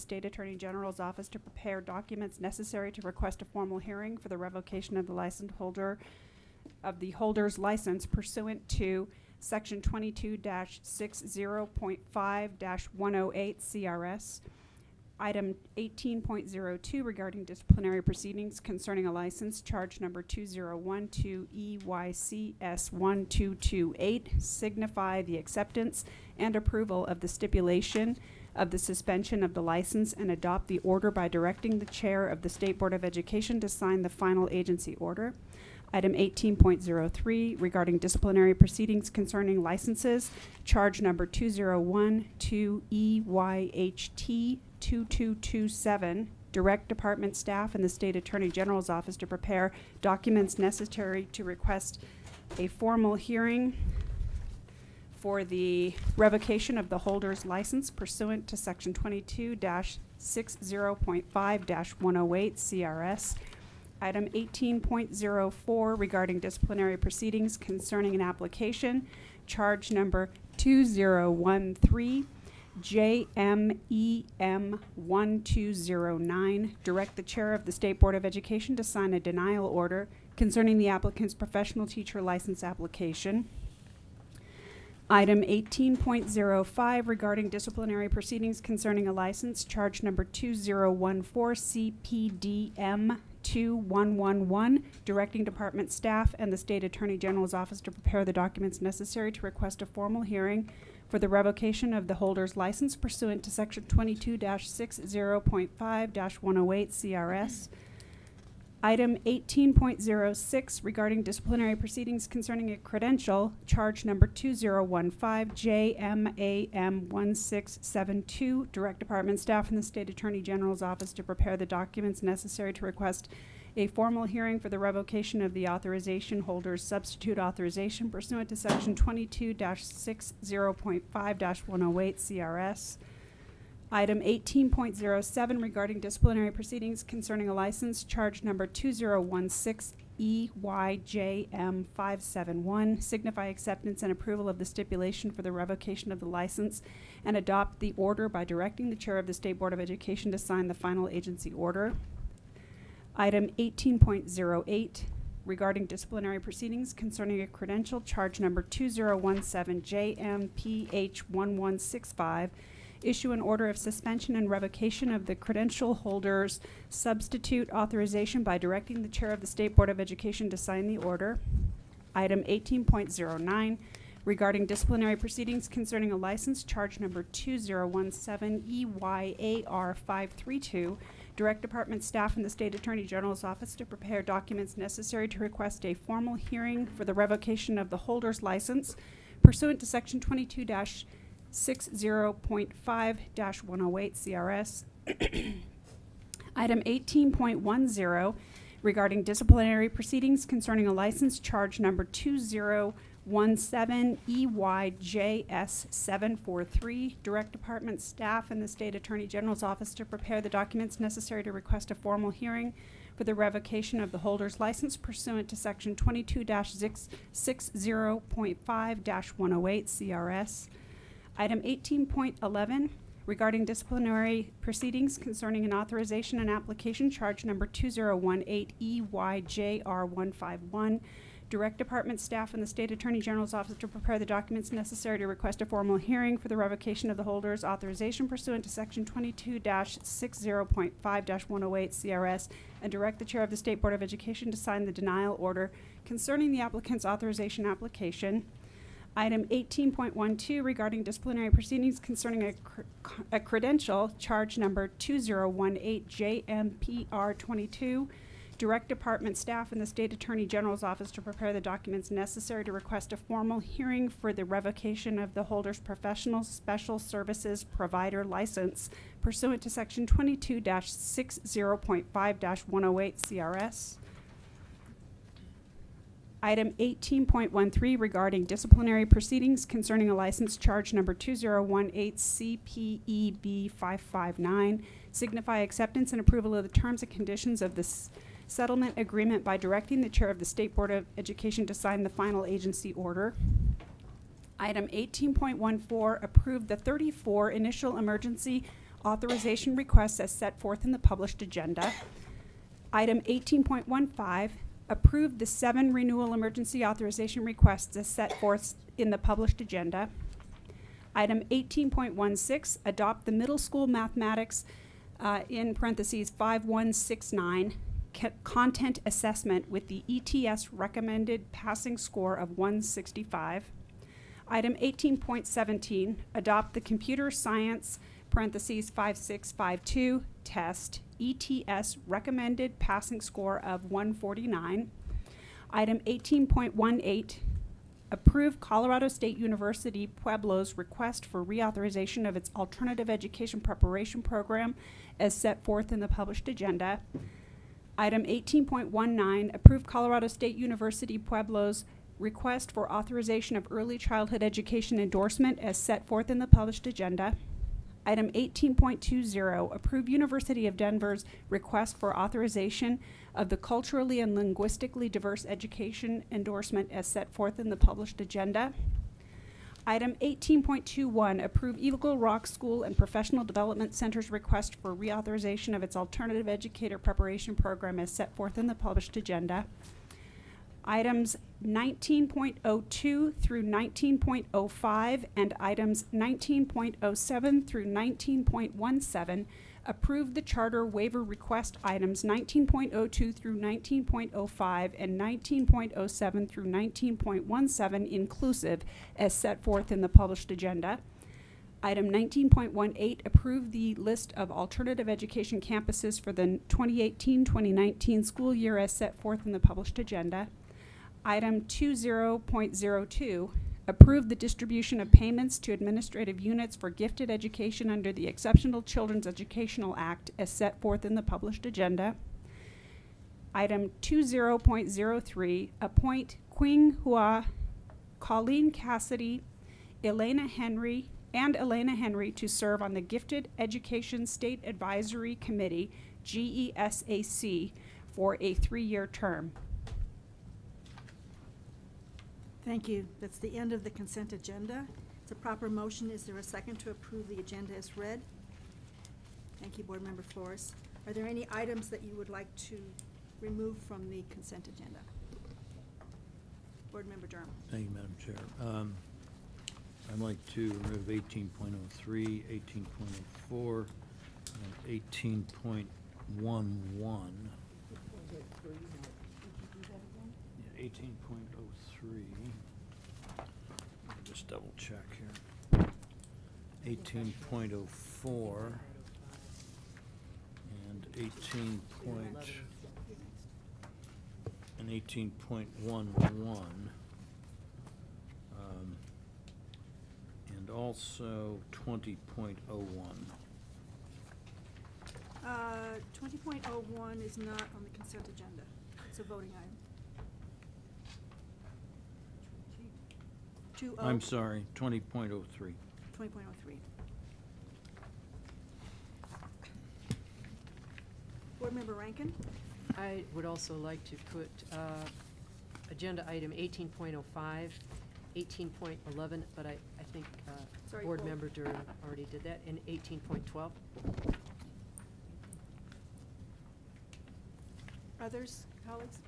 State Attorney General's office to prepare documents necessary to request a formal hearing for the revocation of the license holder of the holder's license pursuant to Section 22-60.5-108 CRS. Item 18.02 regarding disciplinary proceedings concerning a license, charge number 2012 EYCS 1228, signify the acceptance and approval of the stipulation of the suspension of the license and adopt the order by directing the chair of the State Board of Education to sign the final agency order. Item 18.03 regarding disciplinary proceedings concerning licenses, charge number 2012 EYHT 2227, direct department staff and the State Attorney General's office to prepare documents necessary to request a formal hearing for the revocation of the holder's license pursuant to Section 22-60.5-108 CRS. Item 18.04 regarding disciplinary proceedings concerning an application, charge number 2013 JMEM 1209, direct the chair of the State Board of Education to sign a denial order concerning the applicant's professional teacher license application. Item 18.05 regarding disciplinary proceedings concerning a license, charge number 2014 CPDM 2111, directing department staff and the State Attorney General's office to prepare the documents necessary to request a formal hearing for the revocation of the holder's license pursuant to Section 22-60.5-108 CRS. Item 18.06 regarding disciplinary proceedings concerning a credential, charge number 2015 JMAM 1672, direct department staff and the State Attorney General's office to prepare the documents necessary to request a formal hearing for the revocation of the authorization holder's substitute authorization pursuant to Section 22-60.5-108 CRS. Item 18.07 regarding disciplinary proceedings concerning a license, charge number 2016 EYJM 571, signify acceptance and approval of the stipulation for the revocation of the license and adopt the order by directing the chair of the State Board of Education to sign the final agency order. Item 18.08 regarding disciplinary proceedings concerning a credential, charge number 2017 JMPH 1165, issue an order of suspension and revocation of the credential holder's substitute authorization by directing the chair of the State Board of Education to sign the order. Item 18.09 regarding disciplinary proceedings concerning a license, charge number 2017 EYAR 532, direct department staff and the State Attorney General's office to prepare documents necessary to request a formal hearing for the revocation of the holder's license pursuant to Section 22-60.5-108 CRS. Item 18.10 regarding disciplinary proceedings concerning a license, charge number 2017 EYJS 743, direct department staff and the State Attorney General's office to prepare the documents necessary to request a formal hearing for the revocation of the holder's license pursuant to Section 22-60.5-108 CRS. Item 18.11 regarding disciplinary proceedings concerning an authorization and application, charge number 2018 EYJR 151, direct department staff and the State Attorney General's office to prepare the documents necessary to request a formal hearing for the revocation of the holder's authorization pursuant to Section 22-60.5-108 CRS and direct the chair of the State Board of Education to sign the denial order concerning the applicant's authorization application. Item 18.12 regarding disciplinary proceedings concerning a credential, charge number 2018 JMPR 22, direct department staff and the State Attorney General's office to prepare the documents necessary to request a formal hearing for the revocation of the holder's professional special services provider license pursuant to Section 22-60.5-108 CRS. Item 18.13 regarding disciplinary proceedings concerning a license, charge number 2018 CPEB 559, signify acceptance and approval of the terms and conditions of this settlement agreement by directing the chair of the State Board of Education to sign the final agency order. Item 18.14, approve the 34 initial emergency authorization requests as set forth in the published agenda. Item 18.15, approve the 7 renewal emergency authorization requests as set forth in the published agenda. Item 18.16, adopt the middle school mathematics, in parentheses 5169, content assessment with the ETS recommended passing score of 165. Item 18.17, adopt the computer science, parentheses 5652, test, ETS recommended passing score of 149. Item 18.18, approve Colorado State University Pueblo's request for reauthorization of its alternative education preparation program as set forth in the published agenda. Item 18.19, approve Colorado State University Pueblo's request for authorization of early childhood education endorsement as set forth in the published agenda. Item 18.20, approve University of Denver's request for authorization of the culturally and linguistically diverse education endorsement as set forth in the published agenda. Item 18.21, approve Eagle Rock School and Professional Development Center's request for reauthorization of its alternative educator preparation program as set forth in the published agenda. Items 19.02 through 19.05 and items 19.07 through 19.17 approve the charter waiver request items 19.02 through 19.05 and 19.07 through 19.17 inclusive as set forth in the published agenda. Item 19.18, approve the list of alternative education campuses for the 2018-2019 school year as set forth in the published agenda. Item 20.02, approve the distribution of payments to administrative units for gifted education under the Exceptional Children's Educational Act as set forth in the published agenda. Item 20.03, appoint Quing Hua, Colleen Cassidy, Elena Henry to serve on the Gifted Education State Advisory Committee, GESAC, for a 3-year term. Thank you. That's the end of the consent agenda. It's a proper motion. Is there a second to approve the agenda as read? Thank you, Board Member Flores. Are there any items that you would like to remove from the consent agenda? Board Member Durham. Thank you, Madam Chair. I'd like to remove 18.03, 18.04, and 18.11. Yeah, 18.03. Let me just double check here. 18.04 and 18.11. And also 20.01. 20.01 is not on the consent agenda. It's a voting item. I'm sorry, 20.03. 20.03. Board Member Rankin? I would also like to put agenda item 18.05, 18.11, but I think Sorry, Board Paul. Member Durham already did that, and 18.12. Others, colleagues?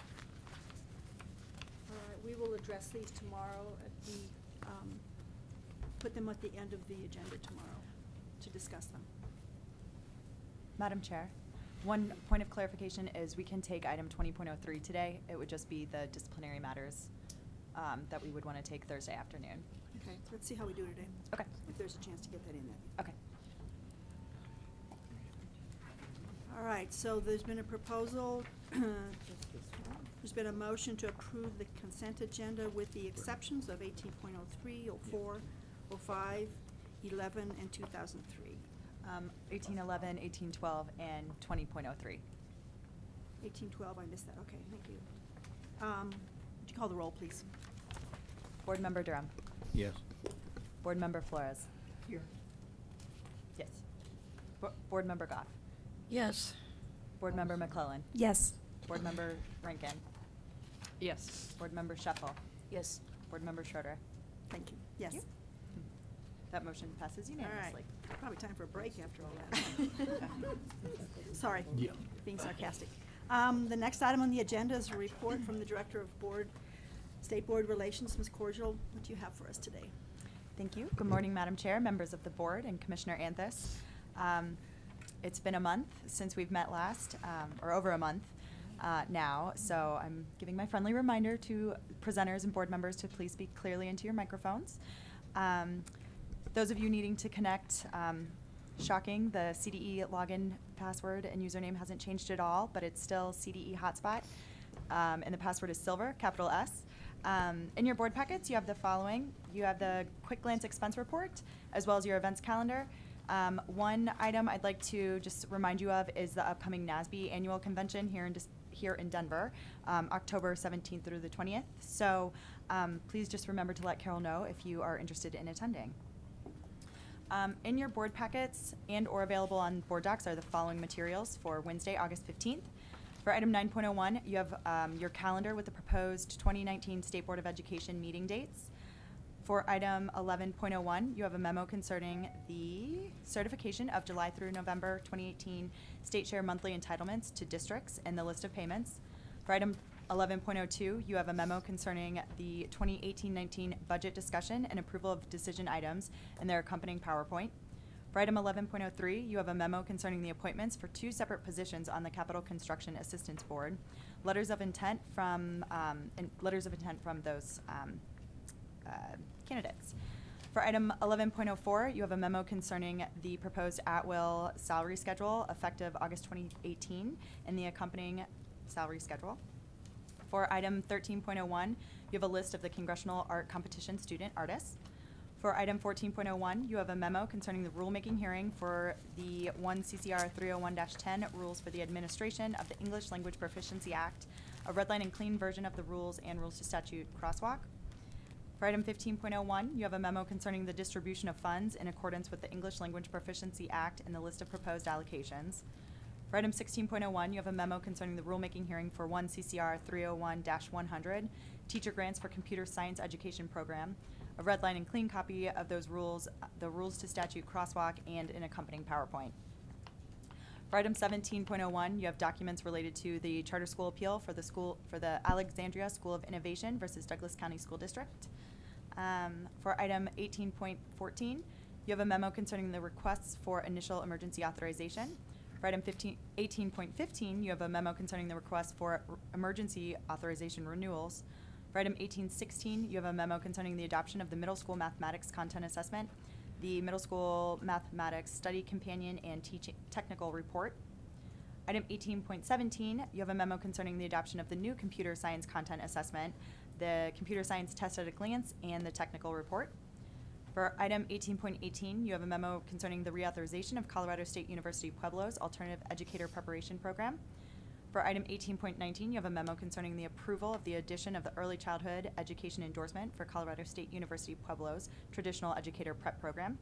All right, we will address these tomorrow at the, put them at the end of the agenda tomorrow to discuss them. Madam Chair, one point of clarification is we can take item 20.03 today. It would just be the disciplinary matters that we would want to take Thursday afternoon. Okay, let's see how we do today. Okay. If there's a chance to get that in there. Okay. All right, so there's been a proposal, there's been a motion to approve the consent agenda with the exceptions of 18.03, 04, 05, 11, and 2003. 1811, 1812, and 20.03. 1812, I missed that, okay, thank you. Would you call the roll, please? Board Member Durham. Yes. Board Member Flores. Here. Yes. Board Member Goff. Yes. Board Member McClellan. Yes. Board Member Rankin. Yes. Board Member Sheffel. Yes. Board Member Schroeder. Thank you. Yes. You. That motion passes All right. unanimously. Probably time for a break after all that. Sorry. Yeah. Being sarcastic. The next item on the agenda is a report from the Director of State Board Relations. Ms. Cordial, what do you have for us today? Thank you. Good morning, Madam Chair, members of the board, and Commissioner Anthus. It's been a month since we've met last, or over a month now, so I'm giving my friendly reminder to presenters and board members to please speak clearly into your microphones. Those of you needing to connect, shocking, the CDE login password and username hasn't changed at all, but it's still CDE hotspot, and the password is silver, capital S. In your board packets, you have the following. You have the quick glance expense report, as well as your events calendar. One item I'd like to just remind you of is the upcoming NASB annual convention here in Denver, October 17th through the 20th. So please just remember to let Carol know if you are interested in attending. In your board packets and or available on board docs are the following materials for Wednesday, August 15th. For item 9.01, you have your calendar with the proposed 2019 State Board of Education meeting dates. For item 11.01, you have a memo concerning the certification of July through November 2018 state share monthly entitlements to districts and the list of payments. For item 11.02, you have a memo concerning the 2018-19 budget discussion and approval of decision items and their accompanying PowerPoint. For item 11.03, you have a memo concerning the appointments for two separate positions on the Capital Construction Assistance Board. Letters of intent from those candidates. For item 11.04, you have a memo concerning the proposed at-will salary schedule effective August 2018 and the accompanying salary schedule. For item 13.01, you have a list of the Congressional Art Competition student artists. For item 14.01, you have a memo concerning the rulemaking hearing for the 1 CCR 301-10 rules for the administration of the English Language Proficiency Act, a red line and clean version of the rules and rules to statute crosswalk. For item 15.01, you have a memo concerning the distribution of funds in accordance with the English Language Proficiency Act and the list of proposed allocations. For item 16.01, you have a memo concerning the rulemaking hearing for 1 CCR 301-100, teacher grants for computer science education program, a red line and clean copy of those rules, the rules to statute crosswalk, and an accompanying PowerPoint. For item 17.01, you have documents related to the charter school appeal for the Alexandria School of Innovation versus Douglas County School District. For item 18.14, you have a memo concerning the requests for initial emergency authorization. For item 18.15, you have a memo concerning the request for emergency authorization renewals. For item 18.16, you have a memo concerning the adoption of the middle school mathematics content assessment, the middle school mathematics study companion and teaching technical report. Item 18.17, you have a memo concerning the adoption of the new computer science content assessment, the computer science test at a glance, and the technical report. For item 18.18, you have a memo concerning the reauthorization of Colorado State University Pueblo's Alternative Educator Preparation Program. For item 18.19, you have a memo concerning the approval of the addition of the Early Childhood Education Endorsement for Colorado State University Pueblo's Traditional Educator Prep Program.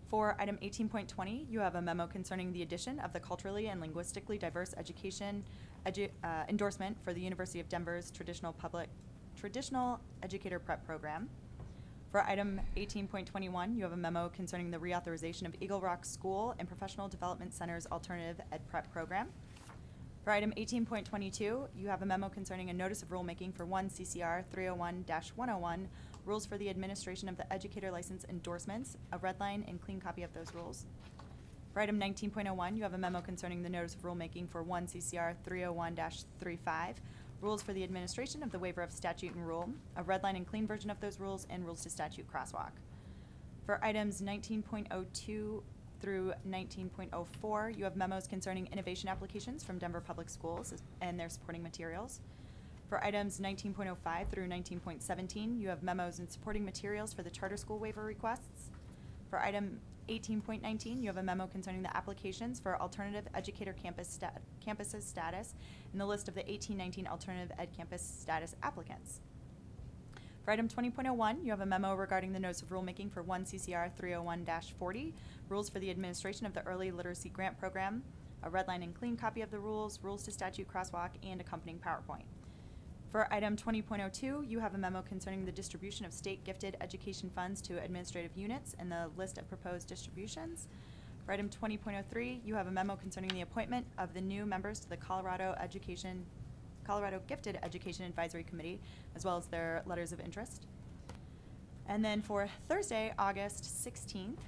For item 18.20, you have a memo concerning the addition of the Culturally and Linguistically Diverse Education Endorsement for the University of Denver's Traditional Educator Prep Program. For item 18.21, you have a memo concerning the reauthorization of Eagle Rock School and Professional Development Center's Alternative Ed Prep Program. For item 18.22, you have a memo concerning a notice of rulemaking for 1 CCR 301-101, rules for the administration of the educator license endorsements, a red line and clean copy of those rules. For item 19.01, you have a memo concerning the notice of rulemaking for 1 CCR 301-35, rules for the administration of the waiver of statute and rule, a red line and clean version of those rules, and rules to statute crosswalk. For items 19.02 through 19.04, you have memos concerning innovation applications from Denver Public Schools and their supporting materials. For items 19.05 through 19.17, you have memos and supporting materials for the charter school waiver requests. For item 18.19, you have a memo concerning the applications for alternative educator campuses status and the list of the 1819 alternative ed campus status applicants. For item 20.01, you have a memo regarding the notice of rulemaking for 1 CCR 301-40, rules for the administration of the Early Literacy Grant Program, a red line and clean copy of the rules, rules to statute crosswalk, and accompanying PowerPoint. For item 20.02, you have a memo concerning the distribution of state gifted education funds to administrative units and the list of proposed distributions. For item 20.03, you have a memo concerning the appointment of the new members to the Colorado Gifted Education Advisory Committee, as well as their letters of interest. And then for Thursday, August 16th,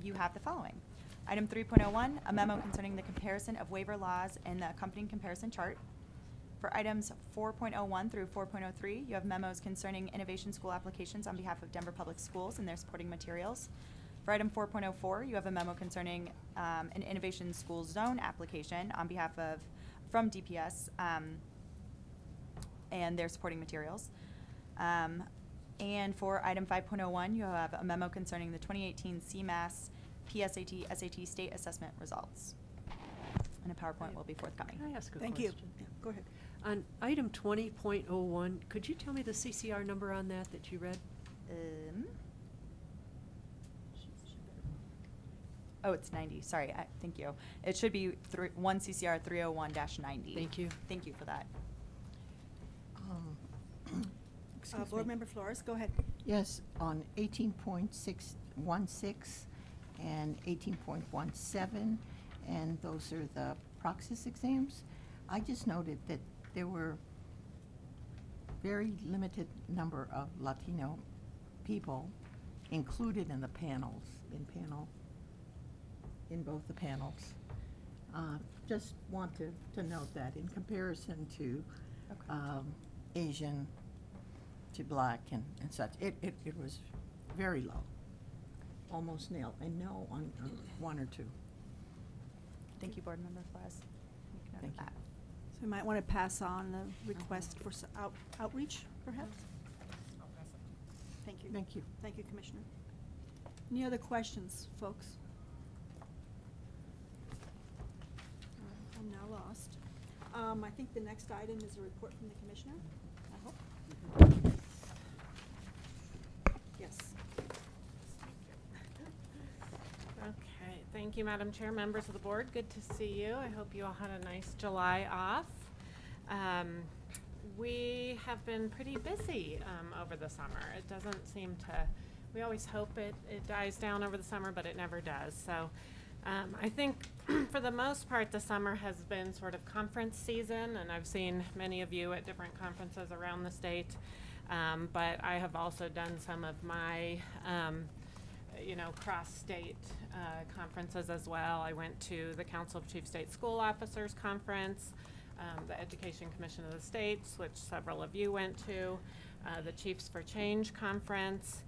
you have the following. Item 3.01, a memo concerning the comparison of waiver laws and the accompanying comparison chart. For items 4.01 through 4.03, you have memos concerning innovation school applications on behalf of Denver Public Schools and their supporting materials. For item 4.04, you have a memo concerning an innovation school zone application on behalf of, from DPS and their supporting materials. And for item 5.01, you have a memo concerning the 2018 CMAS PSAT SAT state assessment results. And a PowerPoint will be forthcoming. Can I ask a Thank question? you. Yeah, go ahead. On item 20.01, could you tell me the CCR number on that you read? Oh, it's 90. Sorry, thank you. It should be 1 CCR 301-90. Thank you. Thank you for that. Excuse Board me. Member Flores, go ahead. Yes, on 18.616 and 18.17, and those are the Praxis exams. I just noted that there were very limited number of Latino people included in the panels, in both the panels. Just want to note that in comparison to Okay. Asian to black and such, it was very low, almost nil, and no on one or two. Thank you, Board Member Flores. Make note of Thank you. that. So we might want to pass on the request for outreach, perhaps? Thank you. Thank you. Thank you, Commissioner. Any other questions, folks? I'm now lost. I think the next item is a report from the Commissioner, I hope. Yes. Okay, thank you, Madam Chair, members of the board. Good to see you. I hope you all had a nice July off. We have been pretty busy over the summer. It doesn't seem to, we always hope it dies down over the summer, but it never does. So I think for the most part, the summer has been sort of conference season, and I've seen many of you at different conferences around the state. But I have also done some of my cross-state conferences as well. I went to the Council of Chief State School Officers Conference, the Education Commission of the States, which several of you went to, the Chiefs for Change Conference,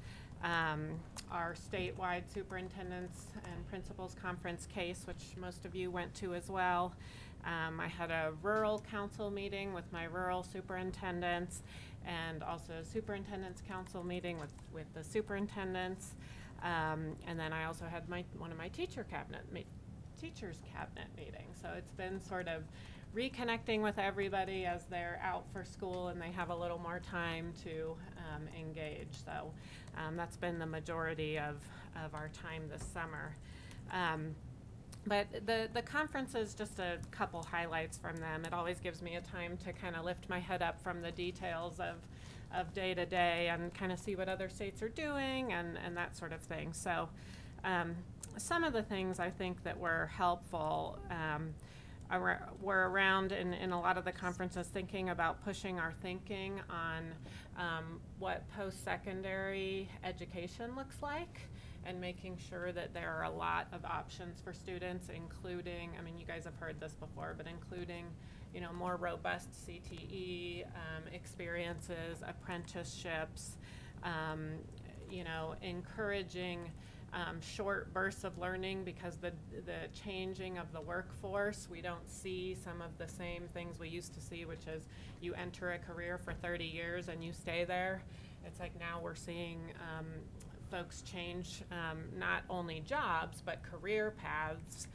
our statewide Superintendents and Principals Conference case, which most of you went to as well. I had a rural council meeting with my rural superintendents, and also a superintendent's council meeting with the superintendents. And then I also had one of my teachers cabinet meetings. So it's been sort of reconnecting with everybody as they're out for school and they have a little more time to engage. So that's been the majority of our time this summer. But the conference is just a couple highlights from them. It always gives me a time to kind of lift my head up from the details of day to day and kind of see what other states are doing and that sort of thing. So some of the things I think that were helpful were around in a lot of the conferences thinking about pushing our thinking on what post-secondary education looks like, and making sure that there are a lot of options for students, including, I mean, you guys have heard this before, but including, more robust CTE experiences, apprenticeships, encouraging short bursts of learning, because the changing of the workforce, we don't see some of the same things we used to see, which is you enter a career for 30 years and you stay there. It's like now we're seeing folks change not only jobs but career paths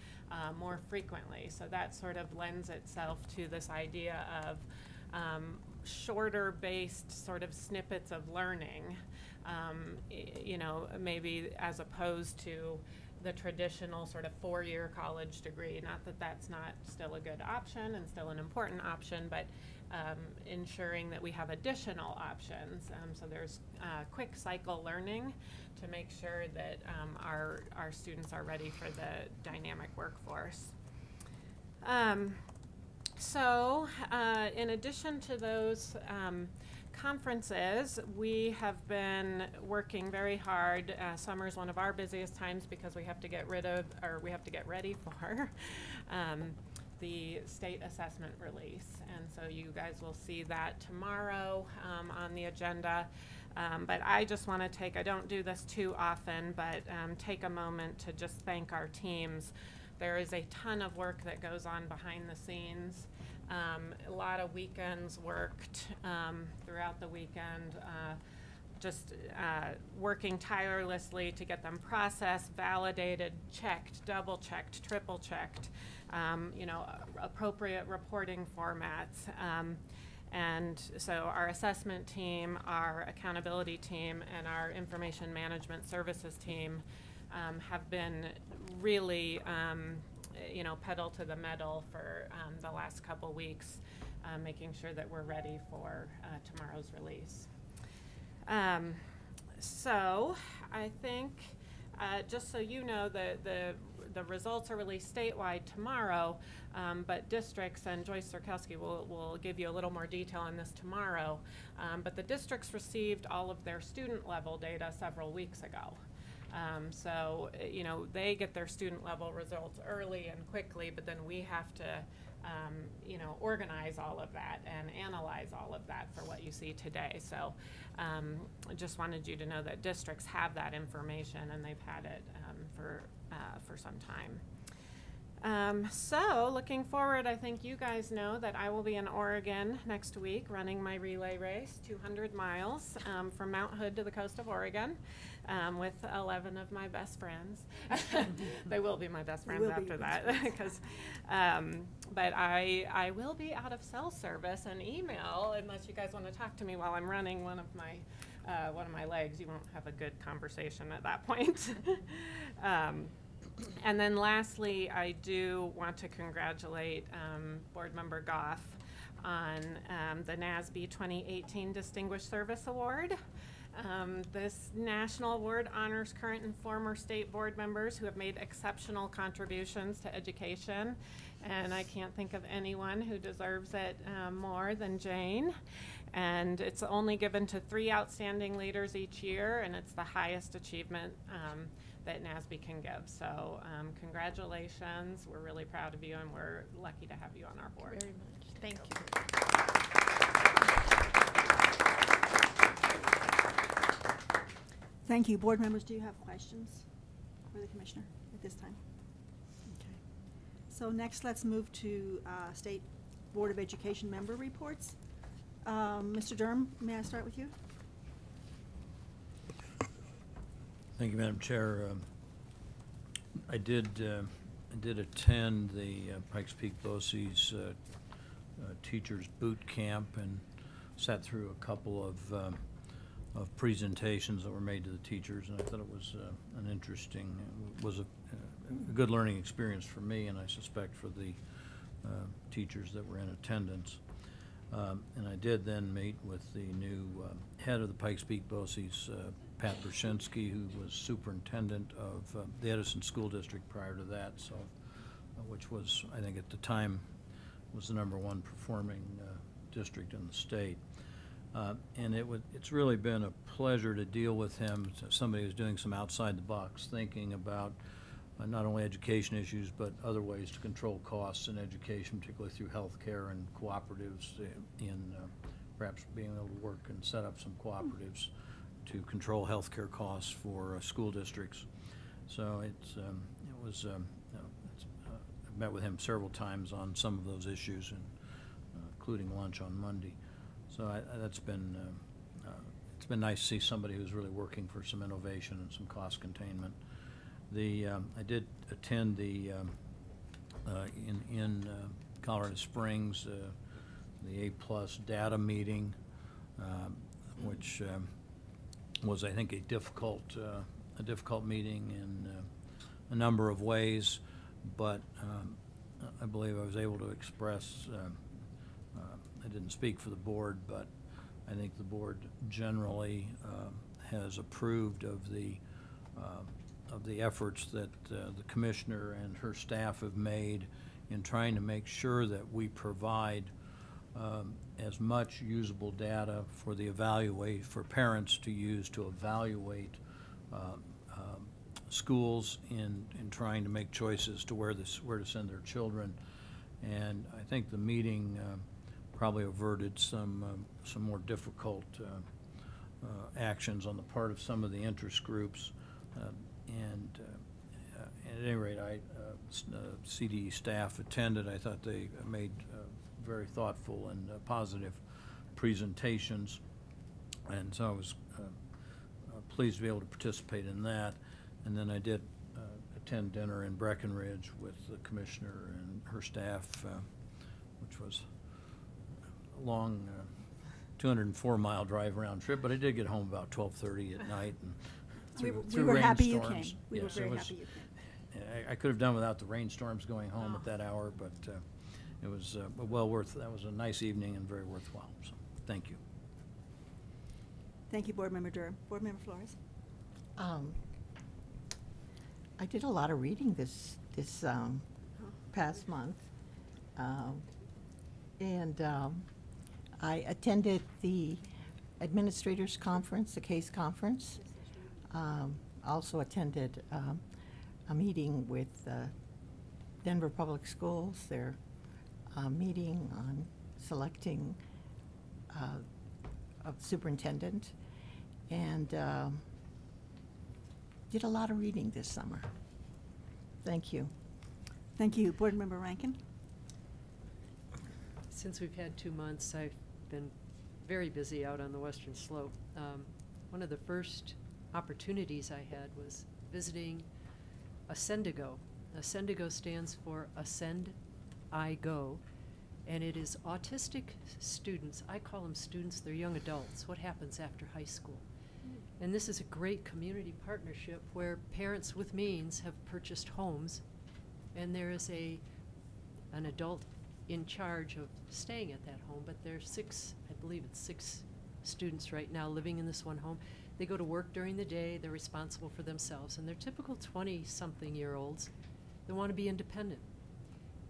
more frequently. So that sort of lends itself to this idea of shorter based sort of snippets of learning, maybe as opposed to the traditional sort of four-year college degree. Not that that's not still a good option and still an important option, but ensuring that we have additional options. So there's quick cycle learning to make sure that our students are ready for the dynamic workforce. In addition to those conferences, we have been working very hard. Summer is one of our busiest times because we have to get ready for the state assessment release. And so you guys will see that tomorrow on the agenda. But I just want to I don't do this too often, but take a moment to just thank our teams. There is a ton of work that goes on behind the scenes. A lot of weekends worked throughout the weekend, working tirelessly to get them processed, validated, checked, double-checked, triple-checked, appropriate reporting formats. And so our assessment team, our accountability team, and our information management services team have been really pedal to the metal for the last couple weeks, making sure that we're ready for tomorrow's release. So I think, just so you know, the results are released statewide tomorrow, but districts, and Joyce Zerkowski will give you a little more detail on this tomorrow, but the districts received all of their student level data several weeks ago. They get their student level results early and quickly, but then we have to, organize all of that and analyze all of that for what you see today. So I just wanted you to know that districts have that information and they've had it for some time. So looking forward, I think you guys know that I will be in Oregon next week running my relay race, 200 miles from Mount Hood to the coast of Oregon with 11 of my best friends. They will be my best friends after that. But I will be out of cell service and email unless you guys want to talk to me while I'm running one of my legs. You won't have a good conversation at that point. And then lastly, I do want to congratulate Board Member Goff on the NASB 2018 Distinguished Service Award. This national award honors current and former state board members who have made exceptional contributions to education, and I can't think of anyone who deserves it more than Jane. And it's only given to 3 outstanding leaders each year, and it's the highest achievement that NASB can give. So congratulations. We're really proud of you, and we're lucky to have you on our board. Very much. Thank you. Thank you. Board members, do you have questions for the commissioner at this time? Okay. So next, let's move to State Board of Education member reports. Mr. Durham, may I start with you? Thank you, Madam Chair. I did attend the Pikes Peak BOCES Teachers Boot Camp and sat through a couple of presentations that were made to the teachers, and I thought it was was a good learning experience for me, and I suspect for the teachers that were in attendance. And I did then meet with the new head of the Pikes Peak BOCES, Pat Brzezinski, who was superintendent of the Edison School District prior to that, so which was, I think at the time, was the #1 performing district in the state. And it's really been a pleasure to deal with him, somebody who's doing some outside-the-box thinking about not only education issues, but other ways to control costs in education, particularly through healthcare and cooperatives, in perhaps being able to work and set up some cooperatives to control healthcare costs for school districts. So I've met with him several times on some of those issues, and including lunch on Monday. So it's been nice to see somebody who's really working for some innovation and some cost containment. I did attend the in Colorado Springs the A+ data meeting, which was, I think, a difficult meeting, and a number of ways, but I believe I was able to express, I didn't speak for the board, but I think the board generally has approved of the efforts that the commissioner and her staff have made in trying to make sure that we provide as much usable data for for parents to use to evaluate schools in trying to make choices to where to send their children. And I think the meeting probably averted some more difficult actions on the part of some of the interest groups. And at any rate, CDE staff attended. I thought they made very thoughtful and positive presentations, and so I was pleased to be able to participate in that. And then I did attend dinner in Breckenridge with the commissioner and her staff, which was a long 204-mile drive round trip, but I did get home about 12:30 at night. And We were happy you came. rainstorms. We were Yes, it very was- happy you came. I could have done without the rainstorms going home at that hour, but it was well worth. That was a nice evening and very worthwhile. So, thank you. Thank you, Board Member Durham. Board Member Flores? I did a lot of reading this past month. And I attended the Administrators Conference, the CASE Conference. Also attended a meeting with Denver Public Schools, their meeting on selecting a superintendent, and did a lot of reading this summer. Thank you. Thank you. Board Member Rankin? Since we've had 2 months, I've been very busy out on the western slope. One of the first opportunities I had was visiting Ascendigo. Ascendigo stands for Ascend, I Go, and it is autistic students. I call them students, they're young adults. What happens after high school? And this is a great community partnership where parents with means have purchased homes, and there is an adult in charge of staying at that home, but there's 6, I believe it's 6 students right now living in this one home. They go to work during the day, they're responsible for themselves, and they're typical 20-something-year-olds that want to be independent.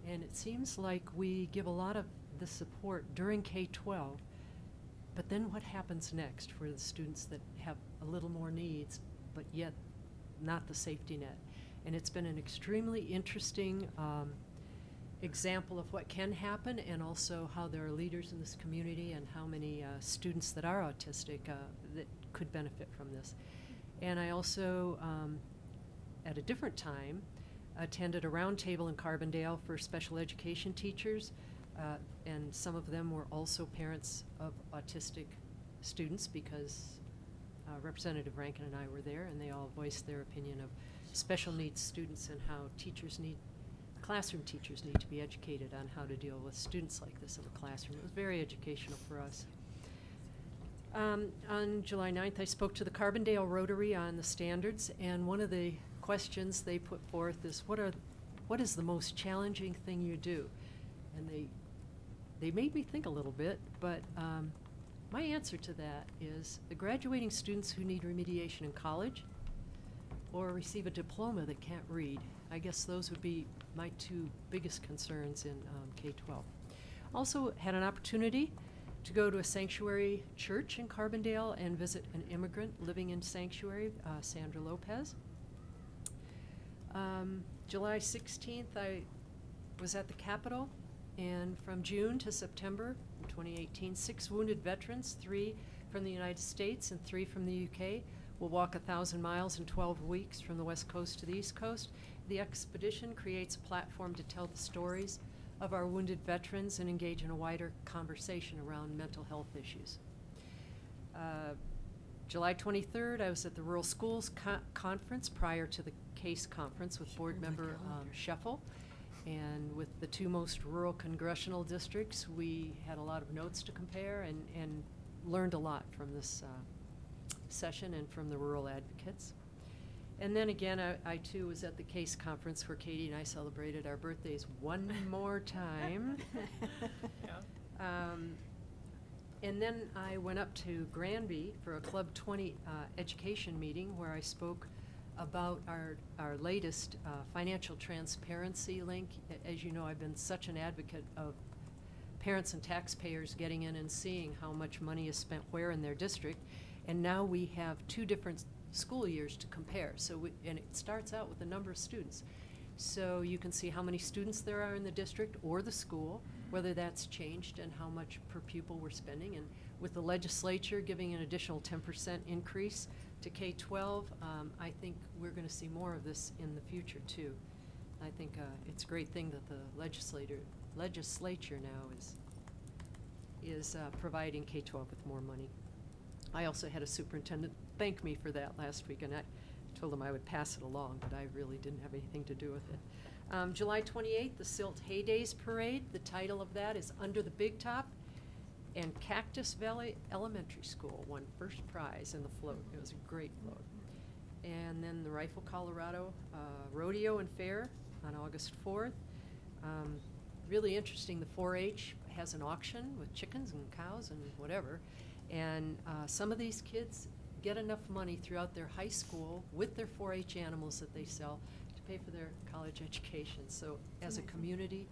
And it seems like we give a lot of the support during K-12, but then what happens next for the students that have a little more needs, but yet not the safety net? And it's been an extremely interesting example of what can happen, and also how there are leaders in this community and how many students that are autistic that could benefit from this. And I also, at a different time, attended a roundtable in Carbondale for special education teachers, and some of them were also parents of autistic students, because Representative Rankin and I were there, and they all voiced their opinion of special needs students and how classroom teachers need to be educated on how to deal with students like this in the classroom. It was very educational for us. On July 9th, I spoke to the Carbondale Rotary on the standards, and one of the questions they put forth is, what is the most challenging thing you do? And they made me think a little bit, but my answer to that is the graduating students who need remediation in college or receive a diploma that can't read. I guess those would be my 2 biggest concerns in K-12. Also had an opportunity to go to a sanctuary church in Carbondale and visit an immigrant living in sanctuary, Sandra Lopez. July 16th, I was at the Capitol, and from June to September 2018, 6 wounded veterans, 3 from the United States and 3 from the UK, will walk 1,000 miles in 12 weeks from the West Coast to the East Coast. The expedition creates a platform to tell the stories of our wounded veterans and engage in a wider conversation around mental health issues. July 23rd, I was at the Rural Schools Conference prior to the CASE Conference with Board Member Scheffel. And with the 2 most rural congressional districts, we had a lot of notes to compare and learned a lot from this session and from the rural advocates. And then again, I too was at the CASE conference where Katie and I celebrated our birthdays one more time. And then I went up to Granby for a Club 20 education meeting where I spoke about our latest financial transparency link. As you know, I've been such an advocate of parents and taxpayers getting in and seeing how much money is spent where in their district. And now we have 2 different school years to compare. And it starts out with the number of students. So you can see how many students there are in the district or the school, whether that's changed and how much per pupil we're spending. And with the legislature giving an additional 10% increase to K-12, I think we're going to see more of this in the future too. I think it's a great thing that the legislature now is providing K-12 with more money. I also had a superintendent thank me for that last week, and I told him I would pass it along, but I really didn't have anything to do with it. July 28th, the Silt Hay Days Parade. The title of that is Under the Big Top, and Cactus Valley Elementary School won first prize in the float. It was a great float. And then the Rifle, Colorado Rodeo and Fair on August 4th. Really interesting, the 4-H has an auction with chickens and cows and whatever. And some of these kids get enough money throughout their high school with their 4-H animals that they sell to pay for their college education. So as a community,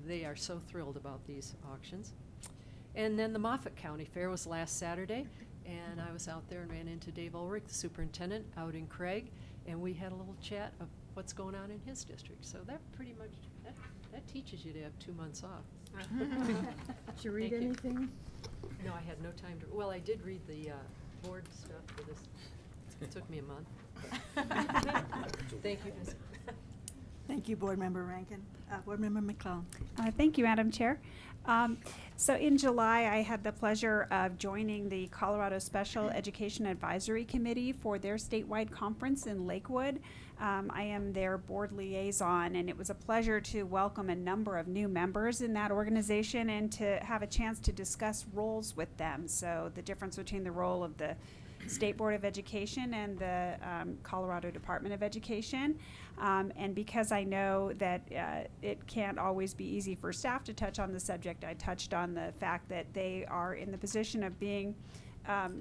they are so thrilled about these auctions. And then the Moffat County Fair was last Saturday, and I was out there and ran into Dave Ulrich, the superintendent, out in Craig, and we had a little chat of what's going on in his district. So that pretty much, that teaches you to have 2 months off. Did you read Thank you. anything? No, I had no time to, well, I did read the board stuff for this. It took me a month. Thank you, Ms. Thank you, Board Member Rankin. Board Member McClellan. Thank you, Madam Chair. So in July, I had the pleasure of joining the Colorado Special Education Advisory Committee for their statewide conference in Lakewood. I am their board liaison, and it was a pleasure to welcome a number of new members in that organization and to have a chance to discuss roles with them. So the difference between the role of the State Board of Education and the Colorado Department of Education. And because I know that it can't always be easy for staff to touch on the subject, I touched on the fact that they are in the position of being,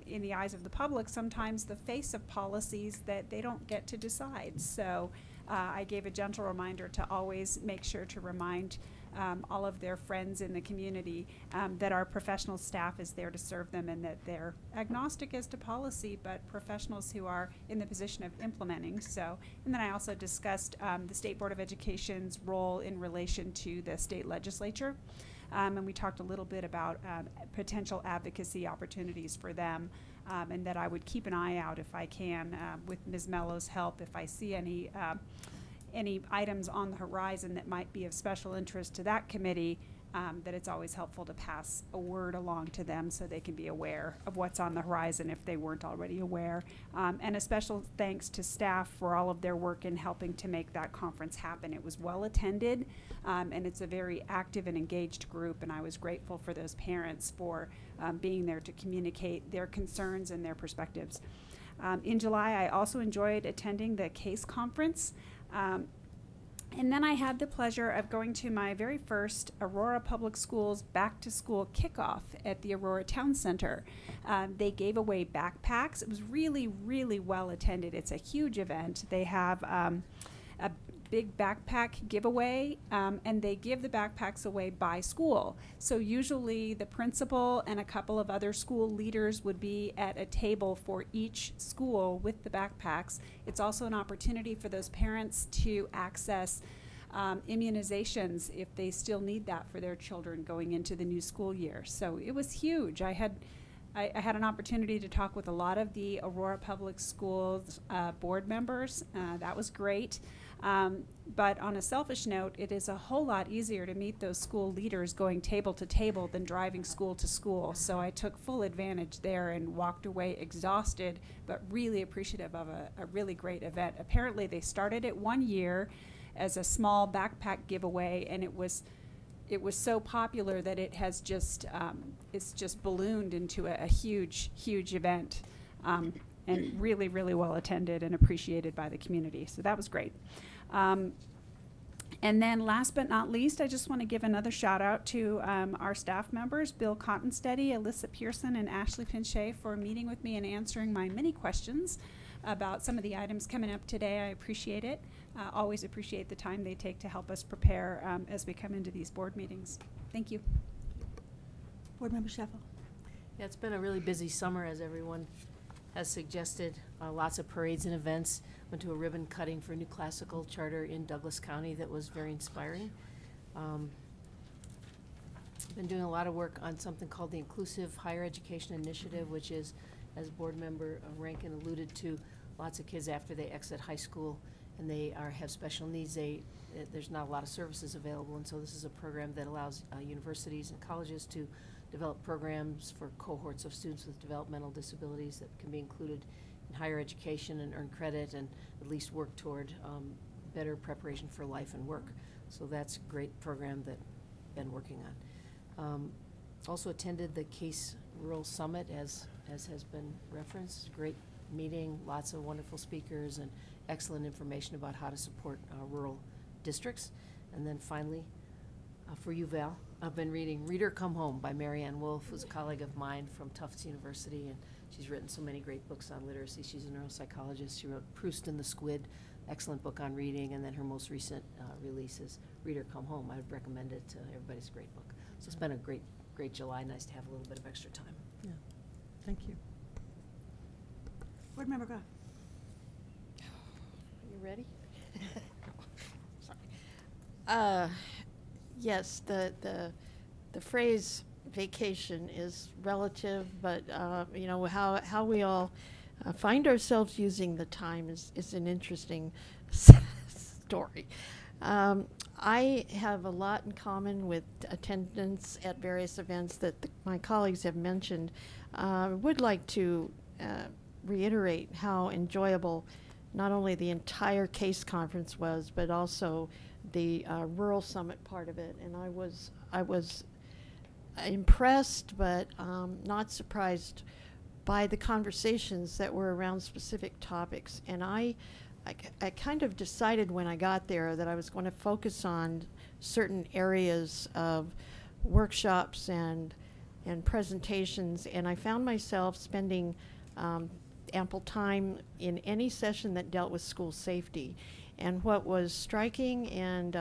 in the eyes of the public, sometimes the face of policies that they don't get to decide. So I gave a gentle reminder to always make sure to remind all of their friends in the community that our professional staff is there to serve them and that they're agnostic as to policy, but professionals who are in the position of implementing. So, and then I also discussed the State Board of Education's role in relation to the state legislature. And we talked a little bit about potential advocacy opportunities for them, and that I would keep an eye out if I can, with Ms. Mello's help, if I see any items on the horizon that might be of special interest to that committee, that it's always helpful to pass a word along to them so they can be aware of what's on the horizon if they weren't already aware. And a special thanks to staff for all of their work in helping to make that conference happen. It was well attended, and it's a very active and engaged group, and I was grateful for those parents for being there to communicate their concerns and their perspectives. In July, I also enjoyed attending the CASE conference. And then I had the pleasure of going to my very first Aurora Public Schools back to school kickoff at the Aurora Town Center. They gave away backpacks. It was really, really well attended. It's a huge event. They have a big backpack giveaway, and they give the backpacks away by school. So usually the principal and a couple of other school leaders would be at a table for each school with the backpacks. It's also an opportunity for those parents to access immunizations if they still need that for their children going into the new school year. So it was huge. I had an opportunity to talk with a lot of the Aurora Public Schools board members. That was great. But on a selfish note, it is a whole lot easier to meet those school leaders going table to table than driving school to school. So I took full advantage there and walked away exhausted, but really appreciative of a really great event. Apparently they started it 1 year as a small backpack giveaway, and it was so popular that it has just it's just ballooned into a huge event. and really, really well attended and appreciated by the community. So that was great. And then last but not least, I just want to give another shout out to our staff members, Bill Cottonsteady, Alyssa Pearson, and Ashley Pinchet, for meeting with me and answering my many questions about some of the items coming up today. I appreciate it. Always appreciate the time they take to help us prepare as we come into these board meetings. Thank you. Board Member Sheffel. Yeah, it's been a really busy summer, as everyone has suggested. Lots of parades and events. Went to a ribbon cutting for a new classical charter in Douglas County that was very inspiring. Been doing a lot of work on something called the Inclusive Higher Education Initiative, which is, as Board Member Rankin alluded to, lots of kids after they exit high school and they have special needs, there's not a lot of services available, and so this is a program that allows universities and colleges to develop programs for cohorts of students with developmental disabilities that can be included in higher education and earn credit and at least work toward better preparation for life and work. So that's a great program that I've been working on. Also attended the Case Rural Summit, as has been referenced. Great meeting, lots of wonderful speakers and excellent information about how to support rural districts. And then finally, for you, Val, I've been reading Read or Come Home by Marianne Wolf, who's a colleague of mine from Tufts University, and she's written so many great books on literacy. She's a neuropsychologist. She wrote Proust and the Squid, excellent book on reading, and then her most recent release is Read or Come Home. I would recommend it to everybody. It's a great book. So it's been a great July. Nice to have a little bit of extra time. Yeah, thank you. Board Member Goff. Are you ready? Sorry. Yes, the phrase vacation is relative, but you know how we all find ourselves using the time is an interesting story. I have a lot in common with attendance at various events that my colleagues have mentioned. Would like to reiterate how enjoyable not only the entire CASE conference was, but also the Rural Summit part of it. And I was impressed, but not surprised by the conversations that were around specific topics. And I kind of decided when I got there that I was going to focus on certain areas of workshops and presentations, and I found myself spending ample time in any session that dealt with school safety. And what was striking and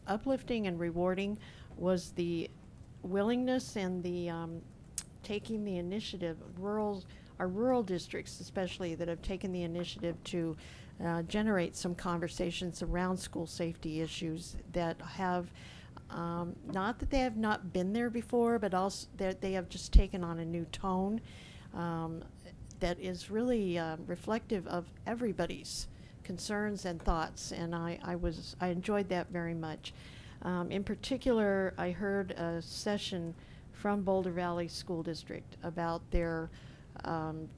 uplifting and rewarding was the willingness and the taking the initiative, our rural districts especially, that have taken the initiative to generate some conversations around school safety issues that have, not that they have not been there before, but also that they have just taken on a new tone that is really reflective of everybody's concerns and thoughts, and I enjoyed that very much. In particular, I heard a session from Boulder Valley School District about their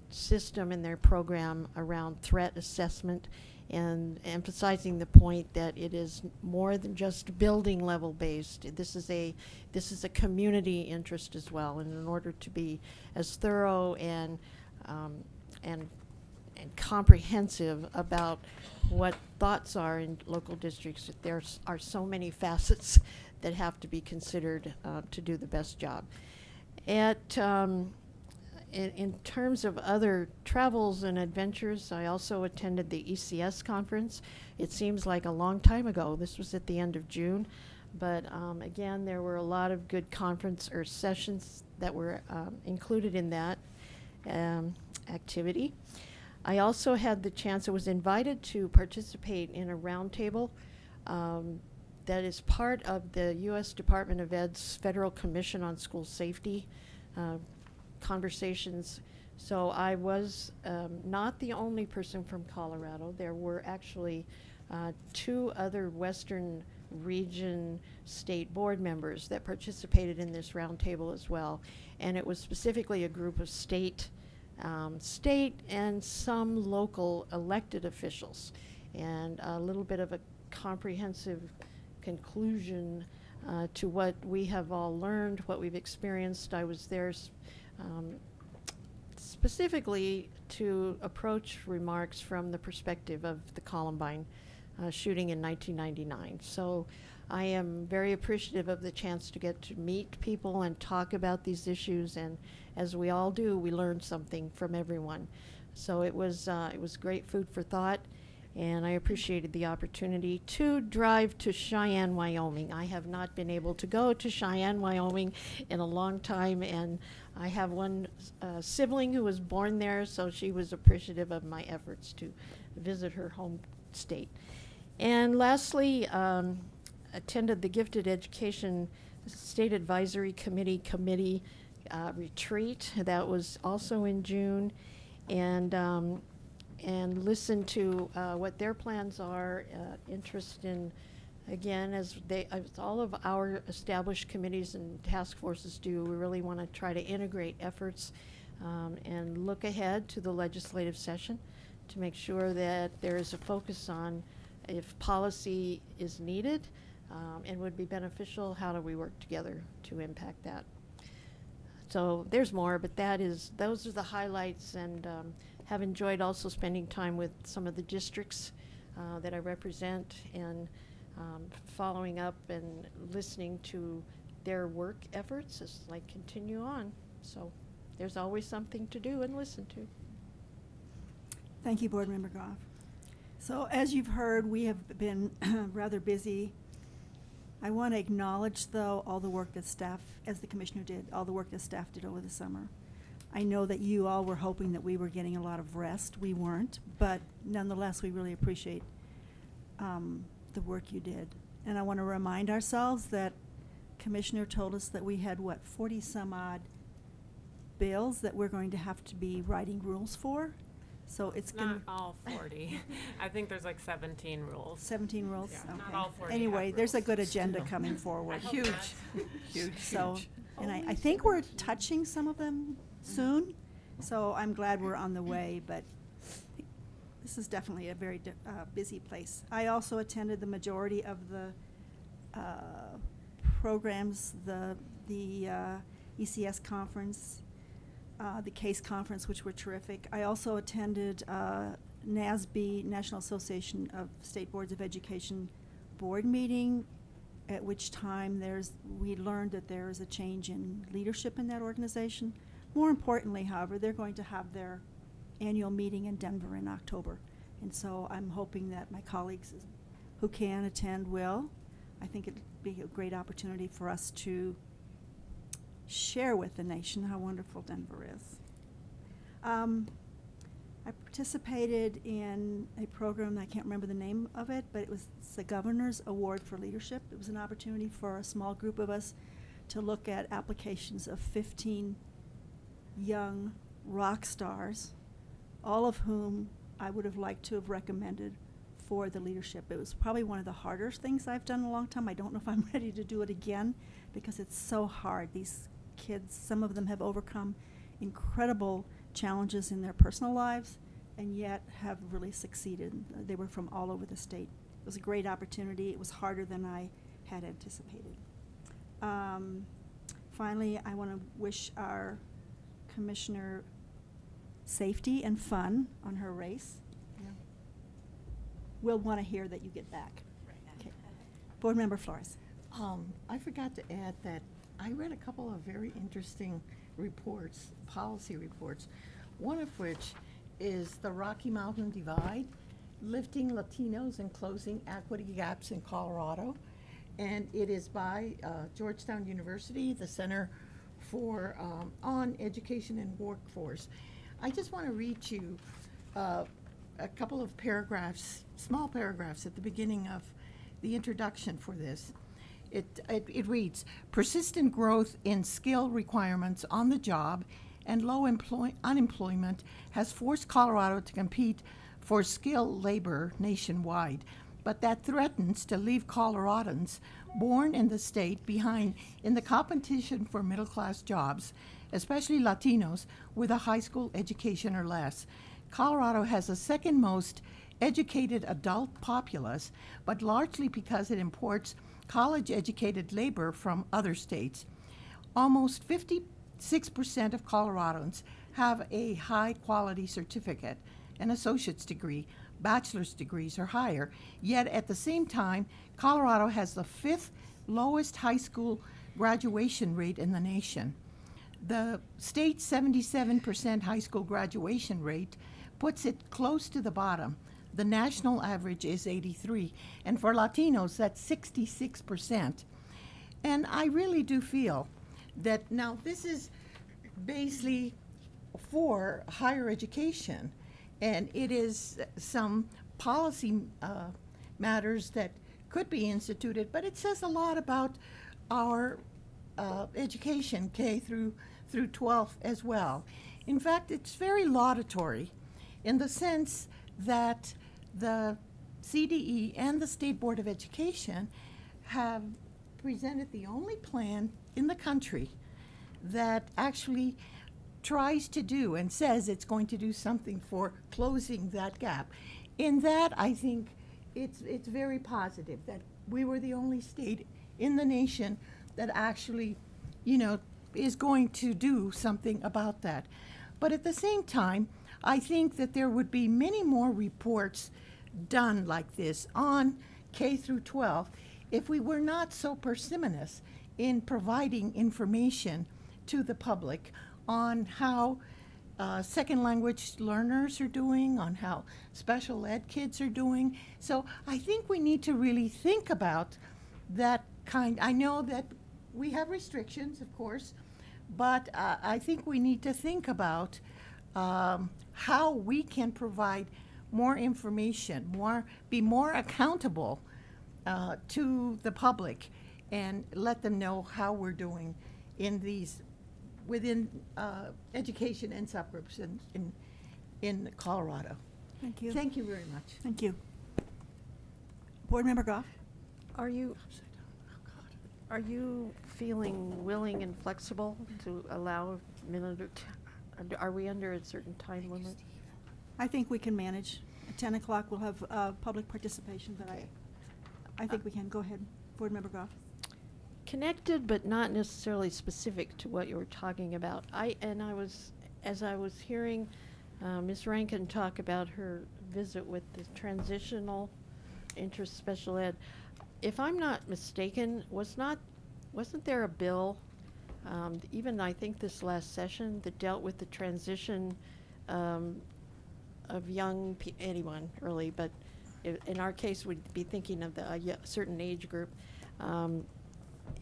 system and their program around threat assessment, and emphasizing the point that it is more than just building level based. This is a community interest as well, and in order to be as thorough and comprehensive about what thoughts are in local districts, there are so many facets that have to be considered to do the best job. In terms of other travels and adventures, I also attended the ECS conference. It seems like a long time ago. This was at the end of June. But again, there were a lot of good conference or sessions that were included in that activity. I also had the chance, I was invited to participate in a roundtable that is part of the U.S. Department of Ed's Federal Commission on School Safety conversations. So I was not the only person from Colorado. There were actually 2 other Western region state board members that participated in this roundtable as well. And it was specifically a group of state and some local elected officials, and a little bit of a comprehensive conclusion to what we have all learned, what we've experienced. I was there specifically to approach remarks from the perspective of the Columbine shooting in 1999. So I am very appreciative of the chance to get to meet people and talk about these issues, and as we all do, we learn something from everyone. So it was great food for thought, and I appreciated the opportunity to drive to Cheyenne, Wyoming. I have not been able to go to Cheyenne, Wyoming in a long time, and I have one sibling who was born there, so she was appreciative of my efforts to visit her home state. And lastly, attended the Gifted Education State Advisory Committee retreat. That was also in June, and listen to what their plans are, interest in, again, as all of our established committees and task forces do, we really want to try to integrate efforts and look ahead to the legislative session to make sure that there is a focus on if policy is needed and would be beneficial, how do we work together to impact that. So there's more, but those are the highlights, and have enjoyed also spending time with some of the districts that I represent, and following up and listening to their work efforts as I continue on. So there's always something to do and listen to. Thank you, Board Member Goff. So as you've heard, we have been rather busy. I want to acknowledge, though, all the work that staff, as the Commissioner did, all the work that staff did over the summer. I know that you all were hoping that we were getting a lot of rest. We weren't, but nonetheless, we really appreciate the work you did. And I want to remind ourselves that Commissioner told us that we had, 40 some odd bills that we're going to have to be writing rules for. So it's going Not all 40. I think there's like 17 rules. 17 rules? Yeah, Okay. not all 40 Anyway, have there's a rules. good agenda coming forward. I hope not. Huge. So, and I think we're touching some of them soon, so I'm glad we're on the way, but this is definitely a very busy place. I also attended the majority of the programs, the ECS conference, the CASE conference, which were terrific. I also attended NASB, National Association of State Boards of Education board meeting, at which time we learned that there is a change in leadership in that organization. More importantly, however, they're going to have their annual meeting in Denver in October. And so I'm hoping that my colleagues who can attend will. I think it'd be a great opportunity for us to share with the nation how wonderful Denver is. I participated in a program, I can't remember the name of it, but it's the Governor's Award for Leadership. It was an opportunity for a small group of us to look at applications of 15 young rock stars, all of whom I would have liked to have recommended for the leadership. It was probably one of the harder things I've done in a long time. I don't know if I'm ready to do it again because it's so hard. These kids, some of them have overcome incredible challenges in their personal lives and yet have really succeeded. They were from all over the state. It was a great opportunity. It was harder than I had anticipated. Finally, I want to wish our Commissioner safety and fun on her race. Yeah. We'll want to hear that you get back. Okay. Board Member Flores. I forgot to add that I read a couple of very interesting reports, policy reports, one of which is the Rocky Mountain Divide, lifting Latinos and closing equity gaps in Colorado. And it is by Georgetown University, the Center for on Education and Workforce. I just want to read you a couple of paragraphs, small paragraphs at the beginning of the introduction for this. It reads, persistent growth in skill requirements on the job and low unemployment has forced Colorado to compete for skilled labor nationwide, but that threatens to leave Coloradans born in the state behind in the competition for middle-class jobs, especially Latinos with a high school education or less. Colorado has the second most educated adult populace, but largely because it imports college-educated labor from other states. Almost 56% of Coloradans have a high-quality certificate, an associate's degree, bachelor's degrees or higher. Yet at the same time, Colorado has the 5th lowest high school graduation rate in the nation. The state's 77% high school graduation rate puts it close to the bottom. The national average is 83, and for Latinos, that's 66%. And I really do feel that now this is basically for higher education, and it is some policy matters that could be instituted, but it says a lot about our education, K through 12 as well. In fact, it's very laudatory in the sense that the CDE and the State Board of Education have presented the only plan in the country that actually tries to do and says it's going to do something for closing that gap. In that, I think it's very positive that we were the only state in the nation that actually, is going to do something about that. But at the same time, I think that there would be many more reports done like this on K through 12 if we were not so parsimonious in providing information to the public on how second language learners are doing, on how special ed kids are doing. So I think we need to really think about that kind. I know that we have restrictions, of course, but I think we need to think about how we can provide more information, be more accountable to the public, and let them know how we're doing in these within education and subgroups in Colorado. Thank you. Thank you very much. Thank you. Board Member Goff? Are you feeling willing and flexible to allow a minute or two? Are we under a certain time limit? I think we can manage. At 10 o'clock, we'll have public participation, but I think we can. Go ahead, Board Member Goff. Connected, but not necessarily specific to what you were talking about. As I was hearing Ms. Rankin talk about her visit with the transitional interest special ed, if I'm not mistaken, wasn't there a bill, even I think this last session, that dealt with the transition of young anyone really, but in our case, we'd be thinking of the certain age group.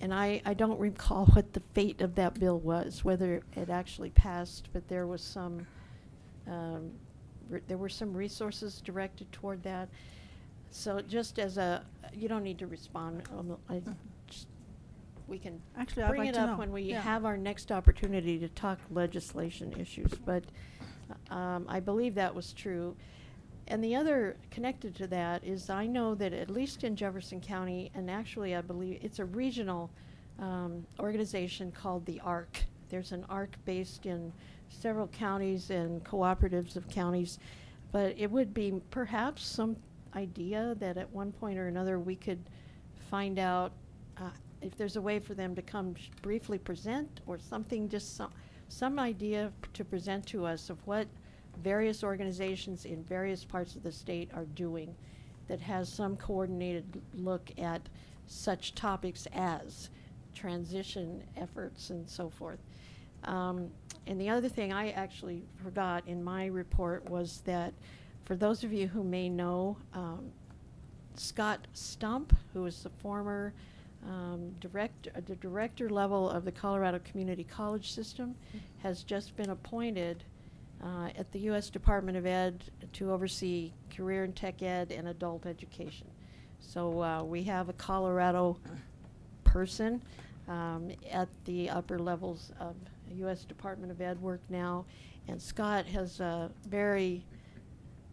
And I don't recall what the fate of that bill was, whether it actually passed, but there was some, there were some resources directed toward that. So just as you don't need to respond. We can Actually, I'd bring like it to up know. when we Yeah. have our next opportunity to talk legislation issues. But I believe that was true. And the other connected to that is I know that at least in Jefferson County, and actually I believe it's a regional organization called the ARC. There's an ARC based in several counties and cooperatives of counties. But it would be perhaps some idea that at one point or another we could find out if there's a way for them to come briefly present or something, just some idea to present to us of what various organizations in various parts of the state are doing that has some coordinated look at such topics as transition efforts and so forth. And the other thing I actually forgot in my report was that for those of you who may know, Scott Stump, who is the former the director level of the Colorado Community College System, has just been appointed at the U.S. Department of Ed to oversee career and tech ed and adult education. So we have a Colorado person at the upper levels of U.S. Department of Ed work now, and Scott has a very,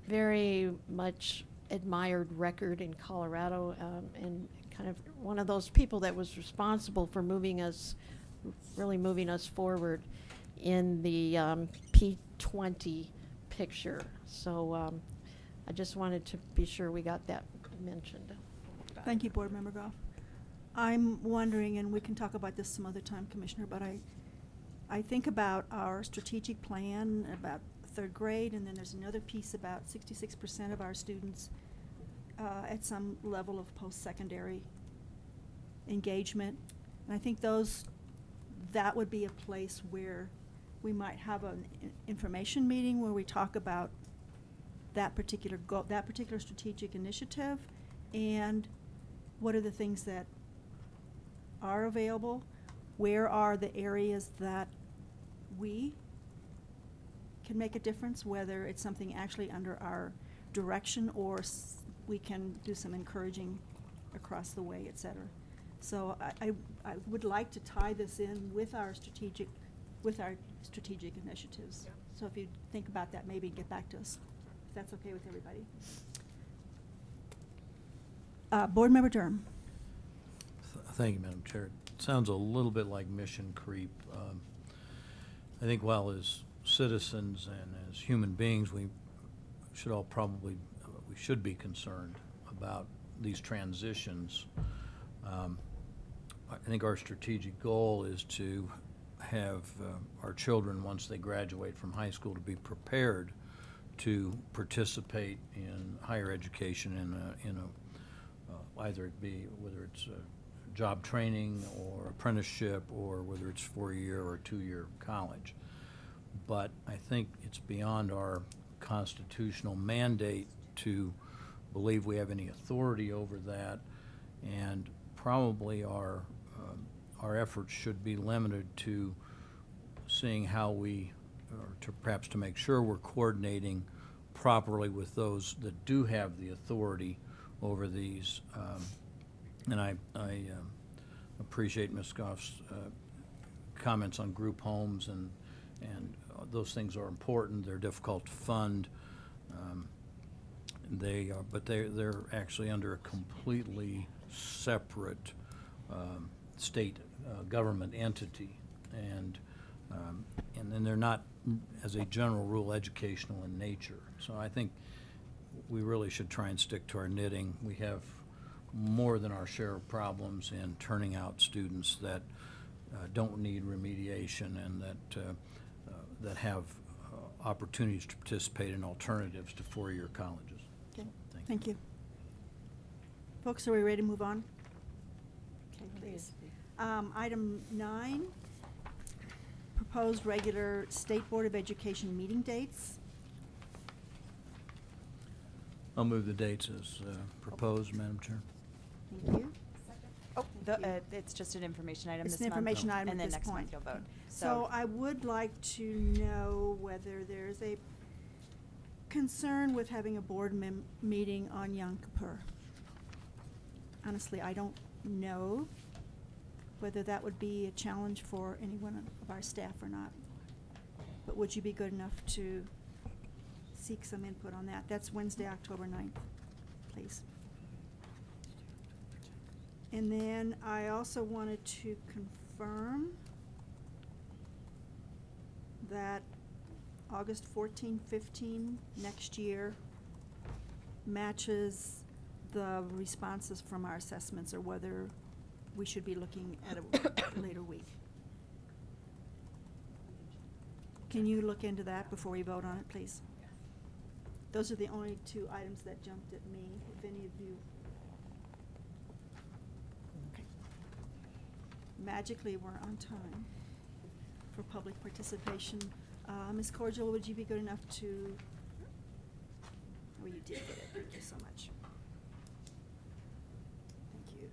very much admired record in Colorado, and kind of one of those people that was responsible for really moving us forward in the P20 picture. So I just wanted to be sure we got that mentioned. Thank you, Board Member Goff. I'm wondering, and we can talk about this some other time, Commissioner, but I think about our strategic plan about third grade, and then there's another piece about 66% of our students at some level of post-secondary engagement. And I think that would be a place where we might have an information meeting where we talk about that particular strategic initiative, and what are the things that are available, where are the areas that we can make a difference, whether it's something actually under our direction or we can do some encouraging across the way, et cetera. So I would like to tie this in with our strategic initiatives. Yeah. So if you think about that, maybe get back to us, if that's okay with everybody. Board Member Durham. Thank you, Madam Chair. It sounds a little bit like mission creep. I think while as citizens and as human beings, we should be concerned about these transitions. I think our strategic goal is to have our children, once they graduate from high school, to be prepared to participate in higher education in a either it be whether it's job training or apprenticeship, or whether it's 4-year or 2-year college. But I think it's beyond our constitutional mandate to believe we have any authority over that, and probably our efforts should be limited to seeing how we, or to perhaps to make sure we're coordinating properly with those that do have the authority over these. And I appreciate Ms. Goff's comments on group homes, and those things are important. They're difficult to fund. But they're actually under a completely separate state government entity, and then they're not, as a general rule, educational in nature. So I think we really should try and stick to our knitting. We have more than our share of problems in turning out students that don't need remediation and that have opportunities to participate in alternatives to 4-year colleges. Okay, thank you. Folks, are we ready to move on? Okay, please. Item 9, proposed regular State Board of Education meeting dates. I'll move the dates as proposed, Madam Chair. Thank you. Oh, Thank you. it's just an information item It's this an month. information item and at then this next month point. you'll vote. So I would like to know whether there's a concern with having a board meeting on Yom Kippur. Honestly, I don't know whether that would be a challenge for anyone of our staff or not. But would you be good enough to seek some input on that? That's Wednesday, October 9th, please. And then I also wanted to confirm that August 14, 15 next year matches the responses from our assessments, or whether we should be looking at a later week. Can you look into that before we vote on it, please? Those are the only 2 items that jumped at me, if any of you. Okay. Magically, we're on time for public participation. Ms. Cordial, would you be good enough to, oh, you did get it, thank you so much. Thank you.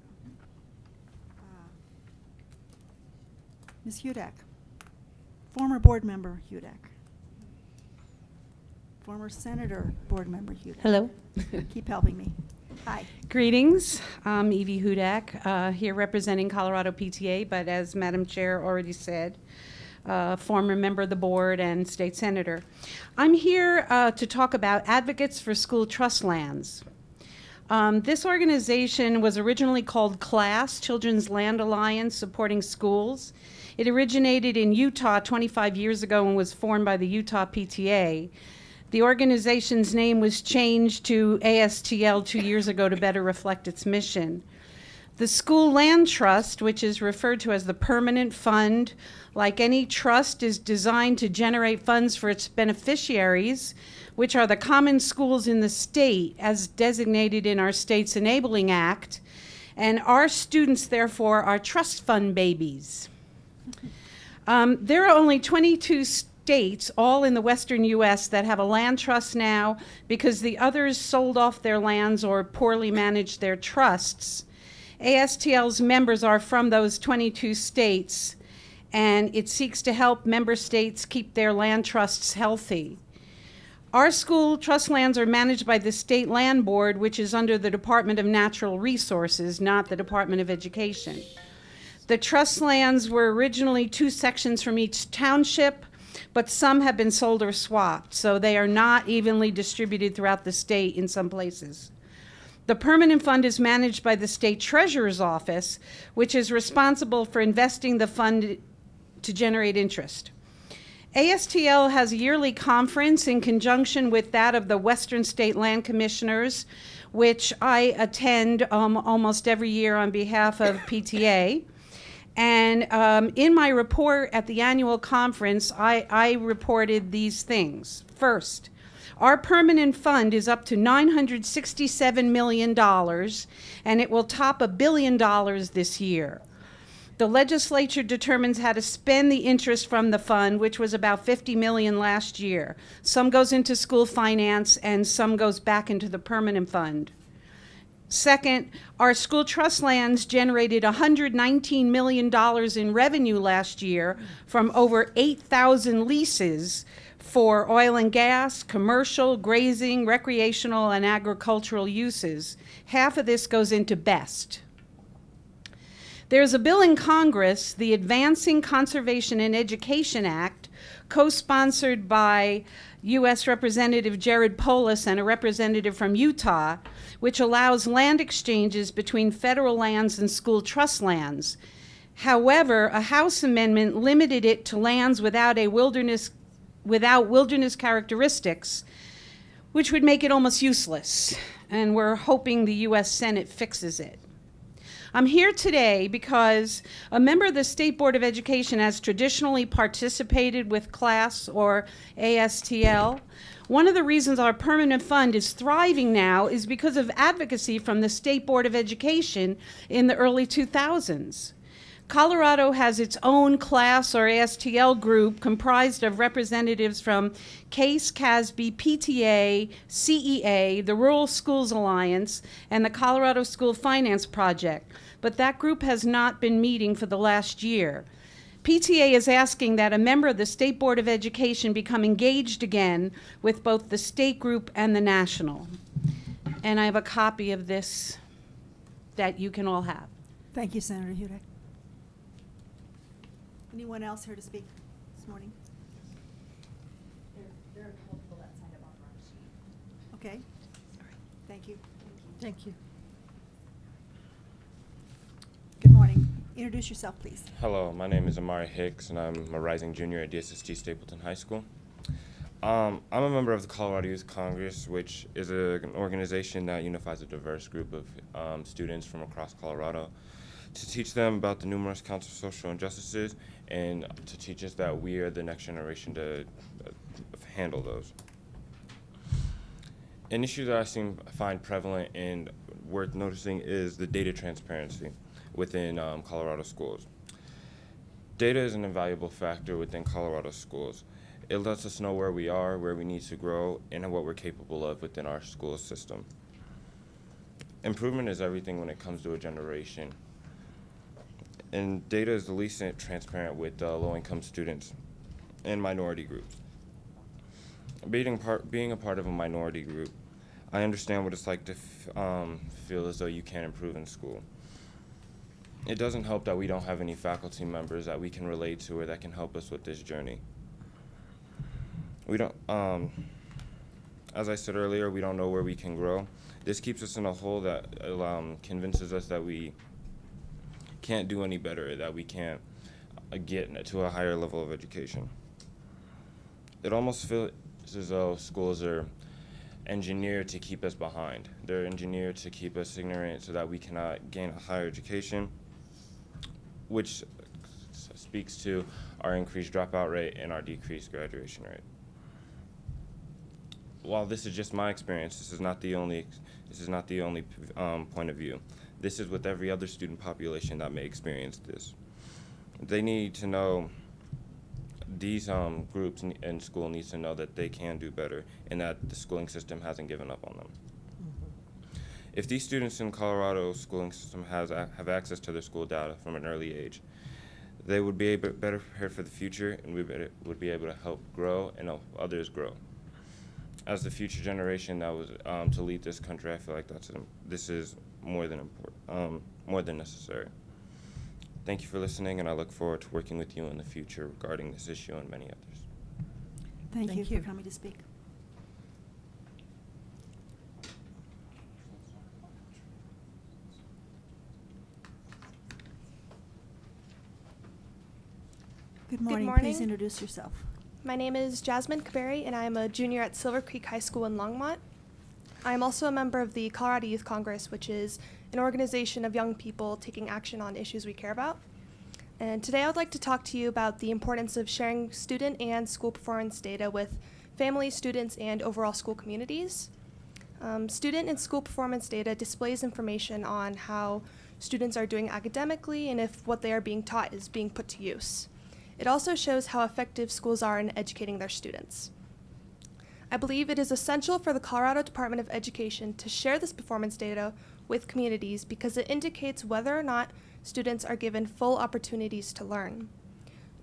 Ms. Hudak, former board member Hudak. Former Senator Board Member Hudak. Hello. Keep helping me. Hi. Greetings. I'm Evie Hudak, here representing Colorado PTA, but as Madam Chair already said, former member of the board and state senator. I'm here to talk about Advocates for School Trust Lands. This organization was originally called CLASS, Children's Land Alliance Supporting Schools. It originated in Utah 25 years ago and was formed by the Utah PTA. The organization's name was changed to ASTL 2 years ago to better reflect its mission. The School Land Trust, which is referred to as the permanent fund, like any trust, is designed to generate funds for its beneficiaries, which are the common schools in the state as designated in our state's Enabling Act. And our students, therefore, are trust fund babies. There are only 22 states, all in the western U.S., that have a land trust now because the others sold off their lands or poorly managed their trusts. ASTL's members are from those 22 states, and it seeks to help member states keep their land trusts healthy. Our school trust lands are managed by the State Land Board, which is under the Department of Natural Resources, not the Department of Education. The trust lands were originally 2 sections from each township, but some have been sold or swapped, so they are not evenly distributed throughout the state in some places. The permanent fund is managed by the State Treasurer's Office, which is responsible for investing the fund to generate interest. ASTL has a yearly conference in conjunction with that of the Western State Land Commissioners, which I attend almost every year on behalf of PTA. And in my report at the annual conference, I reported these things. First, our permanent fund is up to $967 million, and it will top $1 billion this year. The legislature determines how to spend the interest from the fund, which was about $50 million last year. Some goes into school finance, and some goes back into the permanent fund. Second, our school trust lands generated $119 million in revenue last year from over 8,000 leases for oil and gas, commercial, grazing, recreational, and agricultural uses. Half of this goes into BEST. There's a bill in Congress, the Advancing Conservation and Education Act, co-sponsored by U.S. Representative Jared Polis and a representative from Utah, which allows land exchanges between federal lands and school trust lands. However, a House amendment limited it to lands without wilderness characteristics, which would make it almost useless. And we're hoping the U.S. Senate fixes it. I'm here today because a member of the State Board of Education has traditionally participated with CLAS or ASTL. One of the reasons our permanent fund is thriving now is because of advocacy from the State Board of Education in the early 2000s. Colorado has its own CLAS or ASTL group comprised of representatives from CASE, CASB, PTA, CEA, the Rural Schools Alliance, and the Colorado School Finance Project. But that group has not been meeting for the last year. PTA is asking that a member of the State Board of Education become engaged again with both the state group and the national. And I have a copy of this that you can all have. Thank you, Senator Hudak. Anyone else here to speak this morning? There are a couple people that signed up on the wrong sheet. Okay. Thank you. Thank you. Good morning. Introduce yourself, please. Hello, my name is Amari Hicks, and I'm a rising junior at DSST Stapleton High School. I'm a member of the Colorado Youth Congress, which is an organization that unifies a diverse group of students from across Colorado to teach them about the numerous counts of social injustices and to teach us that we are the next generation to handle those. An issue that I find prevalent and worth noticing is the data transparency within Colorado schools. Data is an invaluable factor within Colorado schools. It lets us know where we are, where we need to grow, and what we're capable of within our school system. Improvement is everything when it comes to a generation. And data is the least transparent with low-income students and minority groups. Being a part of a minority group, I understand what it's like to feel as though you can't improve in school. It doesn't help that we don't have any faculty members that we can relate to or that can help us with this journey. We don't, as I said earlier, we don't know where we can grow. This keeps us in a hole that convinces us that we can't do any better, that we can't get to a higher level of education. It almost feels as though schools are engineered to keep us behind. They're engineered to keep us ignorant so that we cannot gain a higher education, which speaks to our increased dropout rate and our decreased graduation rate. While this is just my experience, this is not the only point of view. This is with every other student population that may experience this. They need to know, these groups in school needs to know that they can do better and that the schooling system hasn't given up on them. If these students in Colorado's schooling system have access to their school data from an early age, they would be better prepared for the future, and would be able to help grow and help others grow. As the future generation that was to lead this country, I feel like this is more than important, more than necessary. Thank you for listening, and I look forward to working with you in the future regarding this issue and many others. Thank you Thank you. for coming to speak. Good morning. Please morning. introduce yourself. My name is Jasmine Caberry, and I am a junior at Silver Creek High School in Longmont. I am also a member of the Colorado Youth Congress, which is an organization of young people taking action on issues we care about. And today I would like to talk to you about the importance of sharing student and school performance data with families, students, and overall school communities. Student and school performance data displays information on how students are doing academically and if what they are being taught is being put to use. It also shows how effective schools are in educating their students. I believe it is essential for the Colorado Department of Education to share this performance data with communities because it indicates whether or not students are given full opportunities to learn.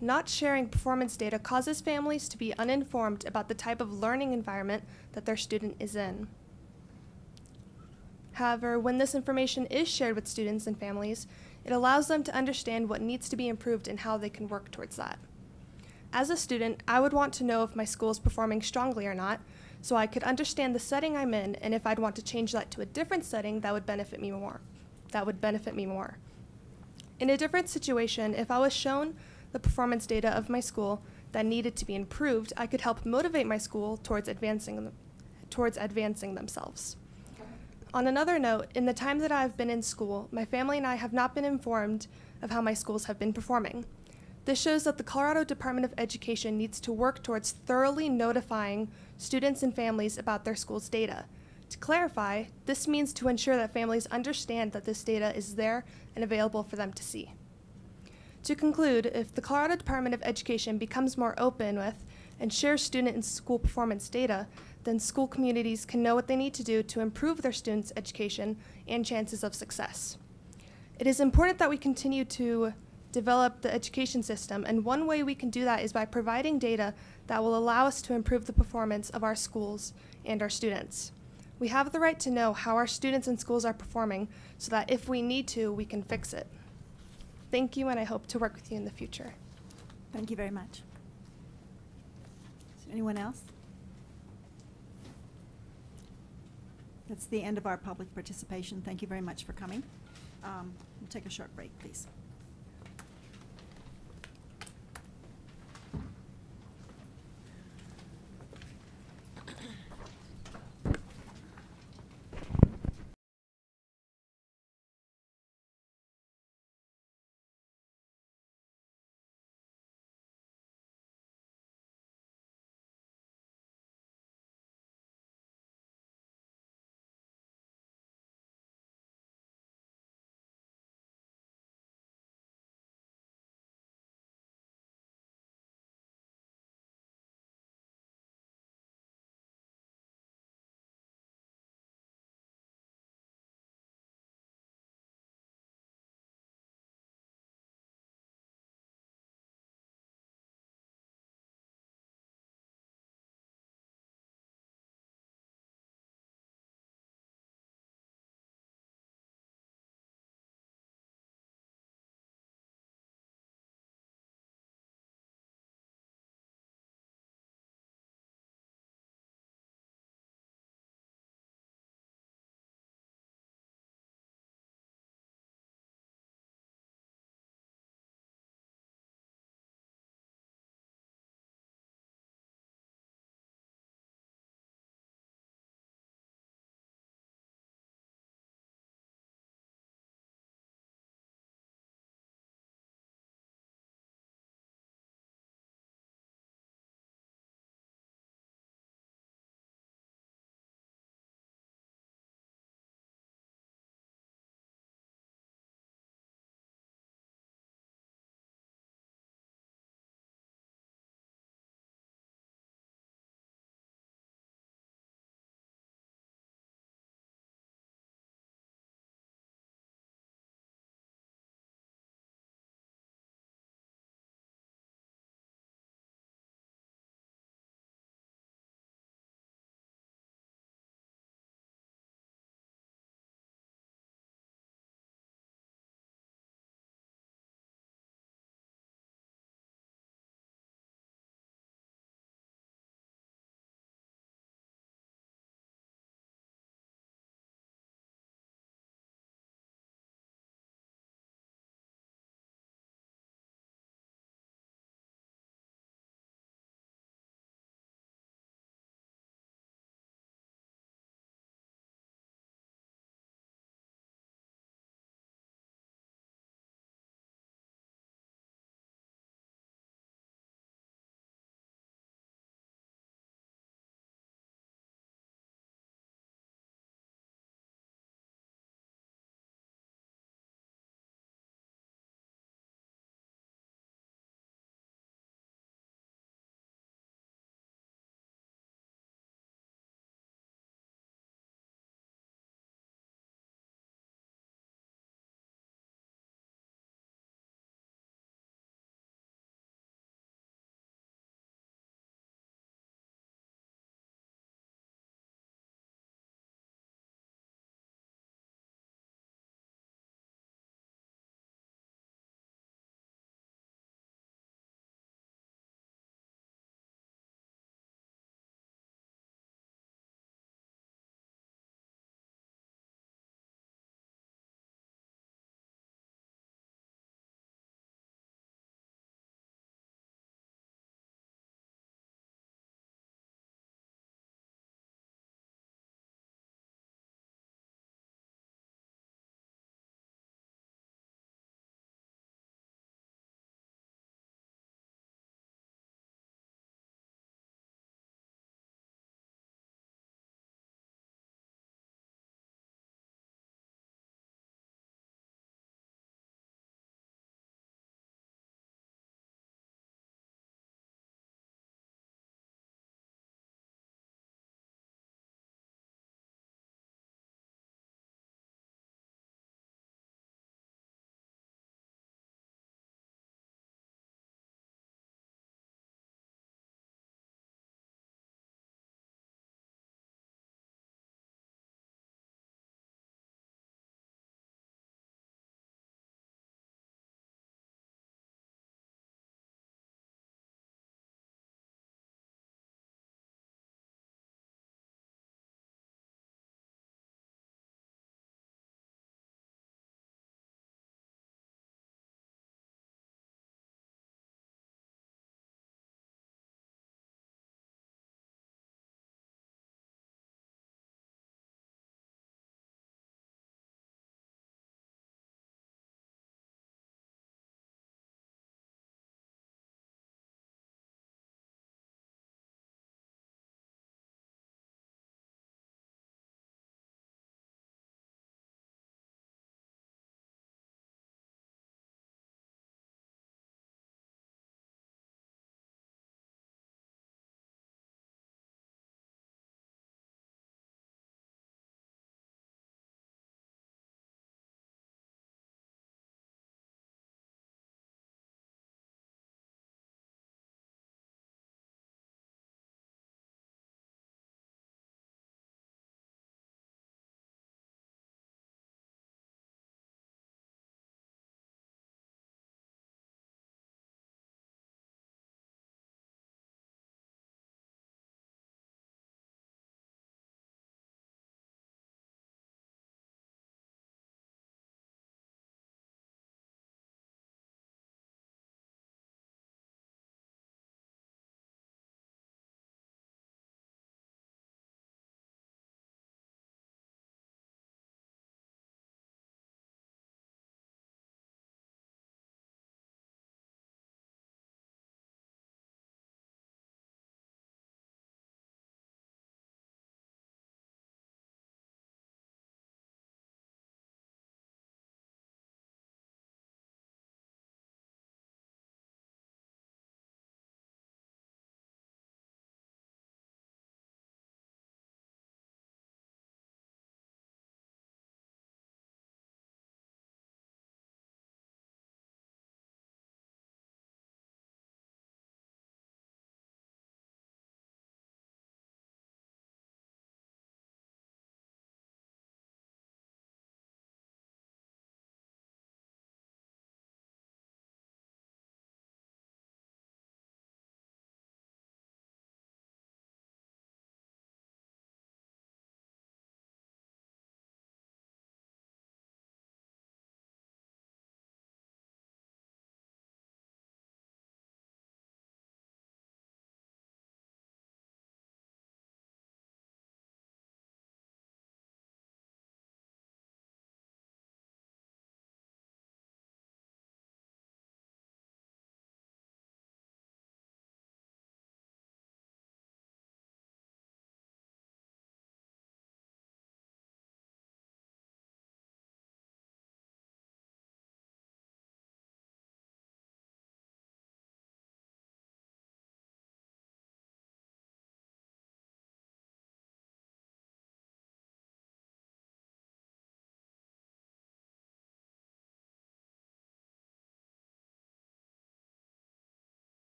Not sharing performance data causes families to be uninformed about the type of learning environment that their student is in. However, when this information is shared with students and families, it allows them to understand what needs to be improved and how they can work towards that. As a student, I would want to know if my school is performing strongly or not, so I could understand the setting I'm in and if I'd want to change that to a different setting that would benefit me more. In a different situation, if I was shown the performance data of my school that needed to be improved, I could help motivate my school towards advancing themselves. On another note, in the time that I have been in school, my family and I have not been informed of how my schools have been performing. This shows that the Colorado Department of Education needs to work towards thoroughly notifying students and families about their school's data. To clarify, this means to ensure that families understand that this data is there and available for them to see. To conclude, if the Colorado Department of Education becomes more open with and shares student and school performance data, then school communities can know what they need to do to improve their students' education and chances of success. It is important that we continue to develop the education system, and one way we can do that is by providing data that will allow us to improve the performance of our schools and our students. We have the right to know how our students and schools are performing so that if we need to, we can fix it. Thank you, and I hope to work with you in the future. Thank you very much. Is there anyone else? That's the end of our public participation. Thank you very much for coming. We'll take a short break, please.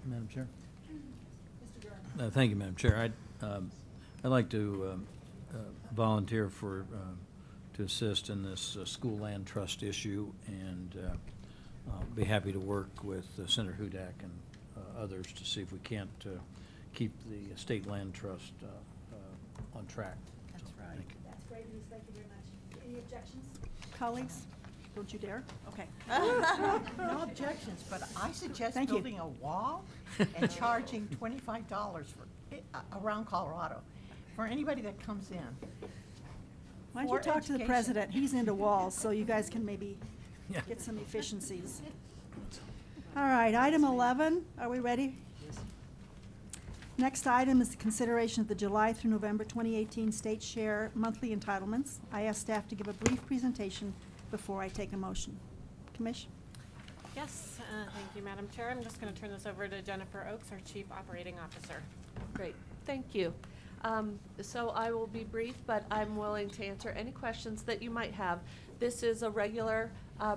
Madam Chair. Thank you, Madam Chair. I'd like to volunteer to assist in this school land trust issue, and I'll be happy to work with Senator Hudak and others to see if we can't keep the state land trust on track. That's right. Thank you. That's great news, thank you very much. Any objections? Colleagues, don't you dare. Okay. No objections, but I suggest Thank you. building a wall and charging $25 around Colorado for anybody that comes in. Why don't you For talk to the education. president? He's into walls, so you guys can maybe Yeah. get some efficiencies. All right, item 11, are we ready? Next item is the consideration of the July through November 2018 state share monthly entitlements. I ask staff to give a brief presentation before I take a motion. Commish? Yes, thank you, Madam Chair. I'm just going to turn this over to Jennifer Oakes, our Chief Operating Officer. Great, thank you. So I will be brief, but I'm willing to answer any questions that you might have. This is a regular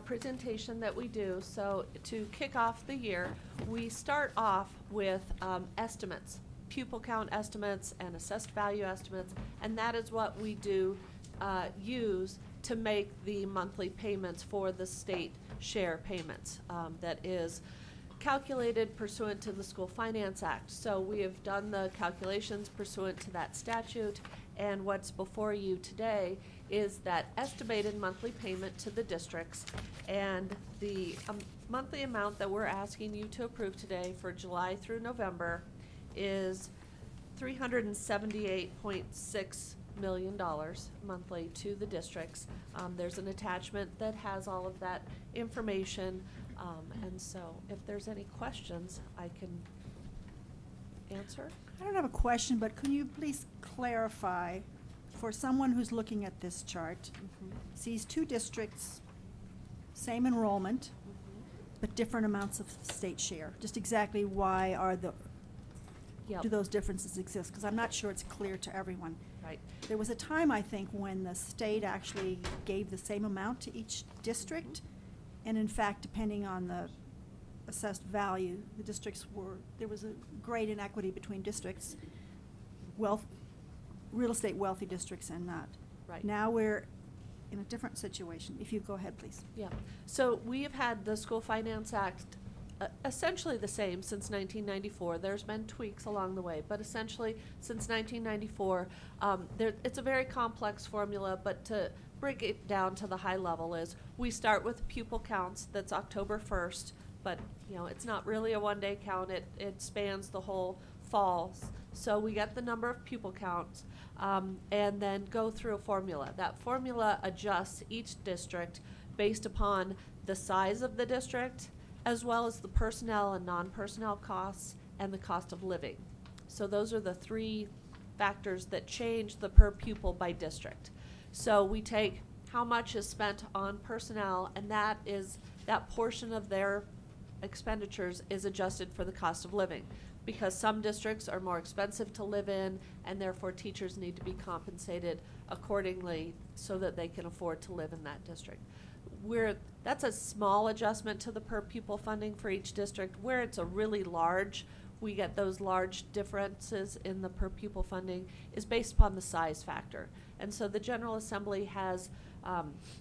presentation that we do. So to kick off the year, we start off with estimates, pupil count estimates and assessed value estimates, and that is what we do use to make the monthly payments for the state share payments. That is calculated pursuant to the School Finance Act. So we have done the calculations pursuant to that statute, and what's before you today is that estimated monthly payment to the districts, and the monthly amount that we're asking you to approve today for July through November is $378.6 million monthly to the districts. There's an attachment that has all of that information. And so if there's any questions, I can answer. I don't have a question, but can you please clarify, for someone who's looking at this chart, sees two districts, same enrollment, but different amounts of state share, just exactly why are Yep. do those differences exist? Because I'm not sure it's clear to everyone. Right. There was a time, I think, when the state actually gave the same amount to each district, and in fact, depending on the assessed value, the districts there was a great inequity between districts, real estate wealthy districts and not. Right. Now we're in a different situation. If you go ahead, please. Yeah. So we have had the School Finance Act essentially the same since 1994. There's been tweaks along the way, but essentially since 1994, it's a very complex formula, but to break it down to the high level is we start with pupil counts. That's October 1st, but you know it's not really a one-day count. It spans the whole fall. So we get the number of pupil counts and then go through a formula. That formula adjusts each district based upon the size of the district, as well as the personnel and non-personnel costs and the cost of living. So those are the three factors that change the per pupil by district. So we take how much is spent on personnel, and that portion of their expenditures is adjusted for the cost of living, because some districts are more expensive to live in, and therefore teachers need to be compensated accordingly so that they can afford to live in that district. That's a small adjustment to the per pupil funding for each district. Where it's a really large, we get those large differences in the per pupil funding is based upon the size factor. And so the General Assembly has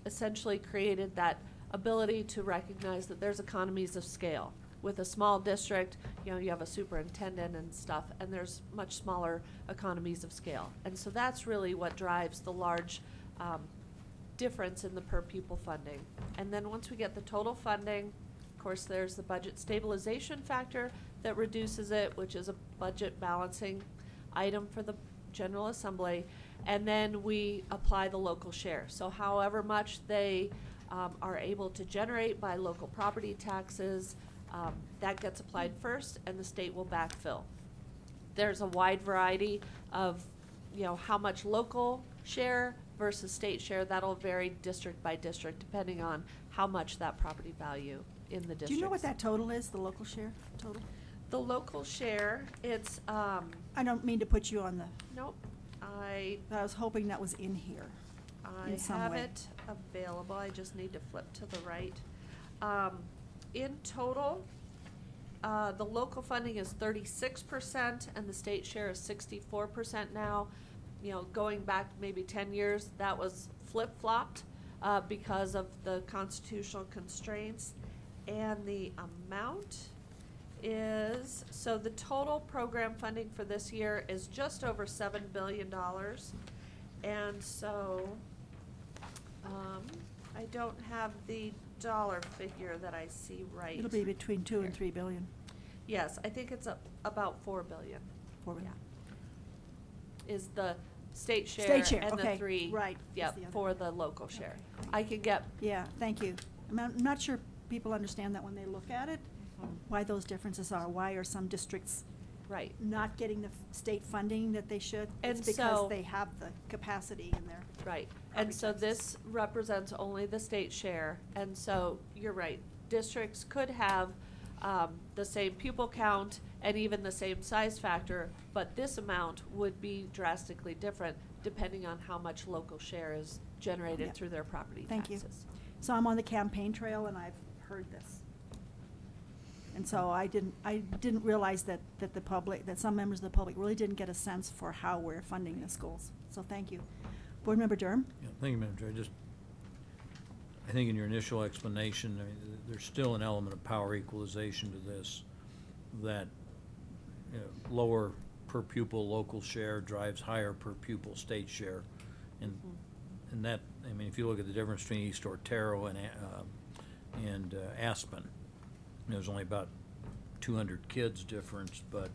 essentially created that ability to recognize that there's economies of scale. With a small district, you know, you have a superintendent and stuff, and there's much smaller economies of scale. And so that's really what drives the large difference in the per pupil funding. And then once we get the total funding, of course, there's the budget stabilization factor that reduces it, which is a budget balancing item for the General Assembly. And then we apply the local share. So however much they are able to generate by local property taxes, that gets applied first, and the state will backfill. There's a wide variety of, you know, how much local share versus state share. That'll vary district by district depending on how much that property value in the district. Do you know what that total is, the local share total? The local share, it's I don't mean to put you on the, nope. I was hoping that was in here. I in some have way. it available. I just need to flip to the right. In total, the local funding is 36% and the state share is 64% now. You know, going back maybe 10 years, that was flip-flopped because of the constitutional constraints. And the amount is, so the total program funding for this year is just over $7 billion. And so, I don't have the dollar figure that I see right. It'll be between 2 and 3 billion. Yes, I think it's about 4 billion. 4 billion. Yeah. Is the state share, State share, and okay, the 3, right, is yep, the other. for the local share. Okay, I can get, Yeah, thank you. I'm not sure people understand that when they look at it, why those differences are. Why are some districts right. not getting the state funding that they should? And It's because so- they have the capacity in there. Right, and Property so taxes. this represents only the state share, and so, you're right, districts could have, the same pupil count and even the same size factor, but this amount would be drastically different depending on how much local share is generated Yep. through their property Thank you. taxes. So I'm on the campaign trail and I've heard this. And so I didn't realize that the public, that some members of the public really didn't get a sense for how we're funding the schools. So thank you. Board Member Durham? Yeah, thank you, Madam Chair. I think in your initial explanation, I mean, there's still an element of power equalization to this, that, you know, lower per pupil local share drives higher per pupil state share. And that, I mean, if you look at the difference between East Otero and Aspen, there's only about 200 kids difference, but,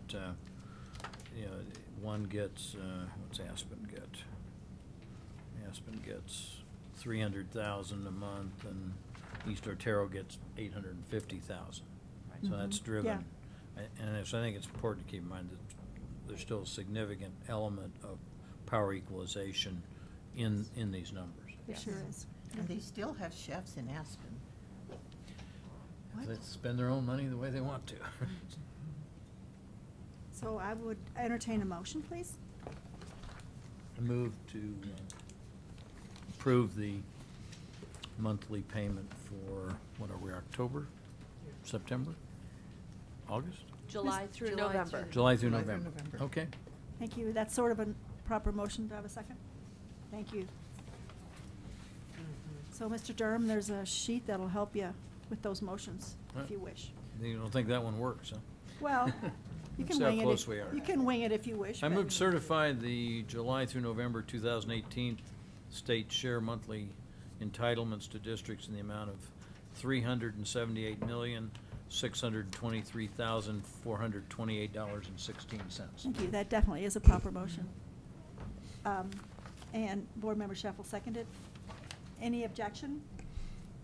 you know, one gets, what's Aspen get? Aspen gets 300,000 a month, and East Otero gets 850,000. So that's driven. And so I think it's important to keep in mind that there's still a significant element of power equalization in these numbers. It sure is. And they still have chefs in Aspen. They spend their own money the way they want to. So I would entertain a motion, please. I move to approve the monthly payment for, what are we, October, September, August? July through July November. through- July through July through November. November. Okay. Thank you. That's sort of a proper motion. Do I have a second? Thank you. So, Mr. Durham, there's a sheet that'll help you with those motions, if Right. you wish. You don't think that one works, huh? Well, you can See how wing it. close if- we are. You can wing it if you wish. I but- move to certify the July through November 2018 state share monthly entitlements to districts in the amount of $378,623,428.16. Thank you. That definitely is a proper motion. And Board Member Sheffel seconded. Any objection?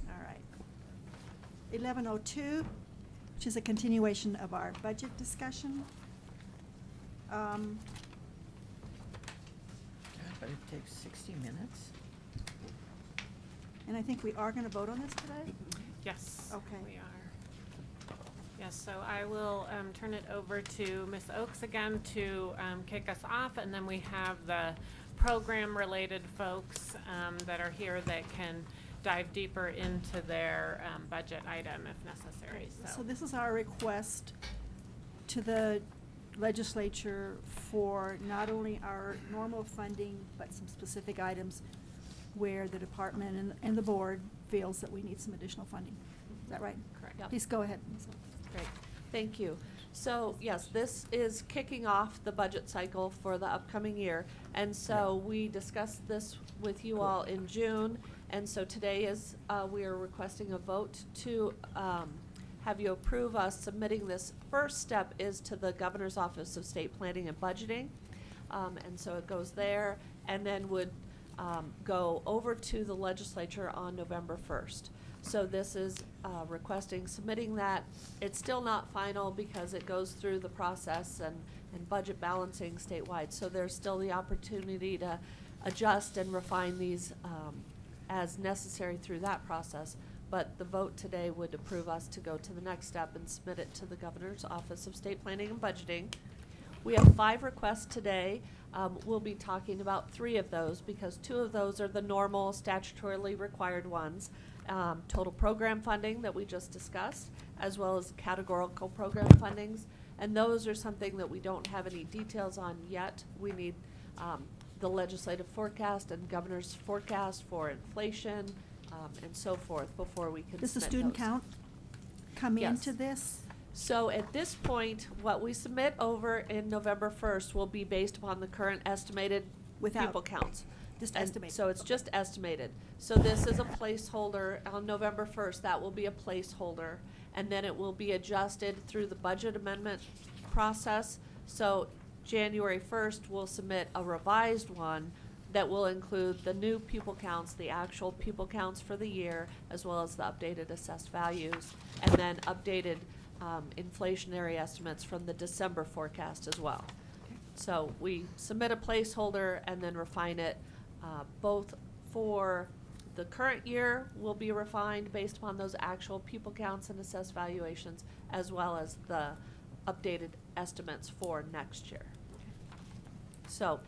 All right. 11:02, which is a continuation of our budget discussion. But it takes 60 minutes. And I think we are going to vote on this today? Yes. Okay. We are. Yes, so I will turn it over to Ms. Oakes again to kick us off, and then we have the program-related folks that are here that can dive deeper into their budget item if necessary. So this is our request to the legislature for not only our normal funding, but some specific items where the department and the board feels that we need some additional funding. Is that right? Correct. Yep. Please go ahead, Ms. Oakes. Great, thank you. So, yes, this is kicking off the budget cycle for the upcoming year. And so we discussed this with you all in June. And so today is, we are requesting a vote to have you approve us submitting this. First step is to the Governor's Office of State Planning and Budgeting. And so it goes there and then would go over to the legislature on November 1st. So this is requesting submitting that. It's still not final because it goes through the process and budget balancing statewide. So there's still the opportunity to adjust and refine these as necessary through that process. But the vote today would approve us to go to the next step and submit it to the Governor's Office of State Planning and Budgeting. We have 5 requests today. We'll be talking about 3 of those because 2 of those are the normal statutorily required ones. total program funding that we just discussed, as well as categorical program fundings. And those are something that we don't have any details on yet. We need the legislative forecast and governor's forecast for inflation and so forth before we can Does the submit student those. count come Yes. into this? So at this point, what we submit over in November 1st will be based upon the current estimated Without- pupil counts. Just And estimated. So it's just estimated. So this is a placeholder on November 1st. That will be a placeholder. And then it will be adjusted through the budget amendment process. So January 1st, we'll submit a revised one that will include the new pupil counts, the actual pupil counts for the year, as well as the updated assessed values, and then updated inflationary estimates from the December forecast as well. So we submit a placeholder and then refine it, both for the current year will be refined based upon those actual pupil counts and assessed valuations, as well as the updated estimates for next year. So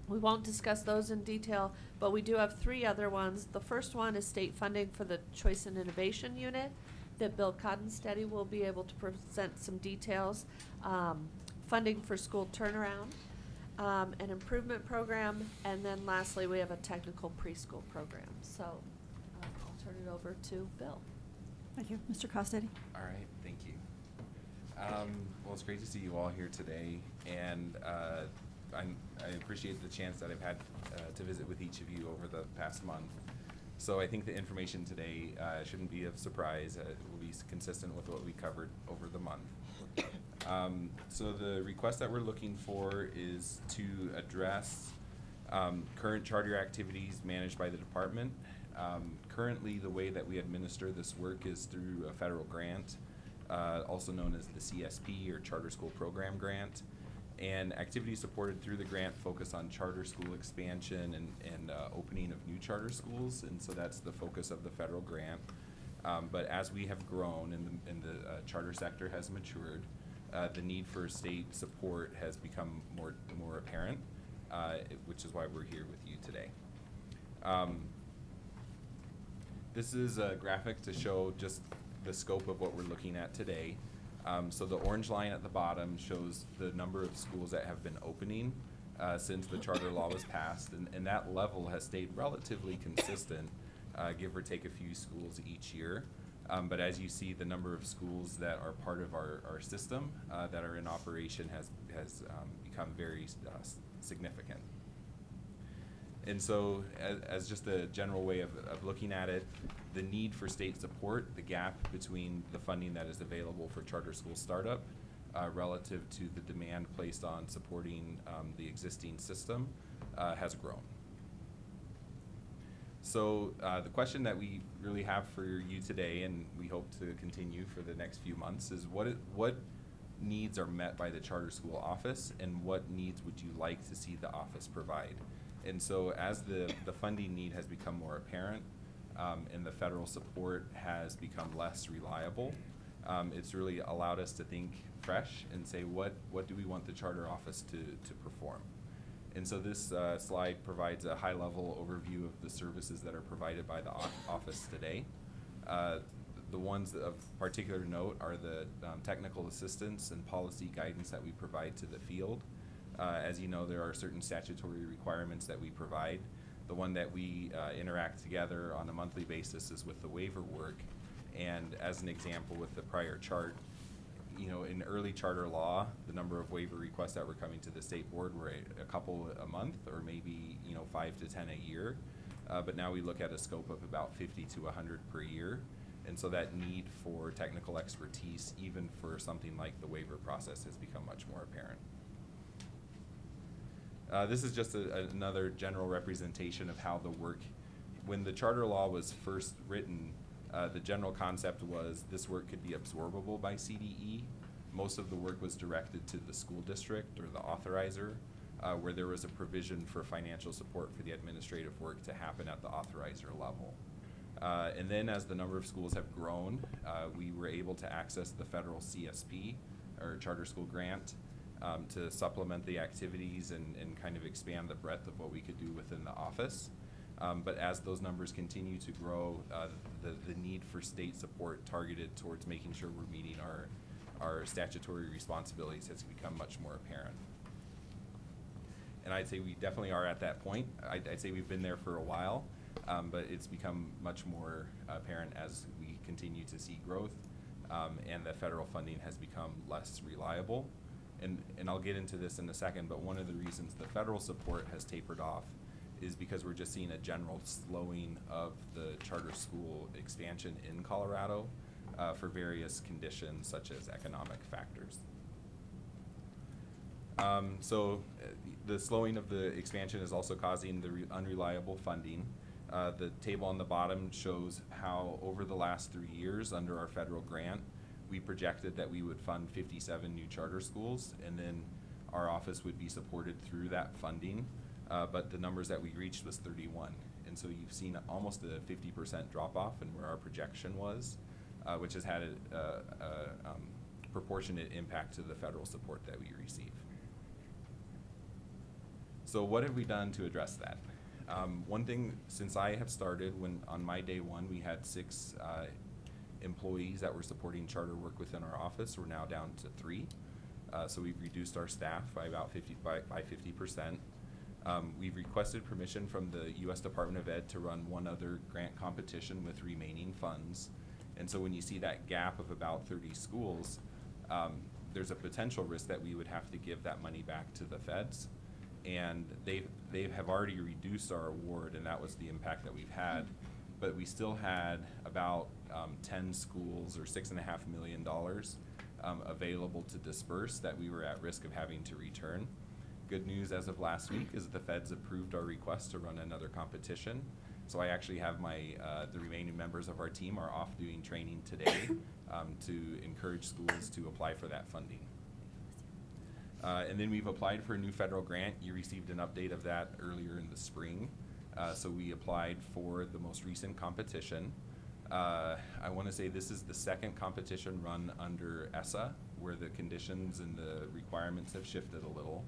we won't discuss those in detail, but we do have three other ones. The first one is state funding for the Choice and Innovation Unit that Bill Cottonsteady will be able to present some details. Funding for school turnaround, an improvement program, and then lastly, we have a technical preschool program. So I'll turn it over to Bill. Thank you. Mr. Costetti? All right, thank you. Well, it's great to see you all here today, and I appreciate the chance that I've had to visit with each of you over the past month. So I think the information today shouldn't be of surprise. It will be consistent with what we covered over the month. So the request that we're looking for is to address current charter activities managed by the department. Currently, the way that we administer this work is through a federal grant, also known as the CSP, or Charter School Program Grant. And activities supported through the grant focus on charter school expansion and opening of new charter schools, and so that's the focus of the federal grant. But as we have grown and the charter sector has matured, the need for state support has become more apparent, which is why we're here with you today. This is a graphic to show just the scope of what we're looking at today. So the orange line at the bottom shows the number of schools that have been opening since the charter law was passed, and that level has stayed relatively consistent, give or take a few schools each year. But as you see, the number of schools that are part of our system that are in operation has become very significant. And so as just a general way of looking at it, the need for state support, the gap between the funding that is available for charter school startup relative to the demand placed on supporting the existing system has grown. So the question that we really have for you today, and we hope to continue for the next few months, is what needs are met by the charter school office, and what needs would you like to see the office provide? And so as the funding need has become more apparent, and the federal support has become less reliable, it's really allowed us to think fresh and say, what do we want the charter office to perform? And so this slide provides a high-level overview of the services that are provided by the office today. The ones of particular note are the technical assistance and policy guidance that we provide to the field. As you know, there are certain statutory requirements that we provide. The one that we interact together on a monthly basis is with the waiver work. And as an example, with the prior chart, you know, in early charter law, the number of waiver requests that were coming to the state board were a couple a month, or maybe 5 to 10 a year. But now we look at a scope of about 50 to 100 per year. And so that need for technical expertise, even for something like the waiver process, has become much more apparent. This is just another general representation of how the work, when the charter law was first written, the general concept was this work could be absorbable by CDE. Most of the work was directed to the school district or the authorizer, where there was a provision for financial support for the administrative work to happen at the authorizer level. And then as the number of schools have grown, we were able to access the federal CSP, or Charter School Grant, to supplement the activities and kind of expand the breadth of what we could do within the office. But as those numbers continue to grow, the need for state support targeted towards making sure we're meeting our statutory responsibilities has become much more apparent. And I'd say we definitely are at that point. I'd say we've been there for a while, but it's become much more apparent as we continue to see growth, and the federal funding has become less reliable. And I'll get into this in a second, but one of the reasons the federal support has tapered off is because we're just seeing a general slowing of the charter school expansion in Colorado for various conditions such as economic factors. The slowing of the expansion is also causing the unreliable funding. The table on the bottom shows how over the last 3 years under our federal grant, we projected that we would fund 57 new charter schools, and then our office would be supported through that funding, but the numbers that we reached was 31. And so you've seen almost a 50% drop off in where our projection was, which has had a proportionate impact to the federal support that we receive. So what have we done to address that? One thing, since I have started, on my day one, we had 6 employees that were supporting charter work within our office. We're now down to 3. So we've reduced our staff by about 50%. We've requested permission from the U.S. Department of Ed to run one other grant competition with remaining funds. And so when you see that gap of about 30 schools, there's a potential risk that we would have to give that money back to the feds. And they have already reduced our award, and that was the impact that we've had. But we still had about 10 schools or $6.5 million available to disperse that we were at risk of having to return. Good news as of last week is that the feds approved our request to run another competition. So I actually have the remaining members of our team are off doing training today to encourage schools to apply for that funding. And then we've applied for a new federal grant. You received an update of that earlier in the spring. So we applied for the most recent competition. I want to say this is the second competition run under ESSA, where the conditions and the requirements have shifted a little.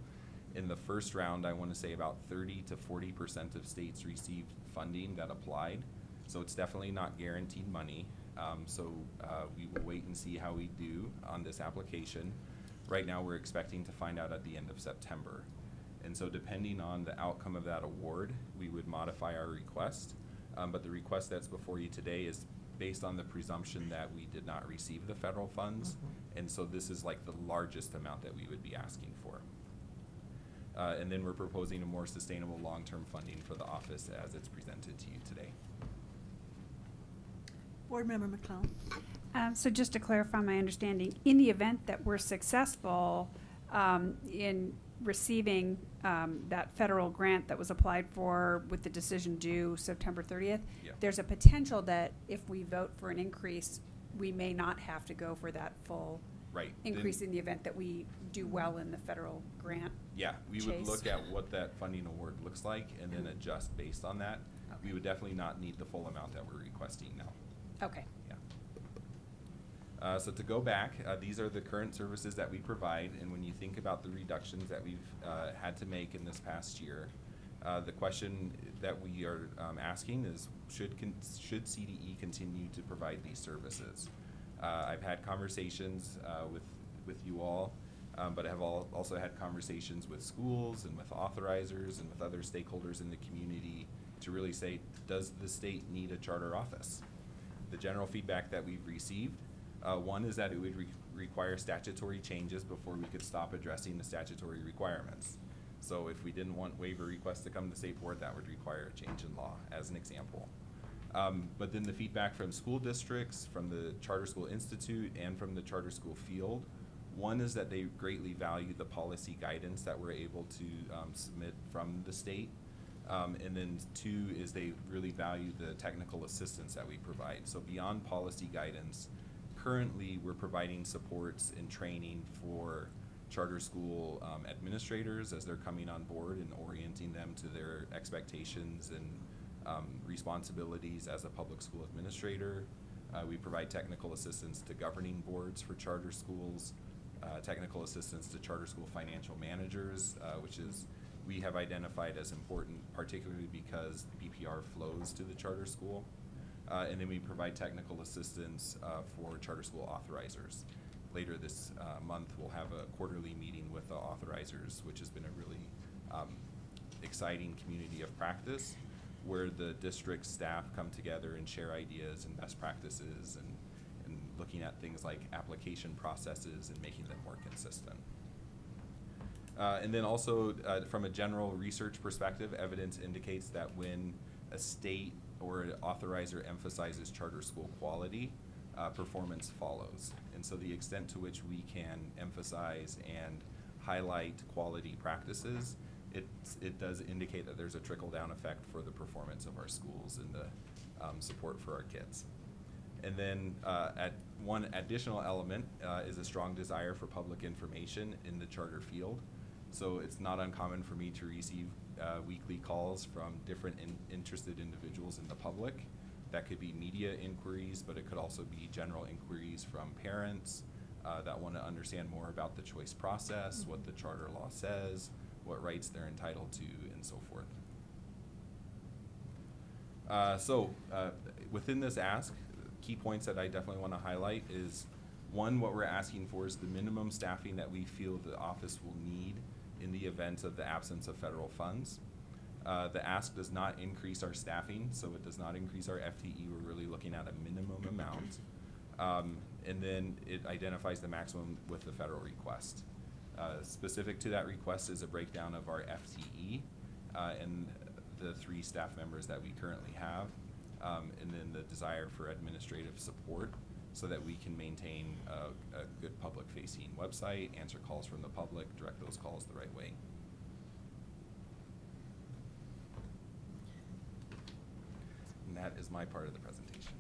In the first round, I want to say about 30 to 40% of states received funding that applied. So it's definitely not guaranteed money. We will wait and see how we do on this application. Right now, we're expecting to find out at the end of September. And so depending on the outcome of that award, we would modify our request. But the request that's before you today is based on the presumption that we did not receive the federal funds. And so this is like the largest amount that we would be asking for. And then we're proposing a more sustainable long-term funding for the office as it's presented to you today. Board Member McClellan. So just to clarify my understanding, in the event that we're successful in receiving that federal grant that was applied for with the decision due September 30th, Yeah. there's a potential that if we vote for an increase, we may not have to go for that full Right. increase Then- in the event that we do well in the federal grant. Yeah, we would Chase. look at what that funding award looks like and then adjust based on that. Okay. We would definitely not need the full amount that we're requesting now. Okay. So to go back, these are the current services that we provide, and when you think about the reductions that we've had to make in this past year, the question that we are asking is, should CDE continue to provide these services? I've had conversations with you all, but I have also had conversations with schools and with authorizers and with other stakeholders in the community to really say, does the state need a charter office? The general feedback that we've received, one is that it would require statutory changes before we could stop addressing the statutory requirements. So if we didn't want waiver requests to come to the state board, that would require a change in law, as an example. But then the feedback from school districts, from the Charter School Institute, and from the charter school field, one is that they greatly value the policy guidance that we're able to submit from the state. And then 2 is they really value the technical assistance that we provide. So beyond policy guidance, currently we're providing supports and training for charter school administrators as they're coming on board and orienting them to their expectations and responsibilities as a public school administrator. We provide technical assistance to governing boards for charter schools, technical assistance to charter school financial managers, which is we have identified as important, particularly because the BPR flows to the charter school. And then we provide technical assistance for charter school authorizers. Later this month, we'll have a quarterly meeting with the authorizers, which has been a really exciting community of practice, where the district staff come together and share ideas and best practices and looking at things like application processes and making them more consistent. And then also, from a general research perspective, evidence indicates that when a state or an authorizer emphasizes charter school quality, performance follows. And so the extent to which we can emphasize and highlight quality practices, it does indicate that there's a trickle-down effect for the performance of our schools and the support for our kids. And then one additional element is a strong desire for public information in the charter field. So it's not uncommon for me to receive weekly calls from different interested individuals in the public. That could be media inquiries, but it could also be general inquiries from parents that want to understand more about the choice process, what the charter law says, what rights they're entitled to, and so forth. Within this ask, key points that I definitely want to highlight is, one, what we're asking for is the minimum staffing that we feel the office will need in the event of the absence of federal funds. The ask does not increase our staffing, so it does not increase our FTE. We're really looking at a minimum amount. And then it identifies the maximum with the federal request. Specific to that request is a breakdown of our FTE and the 3 staff members that we currently have, and then the desire for administrative support so that we can maintain a good public-facing website, answer calls from the public, direct those calls the right way. And that is my part of the presentation.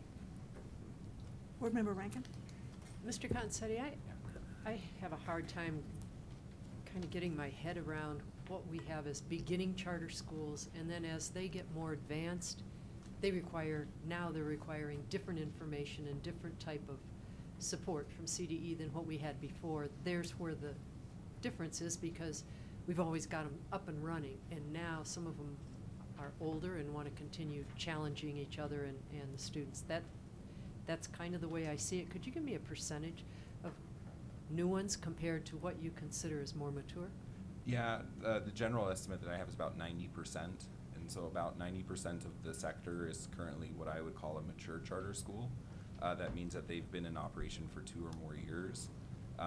Board Member Rankin? Mr. Concetti, I have a hard time kind of getting my head around what we have as beginning charter schools, and then as they get more advanced, now they're requiring different information and different type of support from CDE than what we had before. There's where the difference is, because we've always got them up and running, and now some of them are older and want to continue challenging each other and the students. That's kind of the way I see it. Could you give me a percentage of new ones compared to what you consider as more mature? Yeah, the general estimate that I have is about 90%. And so about 90% of the sector is currently what I would call a mature charter school. That means that they've been in operation for 2 or more years.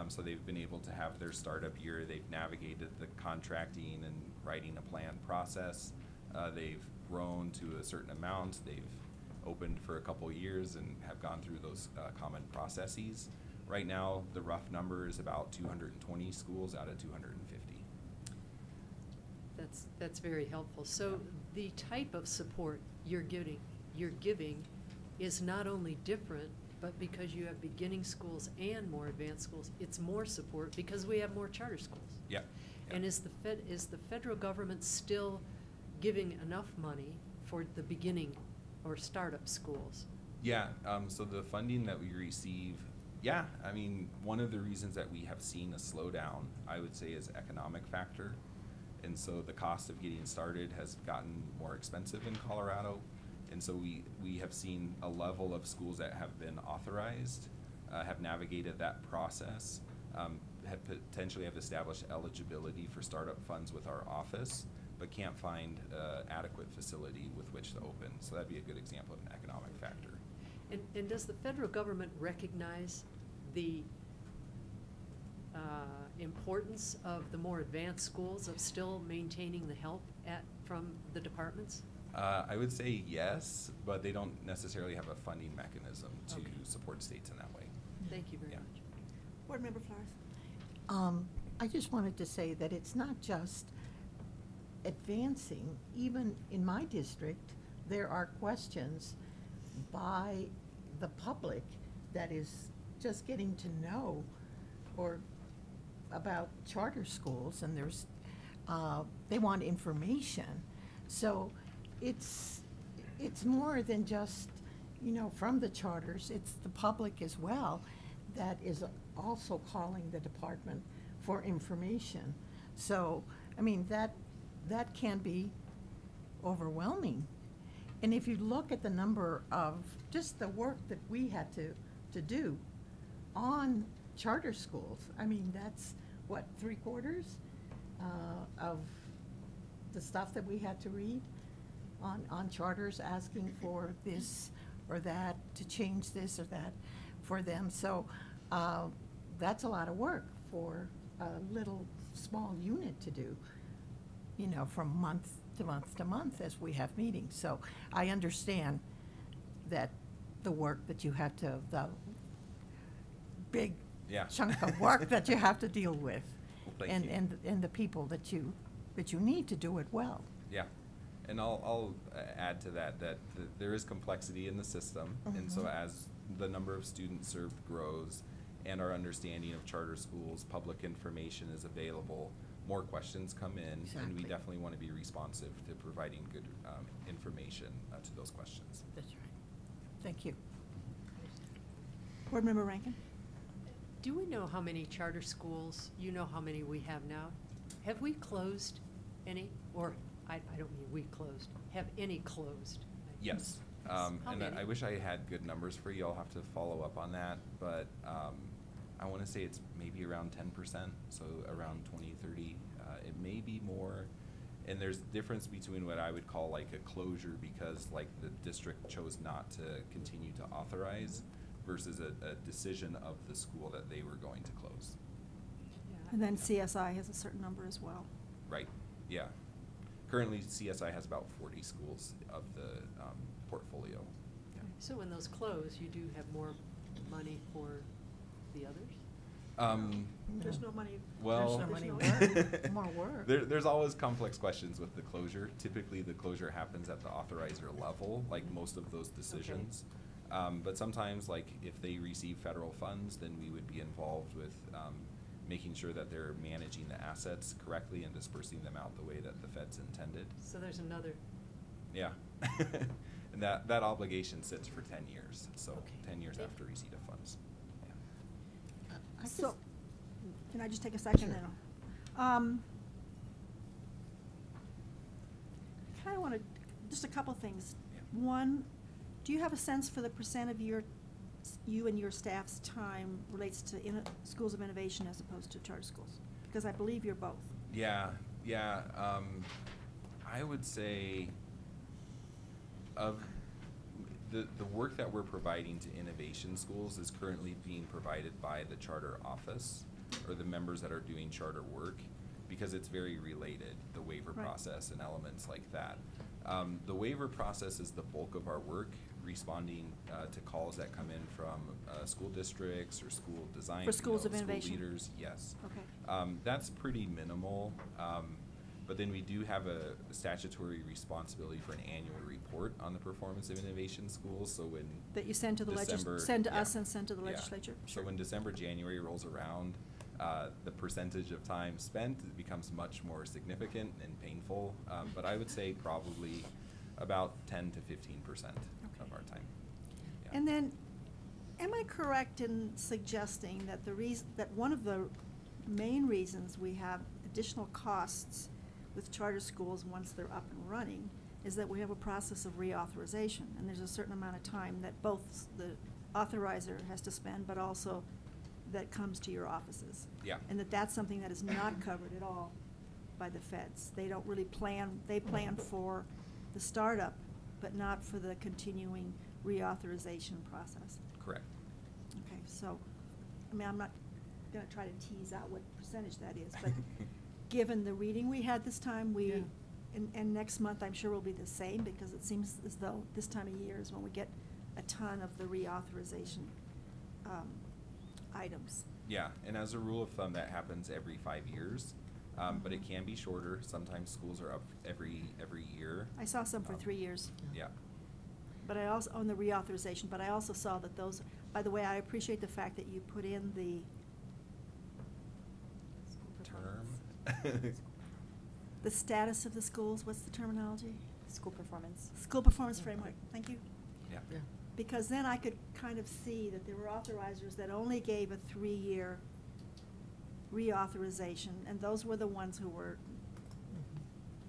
So they've been able to have their startup year. They've navigated the contracting and writing a plan process. They've grown to a certain amount. They've opened for a couple years and have gone through those common processes. Right now, the rough number is about 220 schools out of 250. That's very helpful. So the type of support you're giving is not only different, but because you have beginning schools and more advanced schools, it's more support because we have more charter schools. Yeah. And is the federal government still giving enough money for the beginning or startup schools? Yeah, so the funding that we receive, I mean, one of the reasons that we have seen a slowdown, I would say, is economic factor. And so the cost of getting started has gotten more expensive in Colorado. And so we have seen a level of schools that have been authorized, have navigated that process, potentially have established eligibility for startup funds with our office, but can't find adequate facility with which to open. So that'd be a good example of an economic factor. And does the federal government recognize the importance of the more advanced schools of still maintaining the help from the departments? I would say yes, but they don't necessarily have a funding mechanism to support states in that way. Thank you very much. Board Member Flores? I just wanted to say that it's not just advancing. Even in my district, there are questions by the public that is just getting to know or about charter schools, and there's they want information. So it's more than just, from the charters. It's the public as well that is also calling the department for information. So, I mean, that that can be overwhelming. And if you look at the number of just the work that we had to do on charter schools, I mean, that's what, 3/4 of the stuff that we had to read on charters, asking for this or that, to change this or that for them. So that's a lot of work for a little small unit to do, you know, from month to month to month as we have meetings. So I understand that the work that you have to, the big Yeah. chunk of work that you have to deal with. Well, thank and, you. and the people that you need to do it well. Yeah, and I'll add to that there is complexity in the system, and so as the number of students served grows and our understanding of charter schools, public information is available, more questions come in, and we Exactly. definitely want to be responsive to providing good information to those questions. That's right. Thank you. Board Member Rankin? Do we know how many charter schools, you know how many we have now? Have we closed any? Or, I don't mean we closed, have any closed? Yes, How and many? I wish I had good numbers for you. I'll have to follow up on that, but I want to say it's maybe around 10%, so around 20, 30. It may be more, and there's difference between what I would call like a closure because like the district chose not to continue to authorize versus a decision of the school that they were going to close. And then CSI has a certain number as well. Right, yeah. Currently, CSI has about 40 schools of the portfolio. Yeah. So when those close, you do have more money for the others? There's no money. Well, There's no there's money work, more work. There's always complex questions with the closure. Typically, the closure happens at the authorizer level, like most of those decisions. But sometimes, like if they receive federal funds, then we would be involved with making sure that they're managing the assets correctly and dispersing them out the way that the feds intended. So there's another, Yeah. And that obligation sits for 10 years, so Okay. 10 years Yeah. after receipt of funds. Yeah. I just- So, can I just take a second? Sure. Kind of want to, just a couple things. Yeah. One, do you have a sense for the percent of you and your staff's time relates to schools of innovation as opposed to charter schools? Because I believe you're both. Yeah. I would say of the work that we're providing to innovation schools is currently being provided by the charter office or the members that are doing charter work because it's very related, the waiver Right. process and elements like that. The waiver process is the bulk of our work, responding to calls that come in from school districts or school design. For schools of school innovation? leaders, yes. Okay. That's pretty minimal, but then we do have a statutory responsibility for an annual report on the performance of innovation schools, so when That you send to the December- send to yeah. us and send to the Yeah. legislature? So when December, January rolls around, the percentage of time spent becomes much more significant and painful, but I would say probably about 10 to 15% of our time. Yeah. And then, am I correct in suggesting that that one of the main reasons we have additional costs with charter schools once they're up and running is that we have a process of reauthorization, and there's a certain amount of time that both the authorizer has to spend, but also that comes to your offices. Yeah. And that's something that is not covered at all by the feds. They don't really plan, they plan for the startup, but not for the continuing reauthorization process. Correct. Okay, so, I mean, I'm not gonna try to tease out what percentage that is, but given the reading we had this time, Yeah. and next month, I'm sure will be the same, because it seems as though this time of year is when we get a ton of the reauthorization, items. Yeah, and as a rule of thumb, that happens every 5 years, but it can be shorter. Sometimes schools are up every year. I saw some for 3 years, Yeah. but I also, on the reauthorization, but I also saw that those, by the way, I appreciate the fact that you put in the Term. the status of the schools, what's the terminology? School performance. School performance framework, thank you. Yeah. Because then I could kind of see that there were authorizers that only gave a 3-year reauthorization, and those were the ones who were,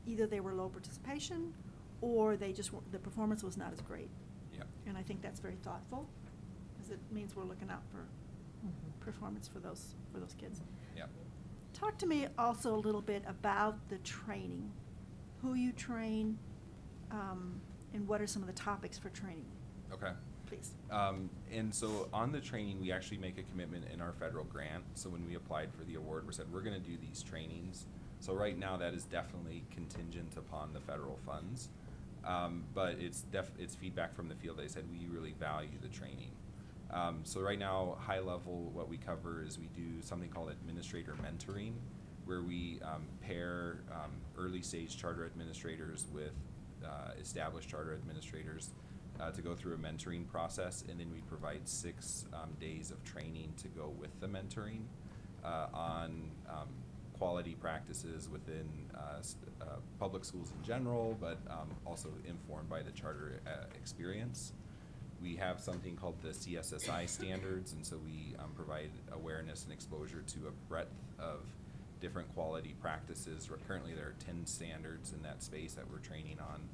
either they were low participation or they just, the performance was not as great. Yeah. And I think that's very thoughtful, because it means we're looking out for performance for those kids. Yeah. Talk to me also a little bit about the training, who you train, and what are some of the topics for training, Okay. please? And so on the training, we actually make a commitment in our federal grant. So when we applied for the award, we said, we're gonna do these trainings. So right now, that is definitely contingent upon the federal funds. But it's feedback from the field. They said, we really value the training. So right now, high level, what we cover is we do something called administrator mentoring, where we pair early stage charter administrators with established charter administrators to go through a mentoring process, and then we provide 6 days of training to go with the mentoring on quality practices within public schools in general, but also informed by the charter experience. We have something called the CSSI standards, and so we provide awareness and exposure to a breadth of different quality practices. Currently, there are 10 standards in that space that we're training on.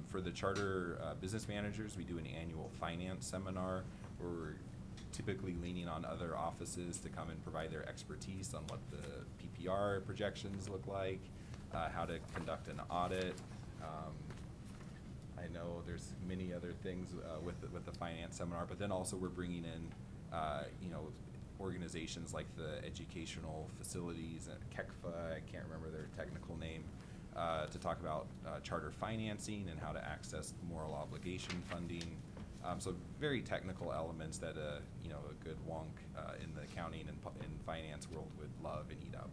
For the charter business managers, we do an annual finance seminar where we're typically leaning on other offices to come and provide their expertise on what the PPR projections look like, how to conduct an audit. I know there's many other things with the finance seminar, but then also we're bringing in, organizations like the Educational Facilities, KECFA, I can't remember their technical name, to talk about charter financing and how to access moral obligation funding. So very technical elements that a good wonk in the accounting and finance world would love and eat up.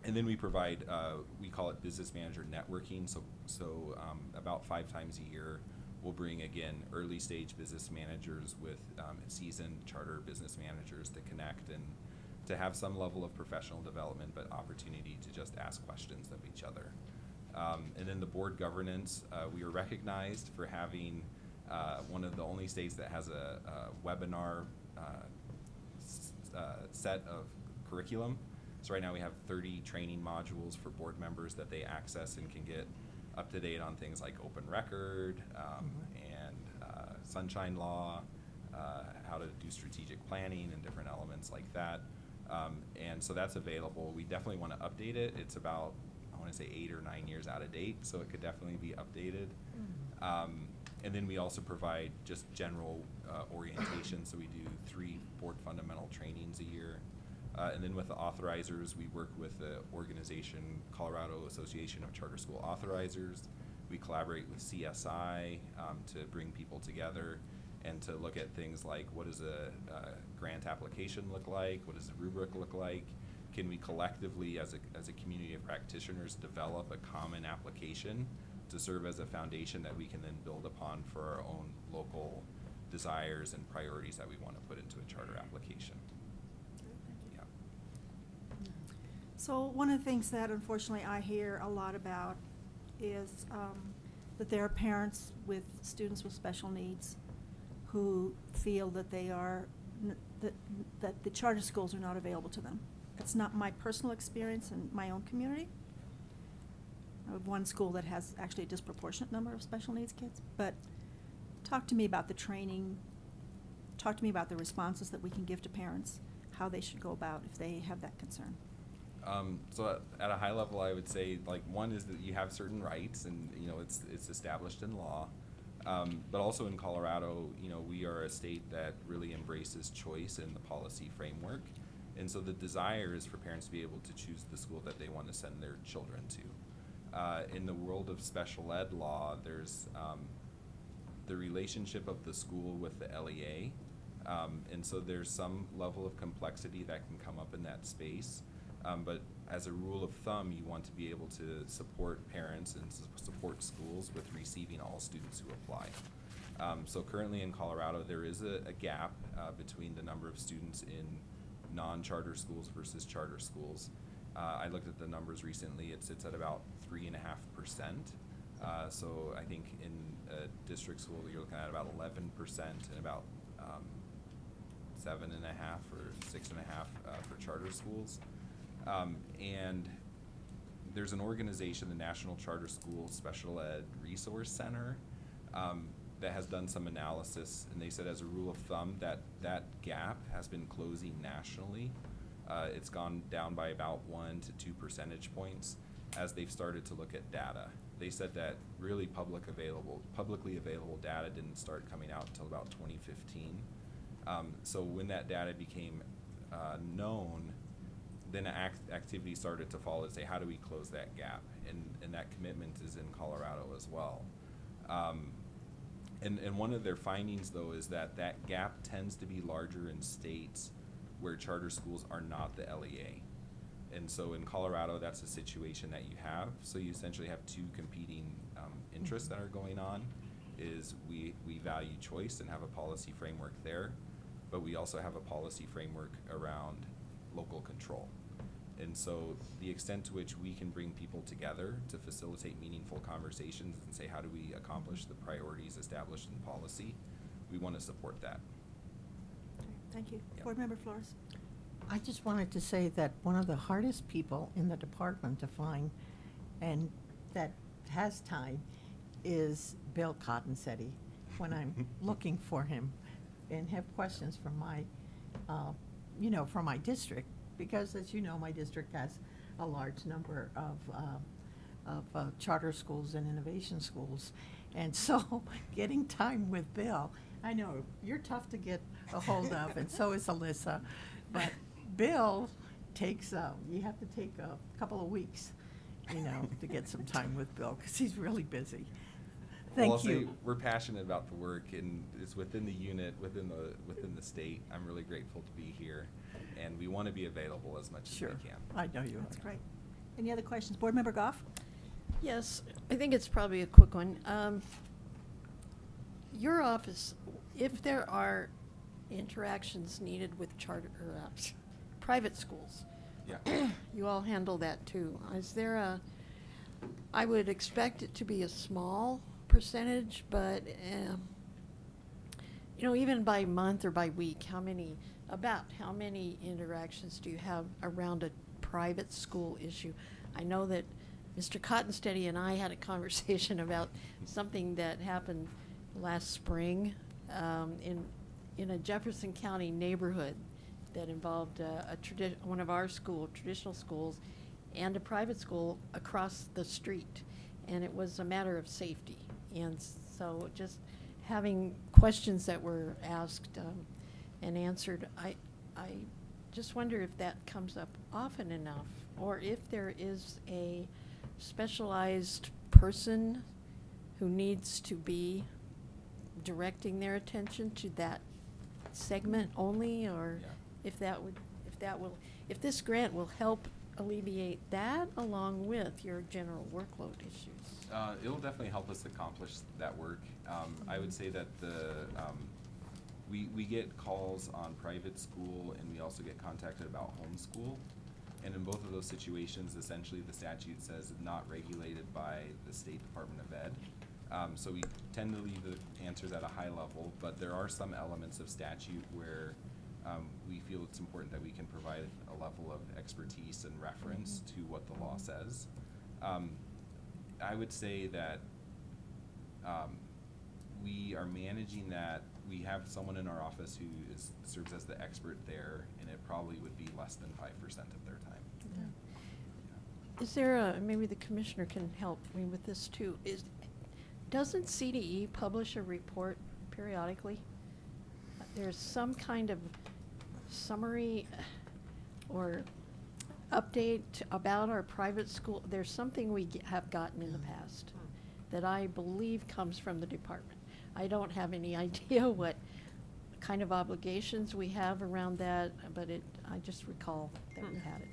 And then we provide, we call it business manager networking. So about 5 times a year, we'll bring, again, early stage business managers with seasoned charter business managers to connect and to have some level of professional development, but opportunity to just ask questions of each other. And then the board governance, we are recognized for having one of the only states that has a webinar set of curriculum. So right now we have 30 training modules for board members that they access and can get up to date on things like open record and sunshine law, how to do strategic planning and different elements like that. And so that's available. We definitely want to update it. It's about, I want to say 8 or 9 years out of date, so it could definitely be updated. And then we also provide just general orientation. So we do 3 board fundamental trainings a year. And then with the authorizers, we work with the organization, Colorado Association of Charter School Authorizers. We collaborate with CSI to bring people together and to look at things like, what does a grant application look like? What does a rubric look like? Can we collectively, as a community of practitioners, develop a common application to serve as a foundation that we can then build upon for our own local desires and priorities that we want to put into a charter application? So one of the things that unfortunately I hear a lot about is that there are parents with students with special needs who feel that they are that the charter schools are not available to them. It's not my personal experience in my own community. I have one school that has actually a disproportionate number of special needs kids. But talk to me about the training. Talk to me about the responses that we can give to parents, how they should go about if they have that concern. So at a high level, I would say, like, one is that you have certain rights, and it's established in law. But also in Colorado, we are a state that really embraces choice in the policy framework, and so the desire is for parents to be able to choose the school that they want to send their children to. In the world of special ed law, there's the relationship of the school with the LEA, and so there's some level of complexity that can come up in that space. But as a rule of thumb, you want to be able to support parents and support schools with receiving all students who apply. So currently in Colorado, there is a gap between the number of students in non-charter schools versus charter schools. I looked at the numbers recently. It sits at about 3.5%. So I think in a district school, you're looking at about 11% and about 7.5 or 6.5 for charter schools. And there's an organization, the National Charter School Special Ed Resource Center, that has done some analysis, and they said as a rule of thumb that that gap has been closing nationally. It's gone down by about 1 to 2 percentage points as they've started to look at data. They said that really publicly available data didn't start coming out until about 2015. So when that data became known, then activity started to follow to say, how do we close that gap? And that commitment is in Colorado as well. And one of their findings, though, is that that gap tends to be larger in states where charter schools are not the LEA. And so in Colorado, that's a situation that you have. So you essentially have two competing interests that are going on. Is we value choice and have a policy framework there, but we also have a policy framework around local control. And so the extent to which we can bring people together to facilitate meaningful conversations and say, how do we accomplish the priorities established in policy, we want to support that. Thank you. Yep. Board Member Flores. I just wanted to say that one of the hardest people in the department to find, and that has time, is Bill Cottonsetti. When I'm looking for him and have questions from my, from my district, because as you know, my district has a large number of charter schools and innovation schools. And so getting time with Bill, I know you're tough to get a hold of, and so is Alyssa, but Bill takes, you have to take a couple of weeks, to get some time with Bill, because he's really busy. Well, I'll Thank you. say we're passionate about the work, and it's within the unit, within the state. I'm really grateful to be here, and we want to be available as much Sure. as we can. I know you That's are. great. Any other questions? Board Member Goff? Yes, I think it's probably a quick one. Your office, if there are interactions needed with charter or private schools, Yeah. you all handle that too. Is there I would expect it to be a small percentage, but even by month or by week, how many interactions do you have around a private school issue? I know that Mr. Cottonsteady and I had a conversation about something that happened last spring in a Jefferson County neighborhood that involved one of our traditional schools, and a private school across the street, and it was a matter of safety. And so just having questions that were asked and answered, I just wonder if that comes up often enough, or if there is a specialized person who needs to be directing their attention to that segment only, or Yeah. if this grant will help alleviate that along with your general workload issues. It'll definitely help us accomplish that work. I would say that we get calls on private school, and we also get contacted about homeschool. And in both of those situations, essentially the statute says not regulated by the State Department of Ed. So we tend to leave the answers at a high level, but there are some elements of statute where we feel it's important that we can provide a level of expertise and reference to what the law says. I would say that we are managing that. We have someone in our office who serves as the expert there, and it probably would be less than 5% of their time. Yeah. Is there maybe the commissioner can help me with this too, doesn't CDE publish a report periodically? There's some kind of summary or update about our private school. There's something we have gotten in the past that I believe comes from the department. I don't have any idea what kind of obligations we have around that, but I just recall that we had it.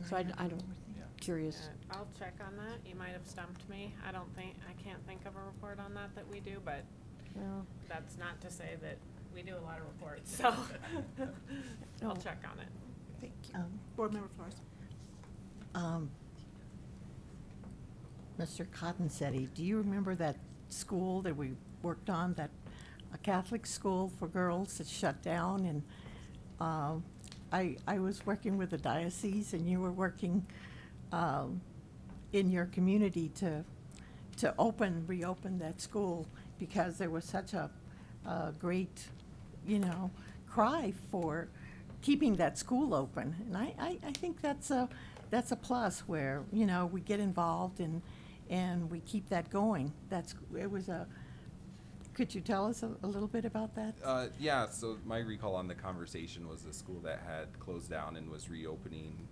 So I don't, curious. I'll check on that. You might have stumped me. I can't think of a report on that we do, but Well, that's not to say that we do a lot of reports, so I'll Oh. check on it. thank you. Board Member Flores. Mr. Cottonsetti, do you remember that school that we worked on, a Catholic school for girls that shut down? And I was working with the diocese, and you were working in your community to reopen that school, because there was such a great, cry for keeping that school open. And I think that's a plus where, we get involved and we keep that going. Could you tell us a little bit about that? Yeah, so my recall on the conversation was a school that had closed down and was reopening,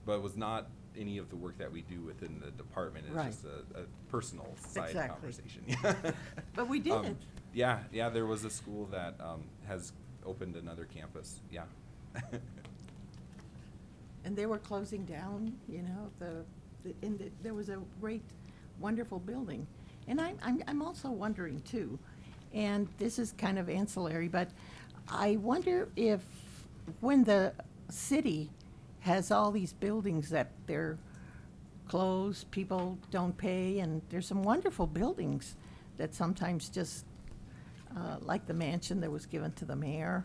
but it was not any of the work that we do within the department. It's Right. just a personal side Exactly. conversation. But we did it. Yeah, there was a school that has opened another campus, yeah. And they were closing down, there was a great, wonderful building. And I'm also wondering too, and this is kind of ancillary, but I wonder if when the city has all these buildings that they're closed, people don't pay, and there's some wonderful buildings that sometimes just, like the mansion that was given to the mayor.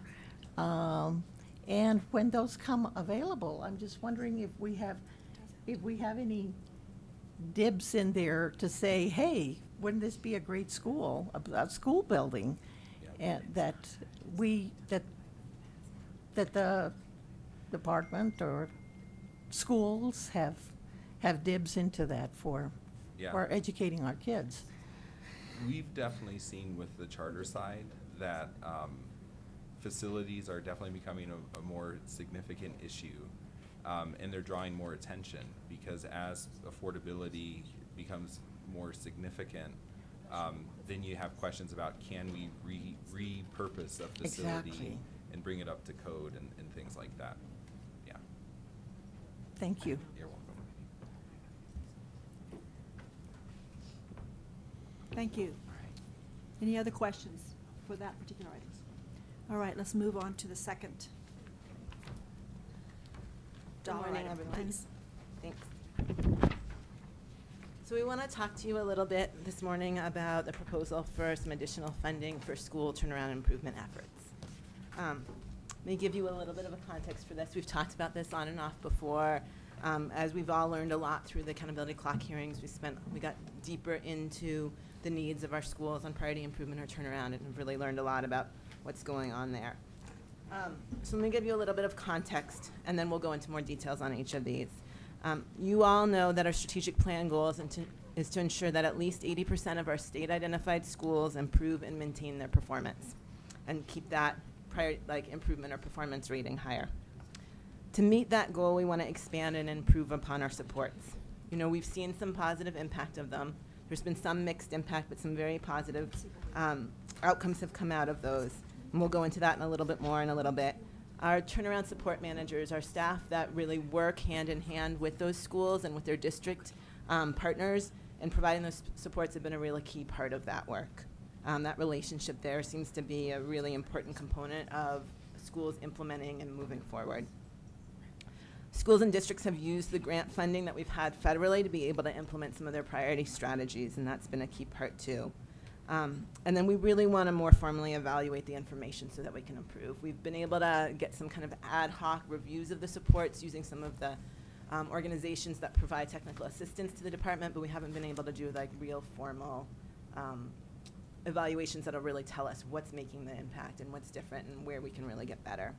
And when those come available, I'm just wondering if we have any dibs in there to say, hey, wouldn't this be a great school, a school building, and that the department or schools have dibs into that for educating our kids. We've definitely seen with the charter side that facilities are definitely becoming a more significant issue, and they're drawing more attention, because as affordability becomes more significant, then you have questions about, can we repurpose a facility Exactly. and bring it up to code and things like that. Yeah. Thank you. You're welcome. Thank you. Any other questions for that particular item? All right, let's move on to the second Good dollar morning, item, everyone. please. Thanks. So we want to talk to you a little bit this morning about the proposal for some additional funding for school turnaround improvement efforts. Let me give you a little bit of a context for this. We've talked about this on and off before. As we've all learned a lot through the accountability clock hearings, we got deeper into the needs of our schools on priority improvement or turnaround, and have really learned a lot about what's going on there. So let me give you a little bit of context, and then we'll go into more details on each of these. You all know that our strategic plan goal is to ensure that at least 80% of our state-identified schools improve and maintain their performance, and keep that improvement or performance rating higher. To meet that goal, we want to expand and improve upon our supports. We've seen some positive impact of them. There's been some mixed impact, but some very positive outcomes have come out of those. And we'll go into that in a little bit more in a little bit. Our turnaround support managers, our staff that really work hand in hand with those schools and with their district partners, and providing those supports have been a really key part of that work. That relationship there seems to be a really important component of schools implementing and moving forward. Schools and districts have used the grant funding that we've had federally to be able to implement some of their priority strategies, and that's been a key part too. And then we really want to more formally evaluate the information so that we can improve. We've been able to get some kind of ad hoc reviews of the supports using some of the organizations that provide technical assistance to the department, but we haven't been able to do real formal evaluations that'll really tell us what's making the impact and what's different and where we can really get better.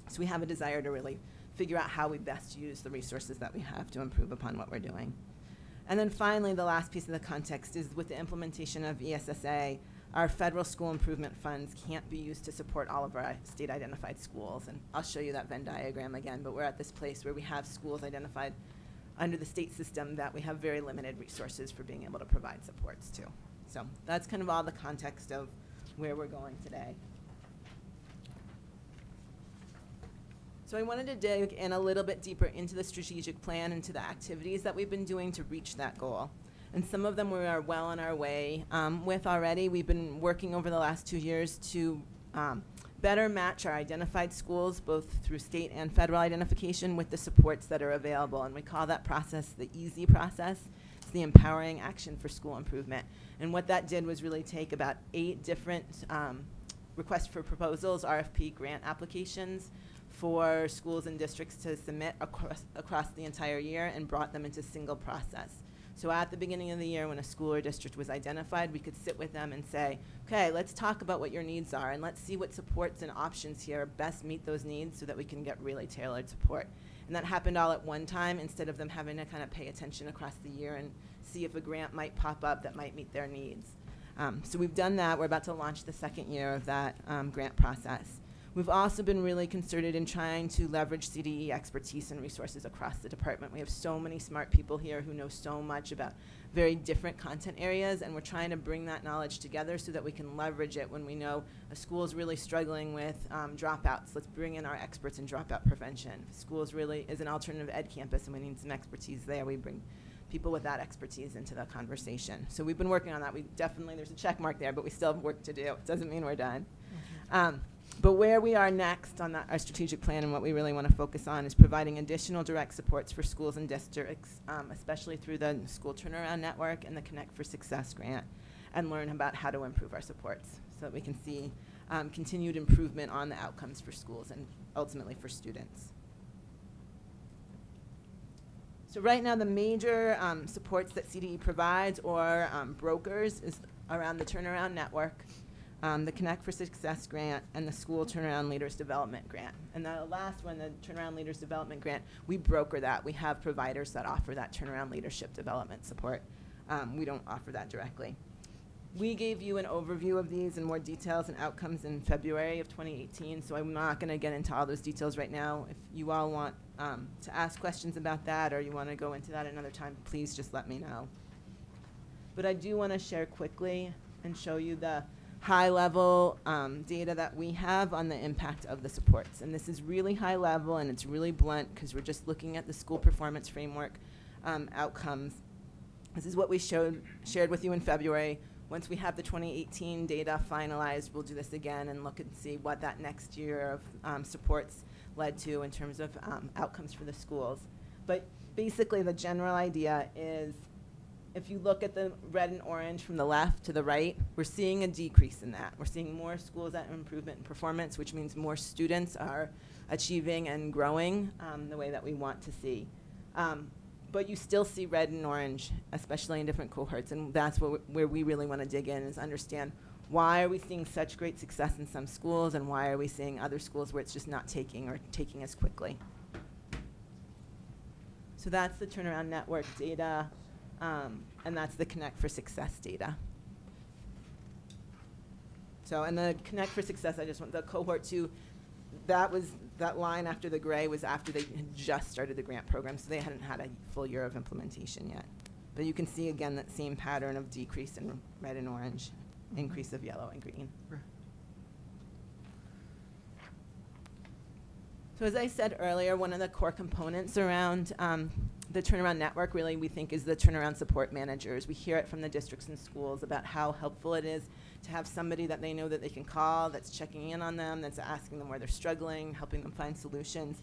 So we have a desire to really figure out how we best use the resources that we have to improve upon what we're doing. And then finally, the last piece of the context is with the implementation of ESSA, our federal school improvement funds can't be used to support all of our state-identified schools. And I'll show you that Venn diagram again, but we're at this place where we have schools identified under the state system that we have very limited resources for being able to provide supports to. So that's kind of all the context of where we're going today. So I wanted to dig in a little bit deeper into the strategic plan and to the activities that we've been doing to reach that goal. And some of them we are well on our way with already. We've been working over the last 2 years to better match our identified schools, both through state and federal identification, with the supports that are available. And we call that process the EASY process. It's the Empowering Action for School Improvement. And what that did was really take about 8 different requests for proposals, RFP grant applications, for schools and districts to submit across the entire year and brought them into single process. So at the beginning of the year, when a school or district was identified, we could sit with them and say, okay, let's talk about what your needs are, and let's see what supports and options here best meet those needs so that we can get really tailored support. And that happened all at one time instead of them having to kind of pay attention across the year and see if a grant might pop up that might meet their needs. So we've done that. We're about to launch the second year of that grant process. We've also been really concerted in trying to leverage CDE expertise and resources across the department. We have so many smart people here who know so much about very different content areas, and we're trying to bring that knowledge together so that we can leverage it when we know a school is really struggling with dropouts. Let's bring in our experts in dropout prevention. If a school really is an alternative ed campus and we need some expertise there, we bring people with that expertise into the conversation. So we've been working on that. There's a check mark there, but we still have work to do. It doesn't mean we're done. But where we are next on our strategic plan and what we really want to focus on is providing additional direct supports for schools and districts, especially through the School Turnaround Network and the Connect for Success grant, and learn about how to improve our supports so that we can see continued improvement on the outcomes for schools and ultimately for students. So right now, the major supports that CDE provides or brokers is around the Turnaround Network, the Connect for Success grant, and the School Turnaround Leaders Development grant. And the last one, the Turnaround Leaders Development grant, we broker that. We have providers that offer that turnaround leadership development support. We don't offer that directly. We gave you an overview of these in more details and outcomes in February of 2018, so I'm not going to get into all those details right now. If you all want to ask questions about that or you want to go into that another time, please just let me know. But I do want to share quickly and show you the high-level data that we have on the impact of the supports. And this is really high level and it's really blunt because we're just looking at the school performance framework outcomes. This is what we shared with you in February. Once we have the 2018 data finalized, we'll do this again and look and see what that next year of supports led to in terms of outcomes for the schools. But basically the general idea is if you look at the red and orange from the left to the right, we're seeing a decrease in that. We're seeing more schools at improvement in performance, which means more students are achieving and growing the way that we want to see. But you still see red and orange, especially in different cohorts, and that's where we really want to dig in is understand why are we seeing such great success in some schools and why are we seeing other schools where it's just not taking or taking as quickly. So that's the Turnaround Network data. And that's the Connect for Success data. So, and the Connect for Success, I just want the cohort 2, that line after the gray was after they had just started the grant program, so they hadn't had a full year of implementation yet. But you can see again that same pattern of decrease in red and orange, increase of yellow and green. So as I said earlier, one of the core components around the Turnaround Network really we think is the turnaround support managers. We hear it from the districts and schools about how helpful it is to have somebody that they know that they can call, that's checking in on them, that's asking them where they're struggling, helping them find solutions.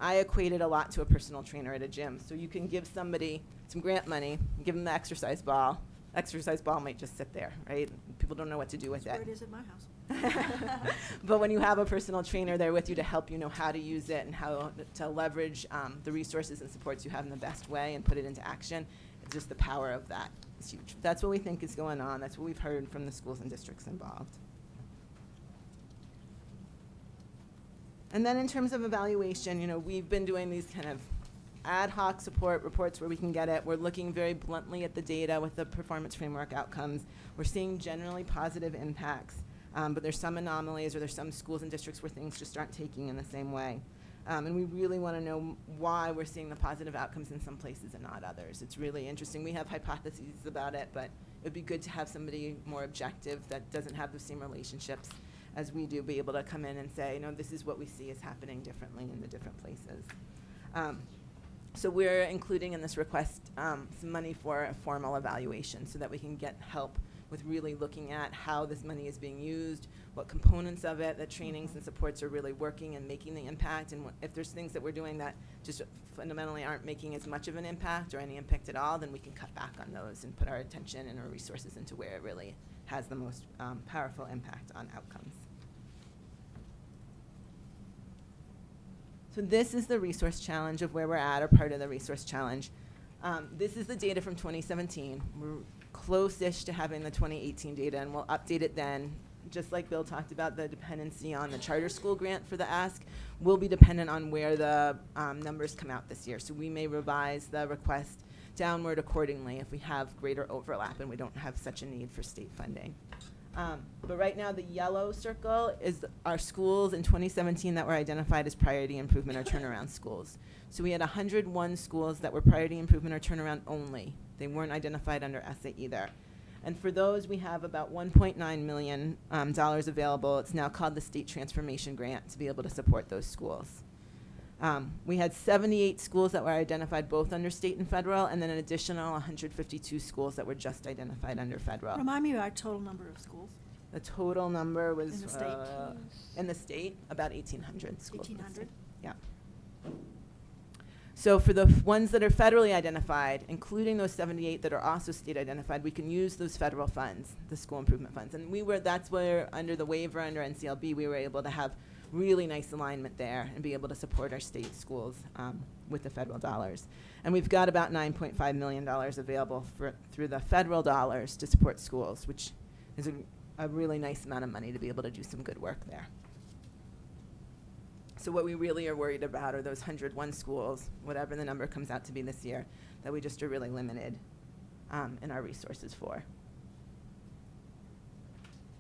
I equate it a lot to a personal trainer at a gym. So you can give somebody some grant money, give them the exercise ball. Exercise ball might just sit there, right? People don't know what to do with That's it. where it is at my house. But when you have a personal trainer there with you to help you know how to use it and how to leverage the resources and supports you have in the best way and put it into action, it's just the power of that is huge. That's what we think is going on. That's what we've heard from the schools and districts involved. And then in terms of evaluation, you know, we've been doing these kind of ad hoc support reports where we can get it. We're looking very bluntly at the data with the performance framework outcomes. We're seeing generally positive impacts. But there's some anomalies or there's some schools and districts where things just aren't taking in the same way. And we really want to know why we're seeing the positive outcomes in some places and not others. It's really interesting. We have hypotheses about it, but it would be good to have somebody more objective that doesn't have the same relationships as we do be able to come in and say, no, this is what we see is happening differently in the different places. So we're including in this request some money for a formal evaluation so that we can get help with really looking at how this money is being used, what components of it, the trainings and supports are really working and making the impact, and if there's things that we're doing that just fundamentally aren't making as much of an impact or any impact at all, then we can cut back on those and put our attention and our resources into where it really has the most powerful impact on outcomes. So this is the resource challenge of where we're at, or part of the resource challenge. This is the data from 2017. We're close-ish to having the 2018 data, and we'll update it then. Just like Bill talked about, the dependency on the charter school grant for the ask will be dependent on where the numbers come out this year. So we may revise the request downward accordingly if we have greater overlap and we don't have such a need for state funding. But right now, the yellow circle is our schools in 2017 that were identified as priority improvement or turnaround schools. So we had 101 schools that were priority improvement or turnaround only. They weren't identified under ESSA either. And for those, we have about $1.9 million available. It's now called the State Transformation Grant to be able to support those schools. We had 78 schools that were identified both under state and federal, and then an additional 152 schools that were just identified under federal. Remind me of our total number of schools. The total number was In the state? in the state, about 1,800 schools. 1,800? Yeah. So for the ones that are federally identified, including those 78 that are also state identified, we can use those federal funds, the school improvement funds. And that's where under the waiver under NCLB, we were able to have really nice alignment there and be able to support our state schools with the federal dollars. And we've got about $9.5 million available through the federal dollars to support schools, which is a really nice amount of money to be able to do some good work there. So what we really are worried about are those 101 schools, whatever the number comes out to be this year, that we just are really limited in our resources for.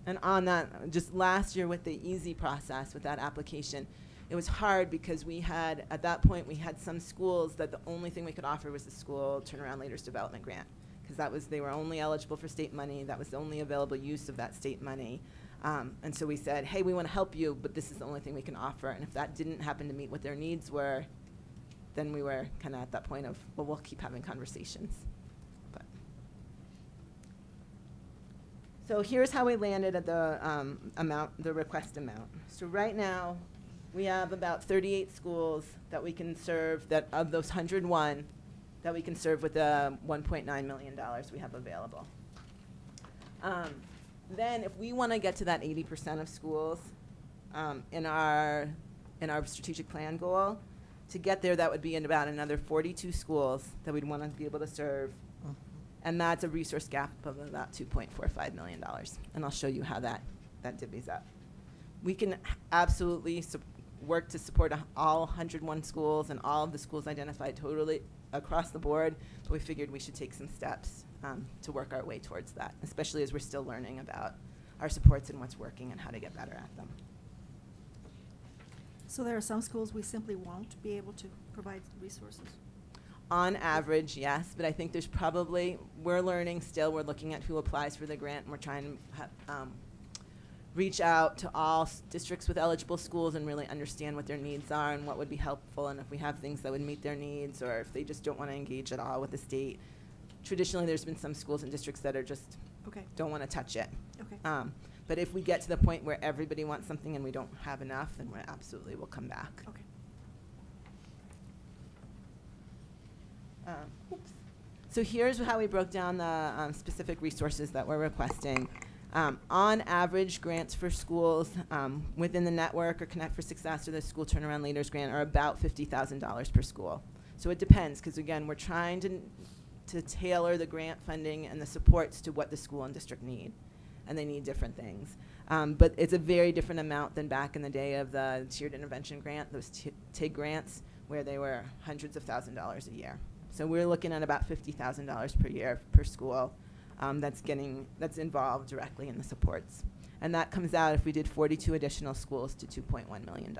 And on that, just last year with the EASY process, with that application, it was hard because we had, at that point, we had some schools that the only thing we could offer was the School Turnaround Leaders Development Grant, because they were only eligible for state money. That was the only available use of that state money. And so we said, hey, we want to help you, but this is the only thing we can offer. And if that didn't happen to meet what their needs were, then we were kind of at that point of, well, we'll keep having conversations. But so here's how we landed at the request amount. So right now, we have about 38 schools that we can serve, that of those 101, that we can serve with the $1.9 million we have available. Then if we want to get to that 80% of schools in our strategic plan goal, to get there, that would be in about another 42 schools that we'd want to be able to serve. And that's a resource gap of about $2.45 million. And I'll show you how that divvies up. We can absolutely work to support all 101 schools and all of the schools identified totally across the board, but we figured we should take some steps to work our way towards that, especially as we're still learning about our supports and what's working and how to get better at them. So there are some schools we simply won't be able to provide resources? On average, yes, but I think there's probably, we're learning still, we're looking at who applies for the grant, and we're trying to reach out to all districts with eligible schools and really understand what their needs are and what would be helpful, and if we have things that would meet their needs, or if they just don't want to engage at all with the state. Traditionally, there's been some schools and districts that are just don't want to touch it. Okay. But if we get to the point where everybody wants something and we don't have enough, then we absolutely will come back. Okay. Oops. So here's how we broke down the specific resources that we're requesting. On average, grants for schools within the network or Connect for Success or the School Turnaround Leaders Grant are about $50,000 per school. So it depends, because again, we're trying to tailor the grant funding and the supports to what the school and district need, and they need different things. But it's a very different amount than back in the day of the Tiered Intervention Grant, those TIG grants, where they were hundreds of thousands of dollars a year. So we're looking at about $50,000 per year per school that's involved directly in the supports. And that comes out, if we did 42 additional schools, to $2.1 million.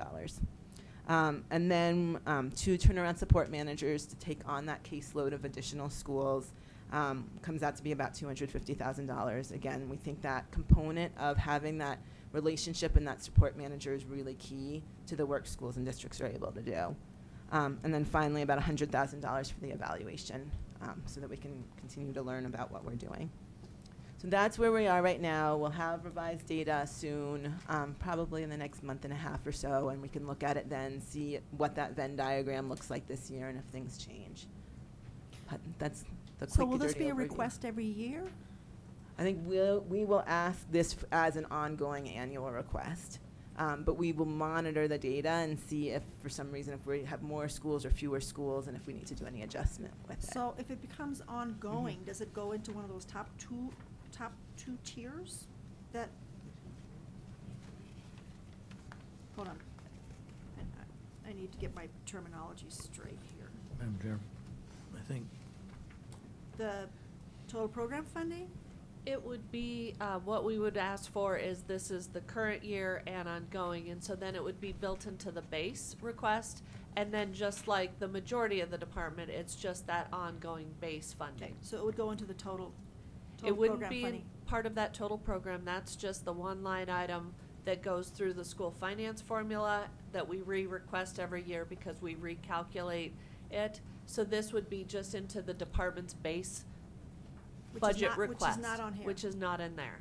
And then 2 turnaround support managers to take on that caseload of additional schools comes out to be about $250,000. Again, we think that component of having that relationship and that support manager is really key to the work schools and districts are able to do. And then finally, about $100,000 for the evaluation so that we can continue to learn about what we're doing. So that's where we are right now. We'll have revised data soon, probably in the next month and a half or so, and we can look at it then, see what that Venn diagram looks like this year and if things change. But that's the quick So will this dirty be a overview. request every year? I think we will ask this as an ongoing annual request. But we will monitor the data and see if, for some reason, if we have more schools or fewer schools, and if we need to do any adjustment with it. So if it becomes ongoing, does it go into one of those top two tiers that? Hold on. I need to get my terminology straight here. Madam Chair, I think The total program funding? It would be, what we would ask for is this is the current year and ongoing, and so then it would be built into the base request. And then just like the majority of the department, it's just that ongoing base funding. So it would go into the total It wouldn't program be funding? part of that total program, that's just the one line item that goes through the school finance formula that we re-request every year because we recalculate it. So this would be just into the department's base budget request. Which is not on here. Which is not in there.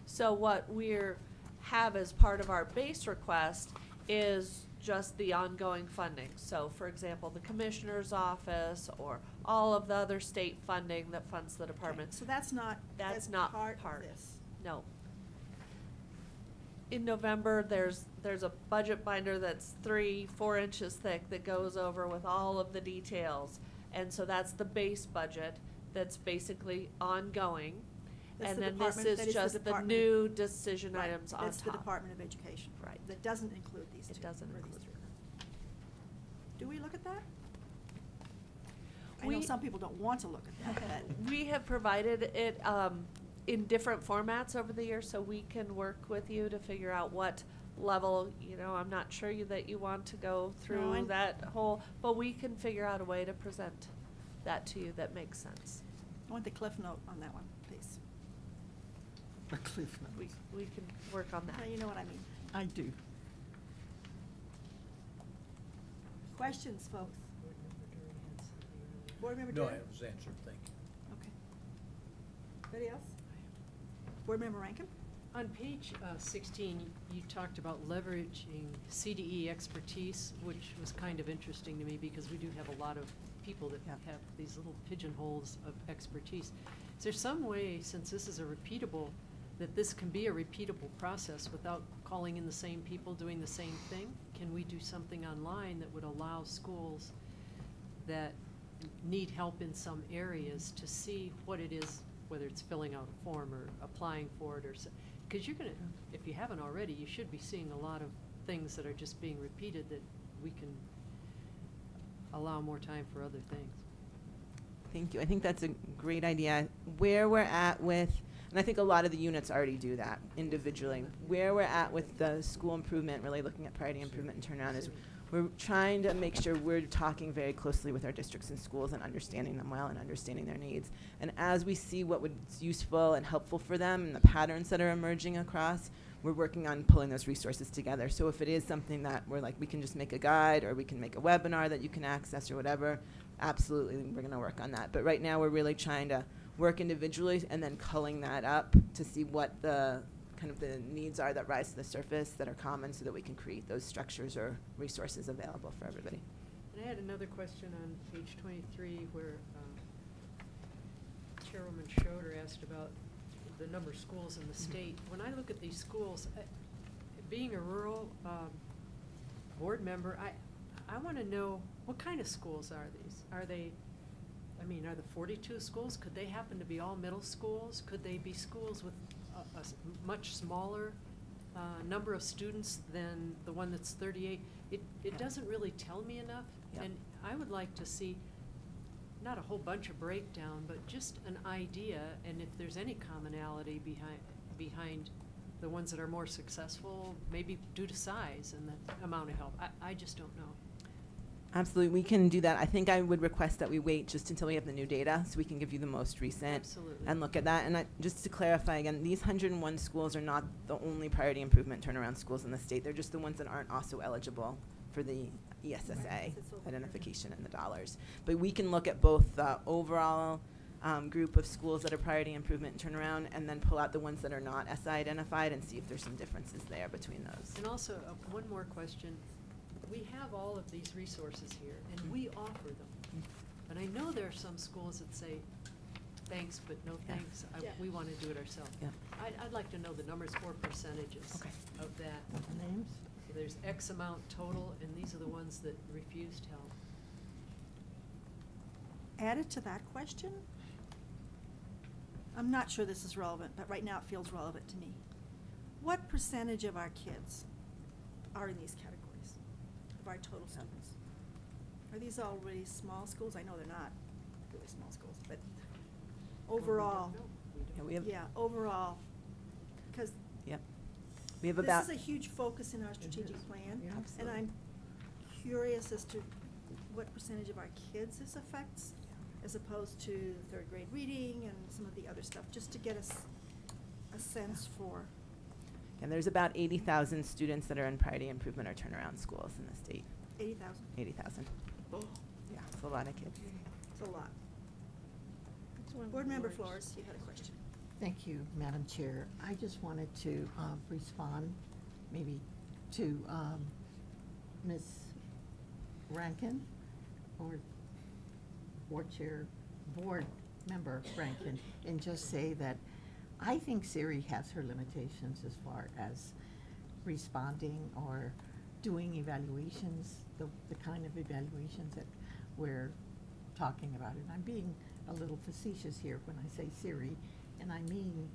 So what we're, have as part of our base request is just the ongoing funding. So for example, the commissioner's office or all of the other state funding that funds the department. So that's not, That's not part part. of this? No. In November, there's a budget binder that's 3-4 inches thick that goes over with all of the details. And so that's the base budget that's basically ongoing. That's And the then this department- that is is the just the Department new decision Right, items on top. That's the Department of Education. Right. That doesn't include these two. It doesn't or these include. three. Do we look at that? I know We- some people don't want to look at that, but. We have provided it in different formats over the years, so we can work with you to figure out what level, I'm not sure that you want to go I- through that whole, but we can figure out a way to present that to you that makes sense. I want the cliff note on that one, please. A cliff We can work on Now, that. you know what I mean. I do. Questions, folks? Board Member no, Durden? it was answered, thank you. Okay. Anybody else? Board Member Rankin? On page 16, you talked about leveraging CDE expertise, which was kind of interesting to me because we do have a lot of people that Yep. have these little pigeonholes of expertise. Is there some way, since this is a repeatable, that this can be a repeatable process without calling in the same people doing the same thing? Can we do something online that would allow schools that need help in some areas to see what it is, whether it's filling out a form or applying for it or so? Because you're gonna, if you haven't already, you should be seeing a lot of things that are just being repeated that we can allow more time for other things. Thank you. I think that's a great idea. Where we're at with, and I think a lot of the units already do that individually. Where we're at with the school improvement, really looking at priority improvement and turnaround, is we're trying to make sure we're talking very closely with our districts and schools and understanding them well and understanding their needs. And as we see what was useful and helpful for them and the patterns that are emerging across, we're working on pulling those resources together. So if it is something that we're like, we can just make a guide or we can make a webinar that you can access or whatever, absolutely, we're going to work on that. But right now, we're really trying to work individually and then culling that up to see what the kind of the needs are that rise to the surface that are common so that we can create those structures or resources available for everybody. And I had another question on page 23 where Chairwoman Schroeder asked about the number of schools in the state. When I look at these schools, being a rural board member, I want to know what kind of schools are these? Are they, are the 42 schools, could they happen to be all middle schools? Could they be schools with a much smaller number of students than the one that's 38? It doesn't really tell me enough. Yep. And I would like to see not a whole bunch of breakdown, but just an idea, and if there's any commonality behind the ones that are more successful, maybe due to size and the amount of help. I just don't know. Absolutely, we can do that. I think I would request that we wait just until we have the new data so we can give you the most recent Absolutely. and look at that. And just to clarify again, these 101 schools are not the only priority improvement turnaround schools in the state. They're just the ones that aren't also eligible for the ESSA identification and the dollars. But we can look at both the overall group of schools that are priority improvement and turnaround and then pull out the ones that are not SI identified and see if there's some differences there between those. And also, one more question. We have all of these resources here, and we offer them. And I know there are some schools that say, thanks, but no Yeah. thanks. Yeah. We want to do it ourselves. Yeah. I'd like to know the numbers or percentages Okay. of that. Names? So there's X amount total, and these are the ones that refused help. Added to that question, I'm not sure this is relevant, but right now it feels relevant to me. What percentage of our kids are in these categories, of our total students? Are these all really small schools? I know they're not really small schools, but overall, Yeah, we have, yeah, overall, because yep. We have about. this is a huge focus in our strategic plan, Yeah, and absolutely. I'm curious as to what percentage of our kids this affects, as opposed to third grade reading and some of the other stuff, just to get us a sense for. And there's about 80,000 students that are in priority improvement or turnaround schools in the state. 80,000. 80,000. Yeah, it's a lot of kids. It's a lot. It's one of Board the Member worst. Flores, you had a question. Thank you, Madam Chair. I just wanted to respond maybe to Ms. Rankin or Board Member Rankin, and just say that I think Siri has her limitations as far as responding or doing evaluations, the kind of evaluations that we're talking about. And I'm being a little facetious here when I say Siri, and I mean,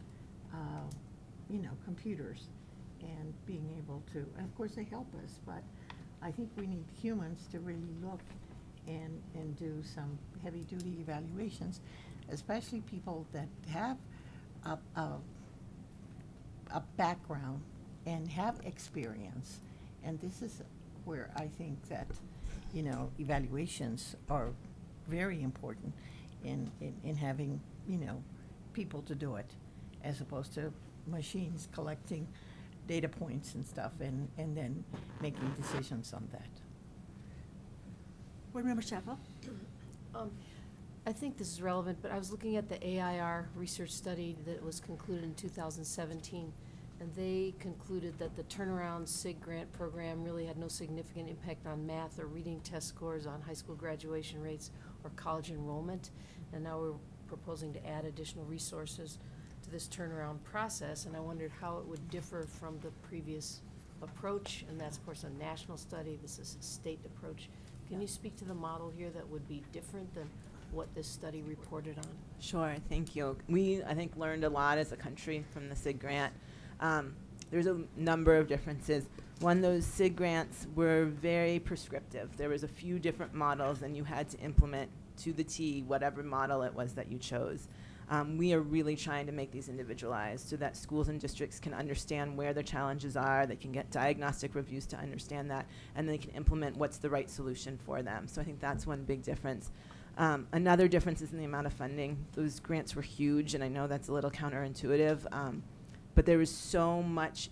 computers and being able to, and of course they help us, but I think we need humans to really look and do some heavy-duty evaluations, especially people that have a background and have experience. And this is where I think that, evaluations are very important in having, people to do it, as opposed to machines collecting data points and stuff and then making decisions on that. Board Member Sheffield? I think this is relevant, but I was looking at the AIR research study that was concluded in 2017, and they concluded that the Turnaround SIG grant program really had no significant impact on math or reading test scores, on high school graduation rates, or college enrollment. And now we're proposing to add additional resources to this turnaround process, and I wondered how it would differ from the previous approach, and that's, of course, a national study. This is a state approach. Can you speak to the model here that would be different than what this study reported on? Sure, thank you. We, I think, learned a lot as a country from the SIG grant. There's a number of differences. One, those SIG grants were very prescriptive. There was a few different models, and you had to implement to the T whatever model it was that you chose. We are really trying to make these individualized so that schools and districts can understand where their challenges are, they can get diagnostic reviews to understand that, and they can implement what's the right solution for them. So I think that's one big difference. Another difference is in the amount of funding. Those grants were huge, and I know that's a little counterintuitive, but there was so much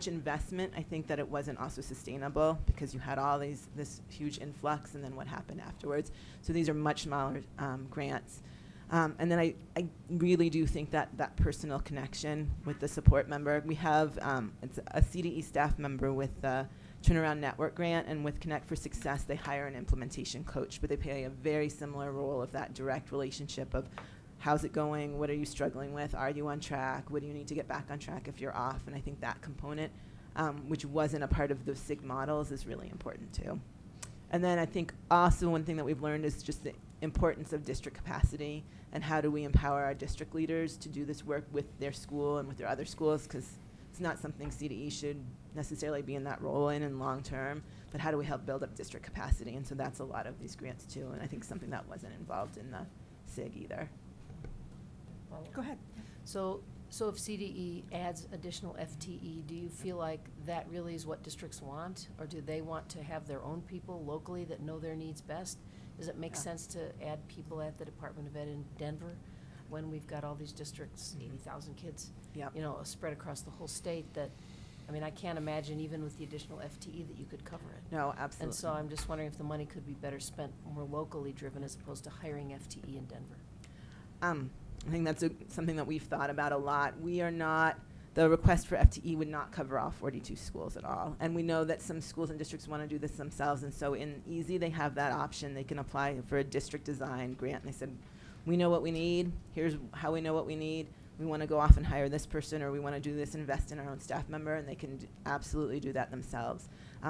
investment, I think, that it wasn't also sustainable because you had all this huge influx and then what happened afterwards. So these are much smaller grants. And then I really do think that personal connection with the support member. We have it's a CDE staff member with the Turnaround Network grant, and with Connect for Success, they hire an implementation coach, but they play a very similar role of that direct relationship of how's it going, what are you struggling with, are you on track, what do you need to get back on track if you're off, and I think that component, which wasn't a part of those SIG models, is really important too. And then I think also one thing that we've learned is just the importance of district capacity and how do we empower our district leaders to do this work with their school and with their other schools, because it's not something CDE should necessarily be in that role in long term, but how do we help build up district capacity? And so that's a lot of these grants too, and I think something that wasn't involved in the SIG either. Go ahead. So if CDE adds additional FTE, do you feel like that really is what districts want? Or do they want to have their own people locally that know their needs best? Does it make sense to add people at the Department of Ed in Denver when we've got all these districts, 80,000 kids, Yep. Spread across the whole state that, I can't imagine even with the additional FTE that you could cover it. No, absolutely. And so I'm just wondering if the money could be better spent more locally driven as opposed to hiring FTE in Denver. I think that's something that we've thought about a lot. The request for FTE would not cover all 42 schools at all. And we know that some schools and districts want to do this themselves. And so in EASY, they have that option. They can apply for a district design grant. And they said, we know what we need. Here's how we know what we need. We want to go off and hire this person, or we want to do this, invest in our own staff member, and they can absolutely do that themselves.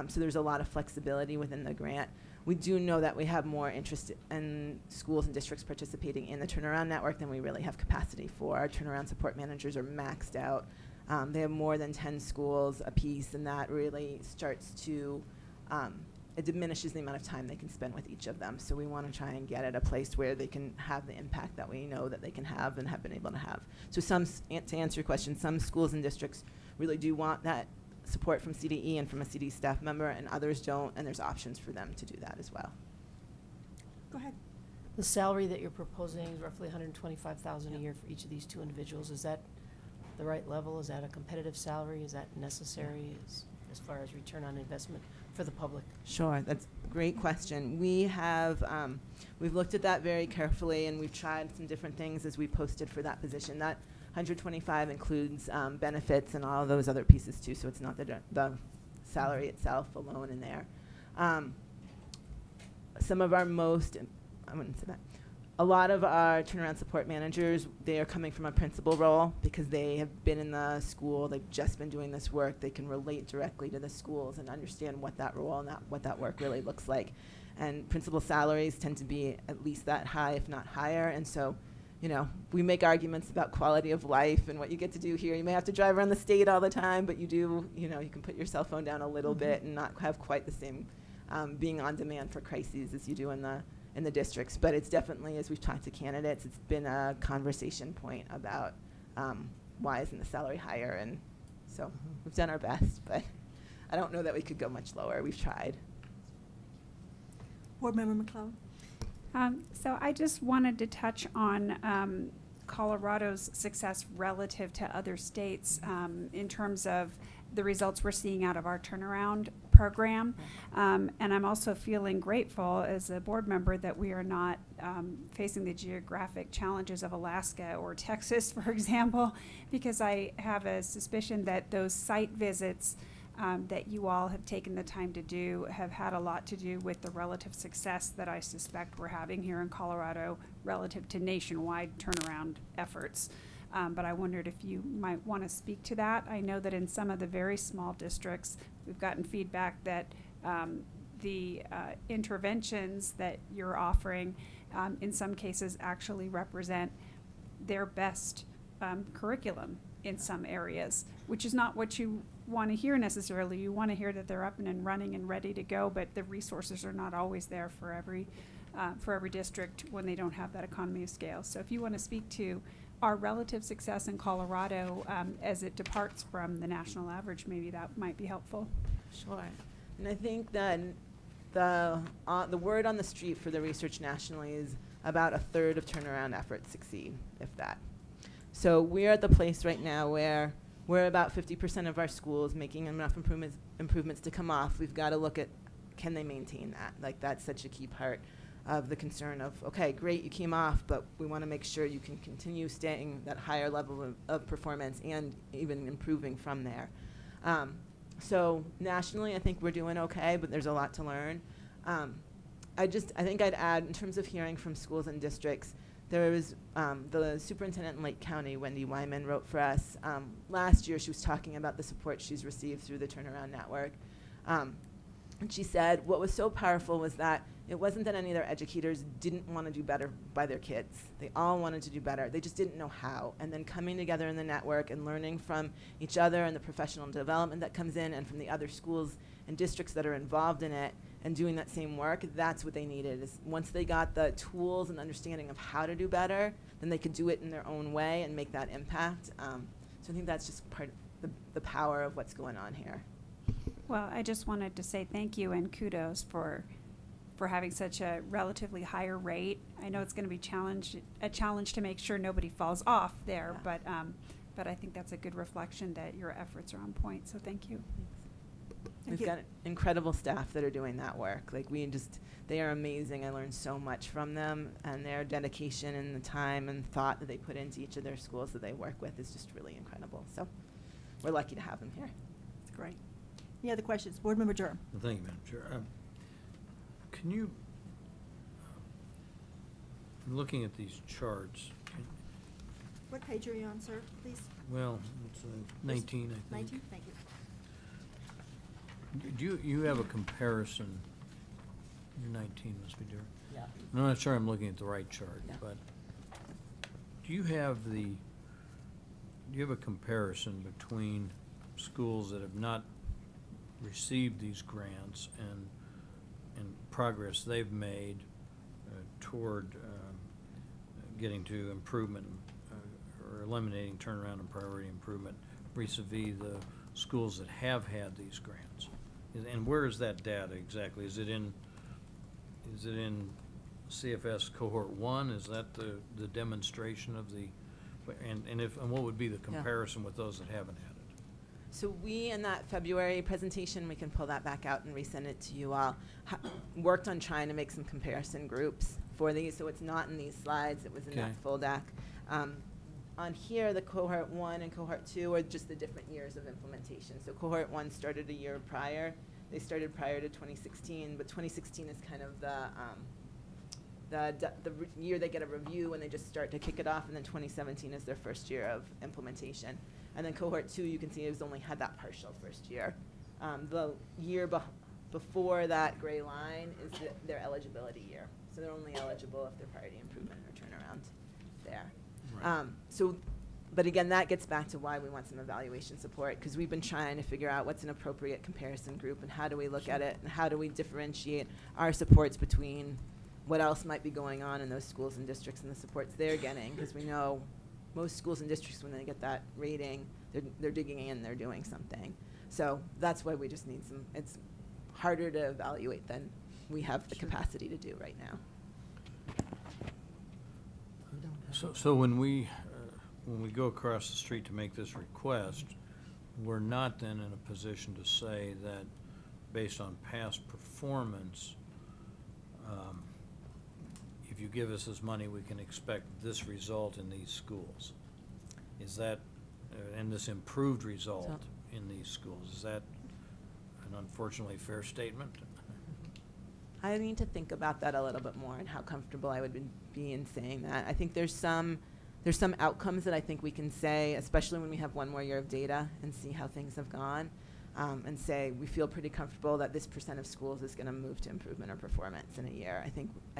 So there's a lot of flexibility within the grant. We do know that we have more interest in schools and districts participating in the turnaround network than we really have capacity for. Our turnaround support managers are maxed out. They have more than 10 schools apiece, and that really starts to, it diminishes the amount of time they can spend with each of them. So we want to try and get at a place where they can have the impact that we know that they can have and have been able to have. So to answer your question, some schools and districts really do want that support from CDE and from a CDE staff member, and others don't, and there's options for them to do that as well. Go ahead. The salary that you're proposing is roughly $125,000 a year for each of these two individuals. Is that the right level? Is that a competitive salary? Is that necessary as far as return on investment for the public? Sure, that's a great question. We have, we've looked at that very carefully, and we've tried some different things as we posted for that position. That 125 includes benefits and all of those other pieces too, so it's not the salary itself alone in there. Some of our most, I wouldn't say that, a lot of our turnaround support managers, they are coming from a principal role because they have been in the school, they've just been doing this work, they can relate directly to the schools and understand what that role and what that work really looks like. And principal salaries tend to be at least that high, if not higher, and so, you know, we make arguments about quality of life and what you get to do here. You may have to drive around the state all the time, but you do, you know, you can put your cell phone down a little bit and not have quite the same being on demand for crises as you do in the districts. But it's definitely, as we've talked to candidates, it's been a conversation point about why isn't the salary higher? And so we've done our best, but I don't know that we could go much lower. We've tried. Board Member McClellan. So I just wanted to touch on Colorado's success relative to other states in terms of the results we're seeing out of our turnaround program. And I'm also feeling grateful as a board member that we are not facing the geographic challenges of Alaska or Texas, for example, because I have a suspicion that those site visits that you all have taken the time to do have had a lot to do with the relative success that I suspect we're having here in Colorado relative to nationwide turnaround efforts. But I wondered if you might want to speak to that. I know that in some of the very small districts, we've gotten feedback that the interventions that you're offering in some cases actually represent their best curriculum in some areas, which is not what you want to hear necessarily. You want to hear that they're up and running and ready to go, but the resources are not always there for every district when they don't have that economy of scale. So if you want to speak to our relative success in Colorado as it departs from the national average, maybe that might be helpful. Sure. And I think that the word on the street for the research nationally is about a third of turnaround efforts succeed, if that. So we're at the place right now where we're about 50% of our schools making enough improvements to come off. We've got to look at, can they maintain that? Like, that's such a key part of the concern of, okay, great, you came off, but we want to make sure you can continue staying that higher level of performance and even improving from there. So nationally, I think we're doing okay, but there's a lot to learn. I think I'd add, in terms of hearing from schools and districts, there was the superintendent in Lake County, Wendy Wyman, wrote for us. Last year, she was talking about the support she's received through the Turnaround Network. And she said what was so powerful was that it wasn't that any of their educators didn't want to do better by their kids. They all wanted to do better. They just didn't know how. And then coming together in the network and learning from each other and the professional development that comes in and from the other schools and districts that are involved in it and doing that same work, that's what they needed. Is once they got the tools and understanding of how to do better, then they could do it in their own way and make that impact. So I think that's just part of the power of what's going on here. Well, I just wanted to say thank you and kudos for having such a relatively higher rate. I know it's going to be a challenge to make sure nobody falls off there, Yeah. but I think that's a good reflection that your efforts are on point. So thank you. We've got incredible staff that are doing that work. Like, they are amazing. I learned so much from them, and their dedication and the time and thought that they put into each of their schools that they work with is just really incredible. So we're lucky to have them here. That's great. Any other questions? Board Member Durham. Well, thank you, Madam Chair. Can you I'm looking at these charts. What page are you on, sir, please? Well, it's 19, I think. 19, thank you. Do you have a comparison? Your 19 must be different. Yeah. I'm not sure I'm looking at the right chart, Yeah. but do you have a comparison between schools that have not received these grants and progress they've made toward getting to improvement or eliminating turnaround and priority improvement vis-a-vis the schools that have had these grants? And where is that data exactly? Is it in CFS cohort 1? Is that the demonstration of the, and what would be the comparison with those that haven't had it? So we, in that February presentation, we can pull that back out and resend it to you all, worked on trying to make some comparison groups for these, so it's not in these slides, it was in that Okay. full deck. On here, the cohort 1 and cohort 2 are just the different years of implementation. So cohort 1 started a year prior. They started prior to 2016, but 2016 is kind of the year they get a review and they just start to kick it off, and then 2017 is their first year of implementation. And then cohort 2, you can see, has only had that partial first year. The year before that gray line is their eligibility year. So they're only eligible if they're priority improvement or turnaround there. Right. But again, that gets back to why we want some evaluation support, because we've been trying to figure out what's an appropriate comparison group and how do we look at it and how do we differentiate our supports between what else might be going on in those schools and districts and the supports they're getting, because we know most schools and districts, when they get that rating, they're digging in, they're doing something. So that's why we just need some, it's harder to evaluate than we have the capacity to do right now. So when we go across the street to make this request, we're not then in a position to say that based on past performance, if you give us this money, we can expect this result in these schools. Is that, and this improved result in these schools, is that an unfortunately fair statement? I need to think about that a little bit more and how comfortable I would be in saying that. I think there's some outcomes that I think we can say, especially when we have one more year of data and see how things have gone, and say we feel pretty comfortable that this % of schools is going to move to improvement or performance in a year. I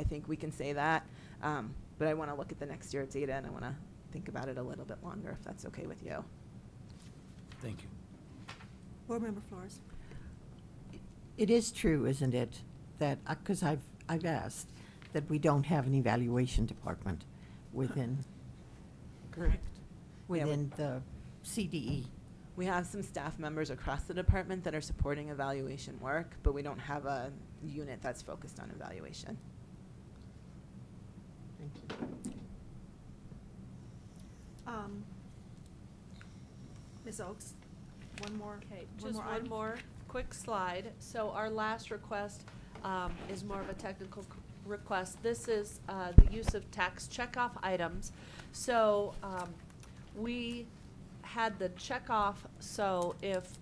think we can say that, but I want to look at the next year of data and I want to think about it a little bit longer, if that's okay with you. Thank you. Board Member Flores. It is true, isn't it, that, because I've asked, that we don't have an evaluation department within, Correct. within the CDE. We have some staff members across the department that are supporting evaluation work, but we don't have a unit that's focused on evaluation. Thank you. Ms. Oaks, one more. Okay, one just more one item. more quick slide. So our last request is more of a technical request. This is the use of tax checkoff items. So we had the checkoff, so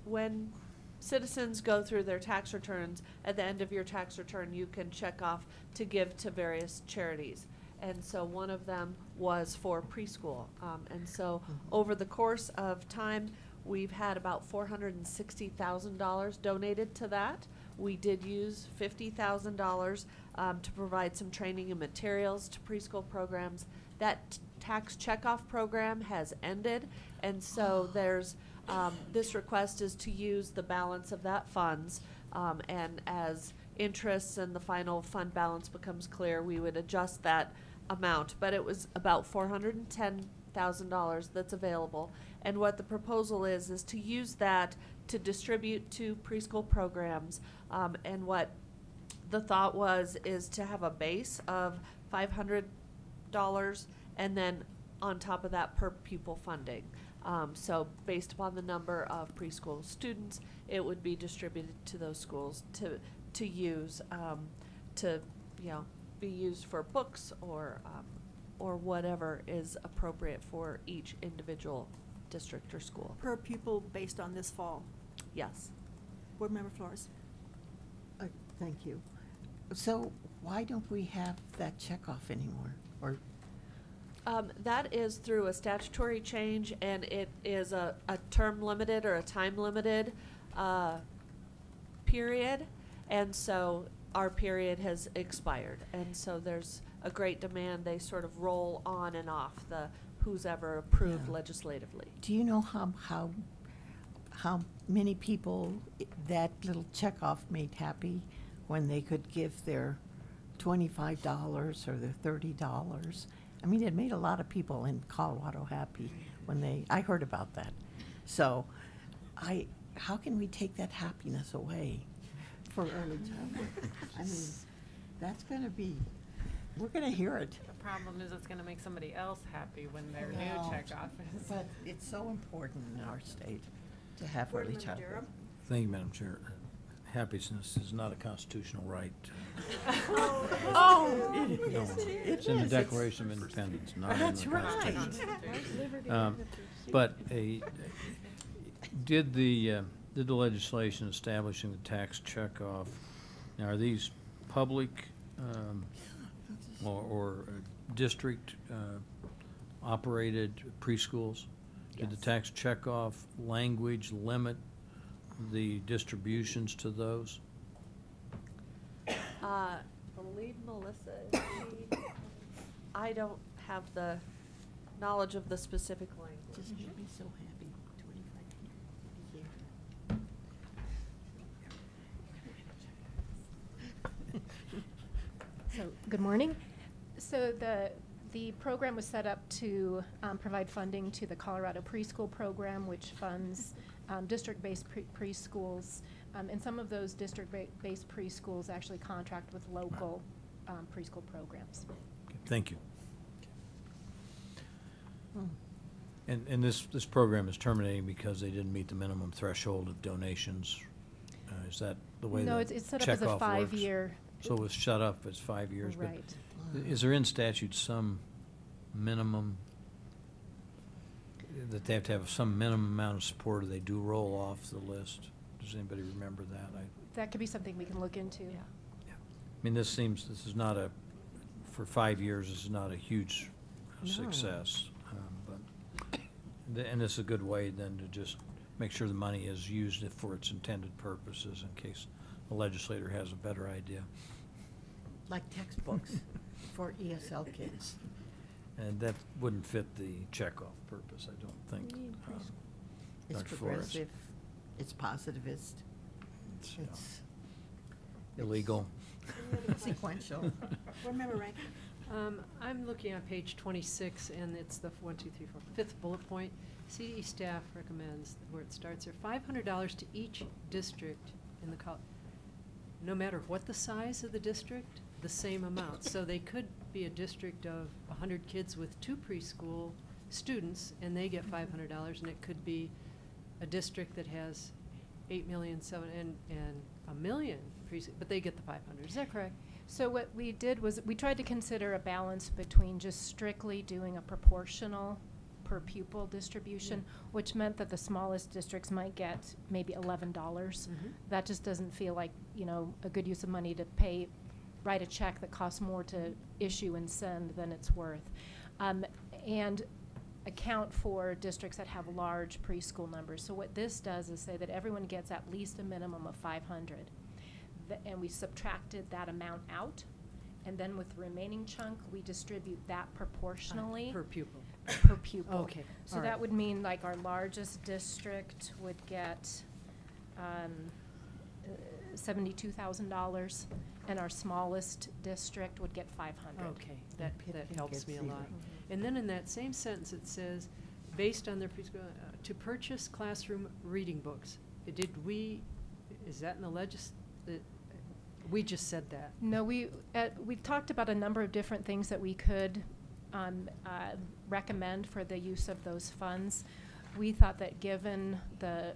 when citizens go through their tax returns, at the end of your tax return, you can check off to give to various charities. And so one of them was for preschool. And so over the course of time, we've had about $460,000 donated to that. We did use $50,000 to provide some training and materials to preschool programs. That tax checkoff program has ended, and so there's this request is to use the balance of that funds, and as interests and the final fund balance becomes clear, we would adjust that amount. But it was about $410,000 that's available, and what the proposal is to use that to distribute to preschool programs, and what the thought is to have a base of $500, and then on top of that, per pupil funding. So based upon the number of preschool students, it would be distributed to those schools to use, to be used for books or whatever is appropriate for each individual district or school. Per pupil based on this fall. Yes. Board Member Flores. Thank you. So why don't we have that checkoff anymore? Or, That is through a statutory change, and it is a term limited or a time limited period. And so our period has expired. And so there's a great demand. They sort of roll on and off the who's ever approved Yeah. legislatively. do you know how many people that little checkoff made happy when they could give their $25 or their $30? I mean, it made a lot of people in Colorado happy when I heard about that. So, how can we take that happiness away for early childhood? I mean, that's gonna be, we're gonna hear it. The problem is it's gonna make somebody else happy when their new Well, checkoff is. But it's so important in our state to have Board early Member childhood. Durham? Thank you, Madam Chair. Happiness is not a constitutional right. Oh, No, it's in the Declaration of Independence, not in the That's right. Constitution. But did the legislation establishing the tax checkoff, now are these public or district operated preschools? Did the tax checkoff language limit the distributions to those? Believe Melissa, I don't have the knowledge of the specific language. Just made me so happy, 25 a year. So, good morning. So the program was set up to provide funding to the Colorado Preschool Program, which funds district-based preschools. And some of those district-based preschools actually contract with local preschool programs. Okay, thank you. Hmm. And this program is terminating because they didn't meet the minimum threshold of donations? Is that the way No, the it's set up as a checkoff works? 5-year. So it was shut up as 5 years? but Right. Is there in statute some minimum, that they have to have some minimum amount of support, or they do roll off the list? Does anybody remember that? That could be something we can look into. I mean, this is not for 5 years, this is not a huge No. success. And this is a good way then to just make sure the money is used for its intended purposes in case the legislator has a better idea. Like textbooks for ESL kids. And that wouldn't fit the checkoff purpose, I don't think. It's Dr. Flores. progressive, it's positivist, it's Illegal. sequential. Board Member Rankin? I'm looking on page 26, and it's the 5th bullet point. CDE staff recommends, where it starts there, $500 to each district in the no matter what the size of the district, the same amount. So they could be a district of 100 kids with 2 preschool students, and they get $500, and it could be a district that has 8 million, 7, and 1 million preschool, but they get the 500. Is that correct? So what we did was we tried to consider a balance between just strictly doing a proportional per pupil distribution, which meant that the smallest districts might get maybe $11. That just doesn't feel like, a good use of money to write a check that costs more to issue and send than it's worth. And account for districts that have large preschool numbers. So what this does is say that everyone gets at least a minimum of 500. And we subtracted that amount out, and then with the remaining chunk, we distribute that proportionally. Per pupil. Per pupil. Okay, So all that right. would mean like our largest district would get $72,000, and our smallest district would get 500. Okay, that Pitkin helps gets me a zero. lot. And then in that same sentence, it says, based on their preschool, to purchase classroom reading books. Is that in the we just said that. No, we've talked about a number of different things that we could recommend for the use of those funds. We thought that given the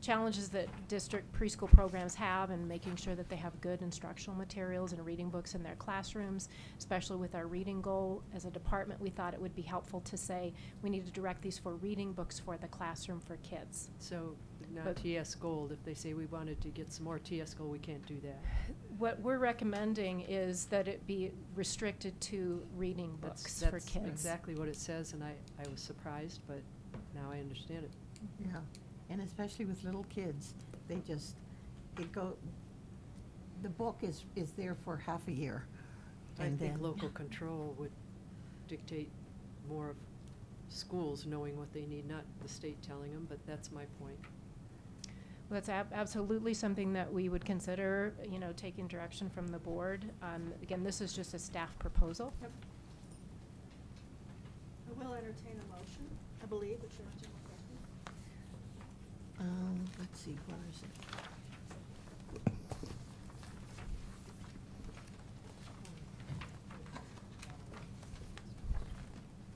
challenges that district preschool programs have and making sure that they have good instructional materials and reading books in their classrooms, especially with our reading goal as a department, we thought it would be helpful to say we need to direct these for reading books for the classroom for kids. So not But- TS Gold. If they say we wanted to get some more TS Gold, we can't do that. what we're recommending is that it be restricted to reading books for kids. That's exactly what it says, and I was surprised, but now I understand it. Yeah, and especially with little kids, they just, the book is there for half a year. I and think then- local control would dictate more of schools knowing what they need, not the state telling them, but that's my point. Well, that's absolutely something that we would consider, you know, taking direction from the board. Again, this is just a staff proposal. Yep. I will entertain a motion, I believe, which is General Questions. Let's see, where is it?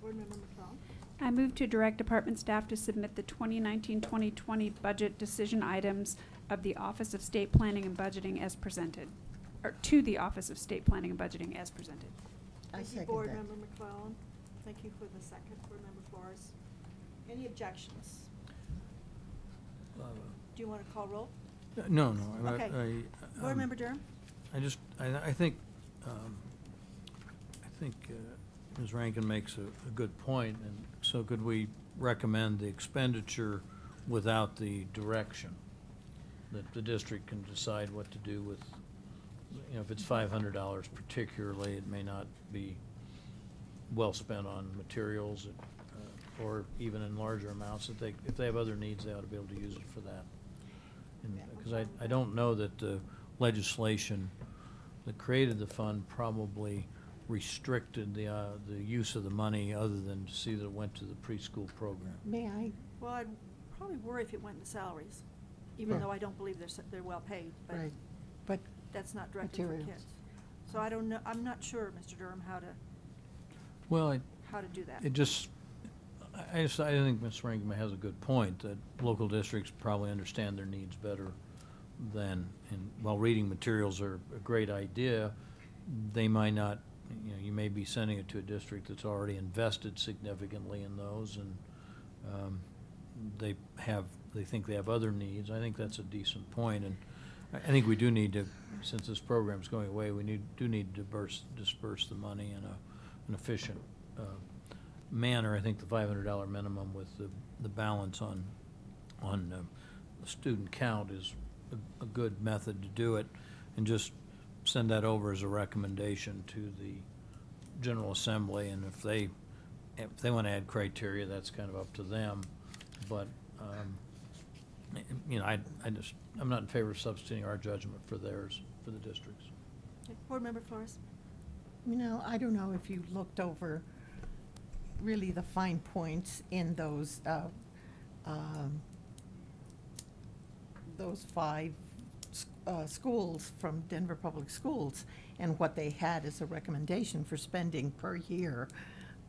Board Member McClellan. I move to direct department staff to submit the 2019-2020 budget decision items of the Office of State Planning and Budgeting as presented, or to the Office of State Planning and Budgeting as presented. I Thank you, second Board that. Member McClellan. Thank you for the second, Board Member Flores. Any objections? Do you want to call roll? No. Okay. Board Member Durham? I think Ms. Rankin makes a good point, and so could we recommend the expenditure without the direction? That the district can decide what to do with, you know, if it's $500 particularly, it may not be well spent on materials, or even in larger amounts, if they have other needs, they ought to be able to use it for that. Because I don't know that the legislation that created the fund probably restricted the use of the money other than to see that it went to the preschool program. May I? Well, I'd probably worry if it went into salaries, even Right. though I don't believe they're well paid, but Right, but that's not directed for materials. kids. So I don't know, I'm not sure, Mr. Durham, how to Well, do that. I think Ms. Rankin has a good point, that local districts probably understand their needs better than, and while reading materials are a great idea, they might not, you know, you may be sending it to a district that's already invested significantly in those, and they think they have other needs. I think that's a decent point, and I think we do need to, since this program's going away, we do need to disperse the money in an efficient manner. I think the $500 minimum with the balance on the student count is a good method to do it, and just send that over as a recommendation to the General Assembly, and if they want to add criteria, that's kind of up to them. But you know, I'm not in favor of substituting our judgment for theirs for the districts. Okay. Board Member Flores? You know, I don't know if you looked over really the fine points in those 5 schools from Denver Public Schools, and what they had as a recommendation for spending per year,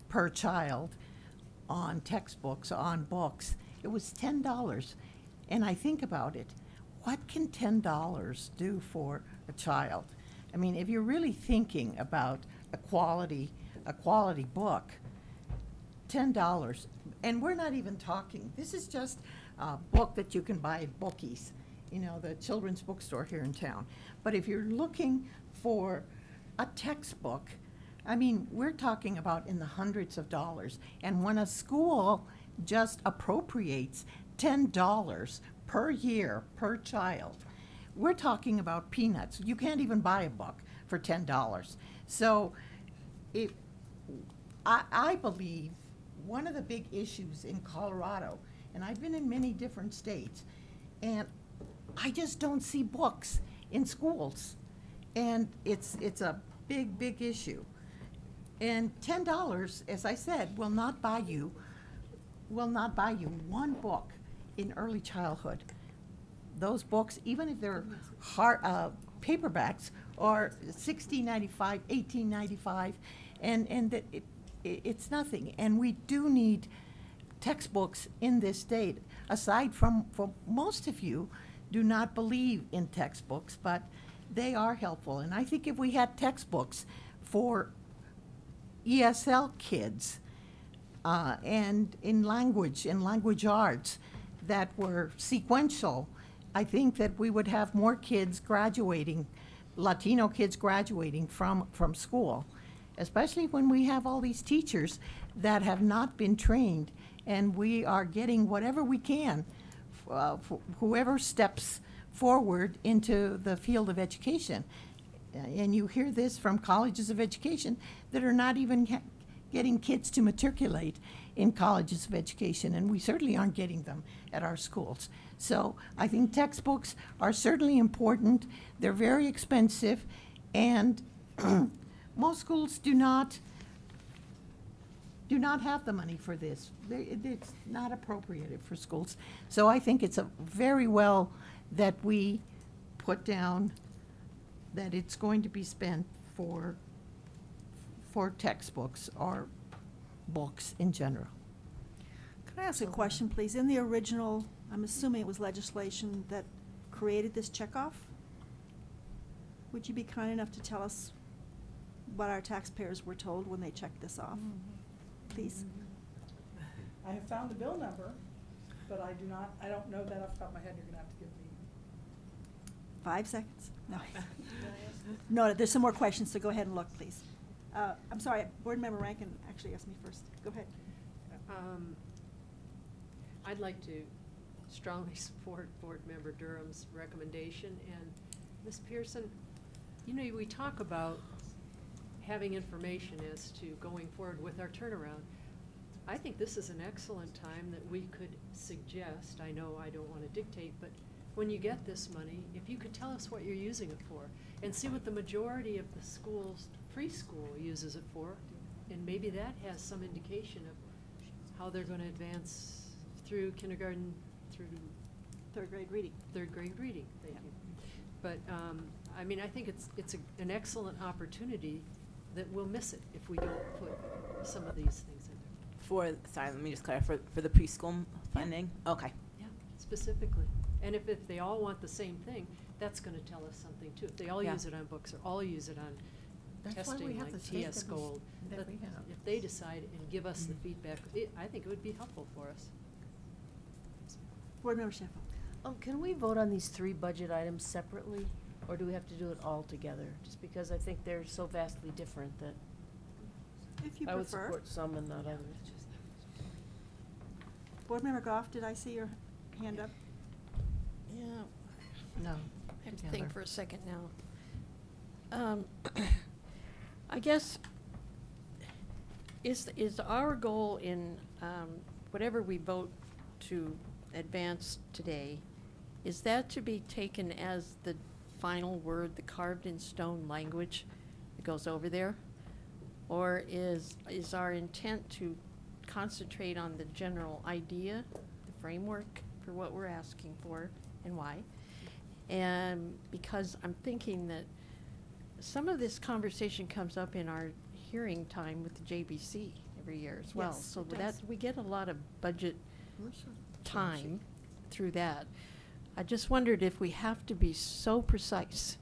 per child, on textbooks, on books. It was $10. And I think about it, what can $10 do for a child? I mean, if you're really thinking about a quality book, $10, and we're not even talking, this is just a book that you can buy at Bookies, you know, the children's bookstore here in town. But if you're looking for a textbook, I mean, we're talking about in the hundreds of dollars. And when a school just appropriates $10 per year per child, we're talking about peanuts. You can't even buy a book for $10. So I believe one of the big issues in Colorado, and I've been in many different states, and I just don't see books in schools. And it's a big, big issue. And $10, as I said, will not buy you one book in early childhood. Those books, even if they're paperbacks, are $16.95, $18.95, and it's nothing. And we do need textbooks in this state. Aside from most of you do not believe in textbooks, but they are helpful. And I think if we had textbooks for ESL kids and in language arts that were sequential, I think that we would have more kids graduating Latino kids graduating from school, especially when we have all these teachers that have not been trained, and we are getting whatever we can, for whoever steps forward into the field of education. And you hear this from colleges of education that are not even getting kids to matriculate in colleges of education, and we certainly aren't getting them at our schools. So I think textbooks are certainly important. They're very expensive, and most schools do not have the money for this. It's not appropriated for schools. So I think it's a very well that we put down that it's going to be spent for textbooks or books in general. Could I ask a question, please? In the original, I'm assuming it was legislation that created this checkoff? Would you be kind enough to tell us what our taxpayers were told when they checked this off? Please? I have found the bill number, but I don't know that off the top of my head. You're gonna have to give me. 5 seconds? No. No, there's some more questions, so go ahead and look, please. I'm sorry, Board Member Rankin actually asked me first. Go ahead. I'd like to strongly support Board Member Durham's recommendation. And Ms. Pearson, you know, we talk about having information as to going forward with our turnaround. I think this is an excellent time that we could suggest, I know I don't want to dictate, but when you get this money, if you could tell us what you're using it for, and see what the majority of the schools, preschool uses it for, and maybe that has some indication of how they're going to advance through kindergarten through third grade reading. Thank you. But I mean, I think it's an excellent opportunity that we'll miss it if we don't put some of these things in there. Sorry, let me just clarify, for the preschool funding? Okay. Yeah, specifically. And if they all want the same thing, that's going to tell us something too. If they all Yeah. use it on books or all use it on That's why we testing have the like state TS that we s- Gold, that but we have. if they decide and give us the feedback, I think it would be helpful for us. Board Member Sheffield. Can we vote on these 3 budget items separately, or do we have to do it all together? Just because I think they're so vastly different that If you I would prefer. support some and not others. Board Member Goff, did I see your hand up? Yeah, No. I have to together. think for a second now. I guess, is our goal in whatever we vote to advance today, is that to be taken as the final word, the carved in stone language that goes over there? Or is our intent to concentrate on the general idea, the framework for what we're asking for and why? And because I'm thinking that some of this conversation comes up in our hearing time with the JBC every year as well. Yes, So it that, does. we get a lot of budget time through that. I just wondered if we have to be so precise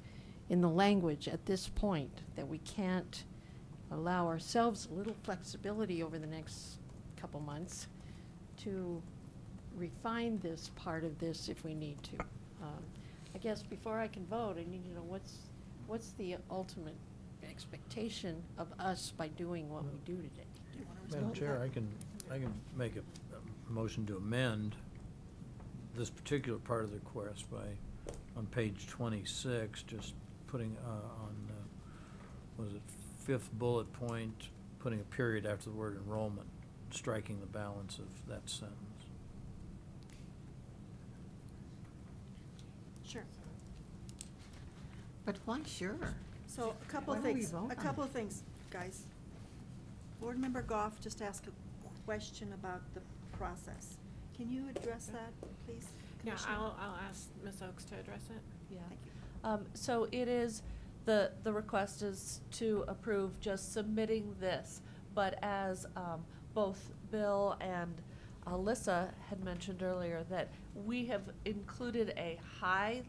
in the language at this point that we can't allow ourselves a little flexibility over the next couple months to refine this part of this if we need to. I guess before I can vote, I need to know what's the ultimate expectation of us by doing what we do today. Madam Chair, I can make a motion to amend this particular part of the request by, on page 26, just putting on, was it 5th bullet point, putting a period after the word enrollment, striking the balance of that sentence. Sure. But why sure? So a couple of Why don't we things, vote a on couple it? of things, guys. Board Member Goff just asked a question about the process. Can you address that, please? Yeah, Commissioner? I'll ask Ms. Oaks to address it. Yeah. Thank you. So it is, the request is to approve just submitting this, but as both Bill and Alyssa had mentioned earlier, that we have included a high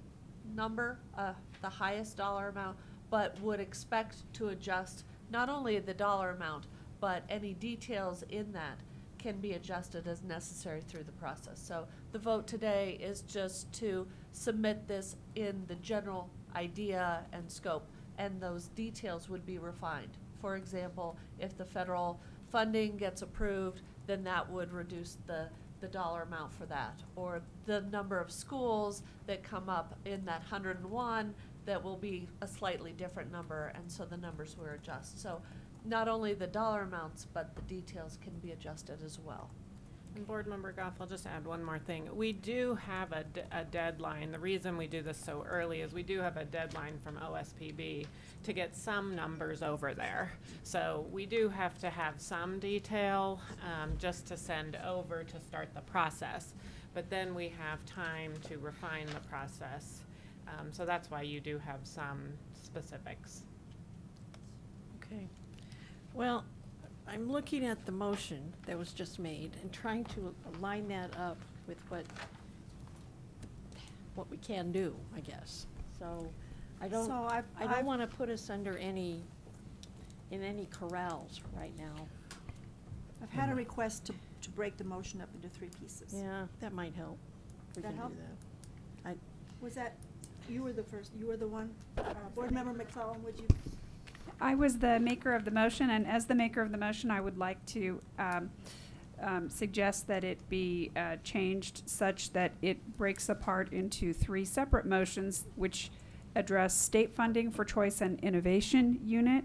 number, the highest dollar amount, but would expect to adjust not only the dollar amount, but any details in that can be adjusted as necessary through the process. So the vote today is just to submit this in the general idea and scope, and those details would be refined. For example, if the federal funding gets approved, then that would reduce the dollar amount for that. Or the number of schools that come up in that 101, that will be a slightly different number, and so the numbers will adjust. So not only the dollar amounts, but the details can be adjusted as well. And Board Member Goff, I'll just add one more thing. We do have a deadline. The reason we do this so early is we do have a deadline from OSPB to get some numbers over there. So we do have to have some detail just to send over to start the process. But then we have time to refine the process. So that's why you do have some specifics. Okay. Well, I'm looking at the motion that was just made and trying to line that up with what we can do, I guess. So I don't, So I I've- don't want to put us under in any corrals right now. I've had a request to break the motion up into 3 pieces. Yeah, that might help. We That can do help? that. Was that, you were the first, you were the one? Board Member McClellan, would you? I was the maker of the motion, and as the maker of the motion, I would like to suggest that it be changed such that it breaks apart into 3 separate motions, which address state funding for choice and innovation unit,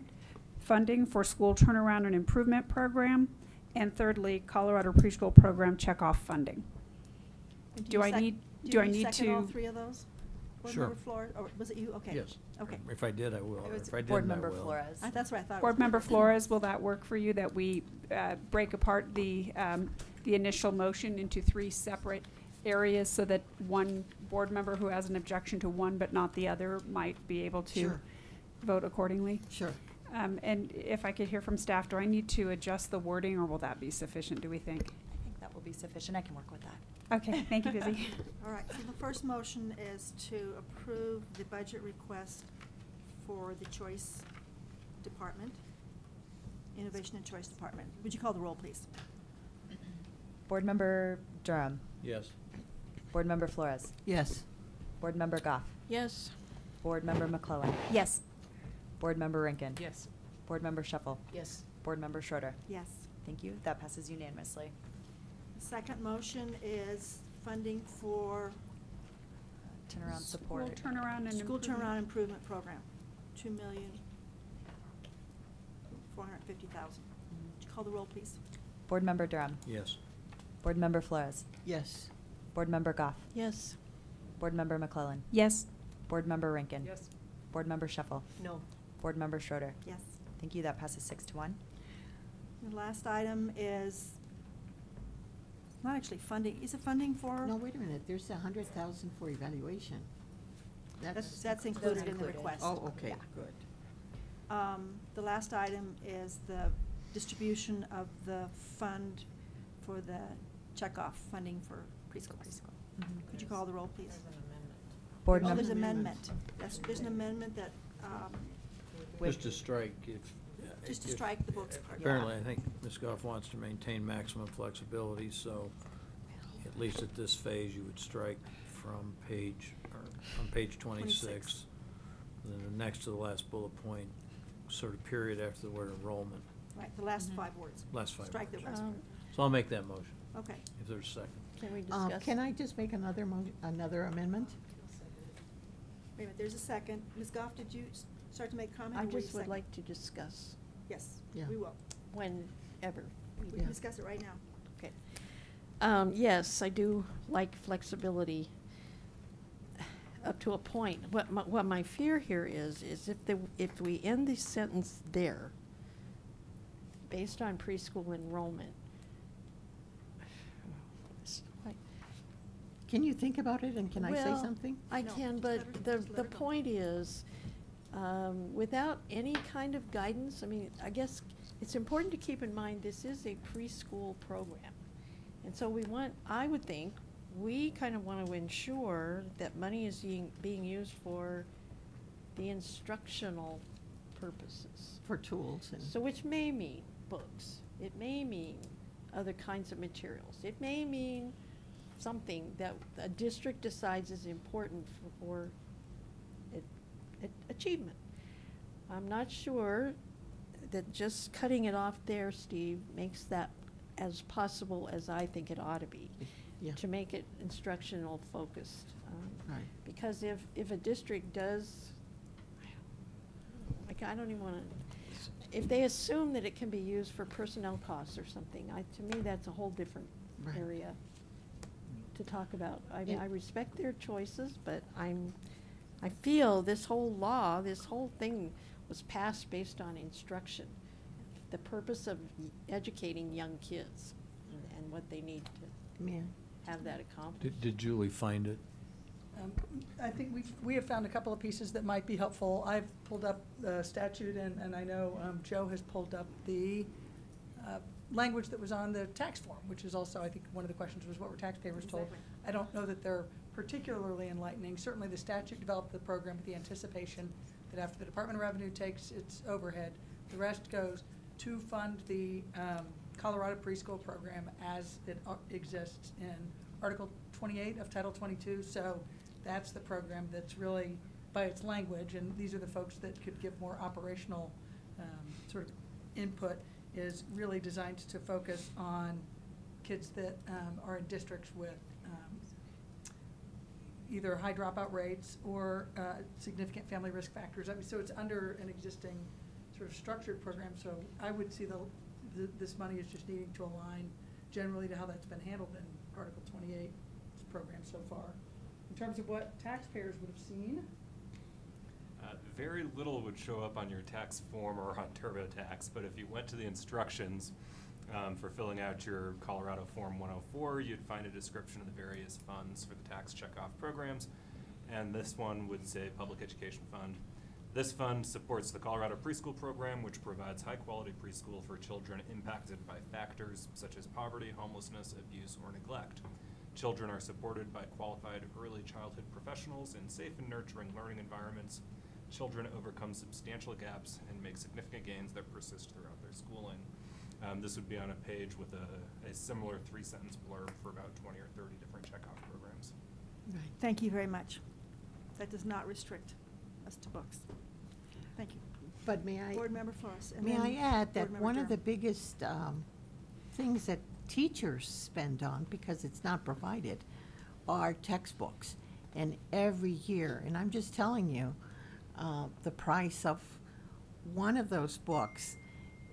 funding for school turnaround and improvement program, and thirdly, Colorado preschool program checkoff funding. And Do I need second all to? 3 of those? Board Sure. Member Flores, or was it you? Okay. Yes. Okay. If I did, I will. It was If I Board didn't, I Member will. Flores. That's what I thought. it Board was Member Member Flores, will that work for you, that we break apart the initial motion into 3 separate areas so that one board member who has an objection to one but not the other might be able to Sure. vote accordingly? Sure. And if I could hear from staff, do I need to adjust the wording, or will that be sufficient, do we think? I think that will be sufficient. I can work with that. Okay, thank you, Busy. All right, so the first motion is to approve the budget request for the Choice Department, Innovation and Choice Department. Would you call the roll, please? Board Member Durham. Yes. Board Member Flores. Yes. Board Member Goff. Yes. Board Member McClellan. Yes. Board Member Rankin. Yes. Board Member Shuffle. Yes. Board Member Schroeder. Yes. Thank you. That passes unanimously. The second motion is funding for Turnaround support. School turnaround and School improvement. Turnaround Improvement Program, $2,450,000. Would you call the roll, please? Board Member Durham. Yes. Board Member Flores. Yes. Board Member Goff. Yes. Board Member McClellan. Yes. Board Member Rankin. Yes. Board Member Shuffle. No. Board Member Schroeder. Yes. Thank you. That passes 6-1. The last item is not actually funding. Is it funding for? No, wait a minute, there's 100,000 for evaluation. That's included in the request. Oh, okay, Yeah. good. The last item is the distribution of the fund for the checkoff funding for preschool. Could you call the roll, please? Board Oh, Member. there's amendment. There's an amendment that, Just to strike, just to if- strike the books part. Apparently, I think Ms. Goff wants to maintain maximum flexibility, so at least at this phase, you would strike from on page 26. And then the next to the last bullet point, sort of period after the word enrollment, Right, the last 5 words. last 5 Strike the words. rest. So I'll make that motion, Okay. if there's a second. Can we discuss? Can I just make another amendment? Wait a minute, there's a second. Ms. Goff, did you start to make a comment? I or were you just would second? like to discuss Yes, Yeah. we will. whenever. We can Yeah. discuss it right now. Okay. Yes, I do like flexibility up to a point. What my fear here is if we end the sentence there, based on preschool enrollment. Can you think about it, and can I say Well, something? I No, can, just but let her- the just let her go. point is, without any kind of guidance, I mean, I guess it's important to keep in mind this is a preschool program. And so I would think, we kind of want to ensure that money is being used for the instructional purposes. For tools and. So which may mean books, it may mean other kinds of materials, it may mean something that a district decides is important for achievement. I'm not sure that just cutting it off there, Steve, makes that as possible as I think it ought to be. Yeah. To make it instructional focused. Right. Because if a district does, like, I don't even wanna, if they assume that it can be used for personnel costs or something, to me, that's a whole different Right. area to talk about. I mean, And- I respect their choices, but I feel this whole law, this whole thing was passed based on instruction. The purpose of educating young kids and what they need to Yeah. have that accomplished. Did Julie find it? I think we have found a couple of pieces that might be helpful. I've pulled up the statute, and I know Joe has pulled up the language that was on the tax form, which is also, I think, one of the questions was what were taxpayers told? Exactly. I don't know that they're particularly enlightening. Certainly, the statute developed the program with the anticipation that after the Department of Revenue takes its overhead, the rest goes to fund the Colorado preschool program as it exists in Article 28 of Title 22. So that's the program that's really, by its language, and these are the folks that could give more operational sort of input, is really designed to focus on kids that are in districts with either high dropout rates or significant family risk factors. I mean, so it's under an existing sort of structured program. So I would see this money is just needing to align generally to how that's been handled in Article 28's program so far. In terms of what taxpayers would have seen, Very little would show up on your tax form or on TurboTax, but if you went to the instructions for filling out your Colorado Form 104, you'd find a description of the various funds for the tax checkoff programs, and this one would say Public Education Fund. This fund supports the Colorado Preschool Program, which provides high-quality preschool for children impacted by factors such as poverty, homelessness, abuse, or neglect. Children are supported by qualified early childhood professionals in safe and nurturing learning environments. Children overcome substantial gaps and make significant gains that persist throughout their schooling. This would be on a page with a similar 3-sentence blurb for about 20 or 30 different checkoff programs. Thank you very much. That does not restrict us to books. Thank you. But may I? Board Member Forrest. and May then I add that Board Member one of the Durham. biggest things that teachers spend on, because it's not provided, are textbooks. And every year, and I'm just telling you, the price of one of those books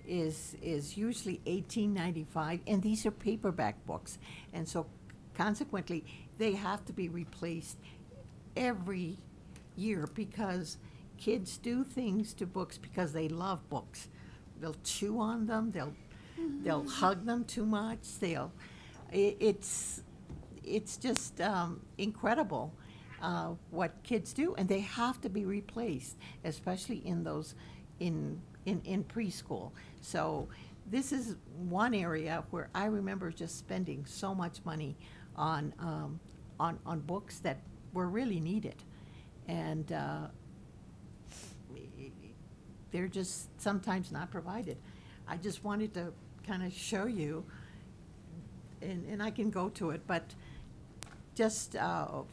is usually $18.95, and these are paperback books. And so consequently, they have to be replaced every year because kids do things to books because they love books. They'll chew on them, they'll hug them too much, it's just incredible what kids do, and they have to be replaced, especially in those in preschool. So this is one area where I remember just spending so much money on books that were really needed, and they're just sometimes not provided. I just wanted to kind of show you, and I can go to it, but just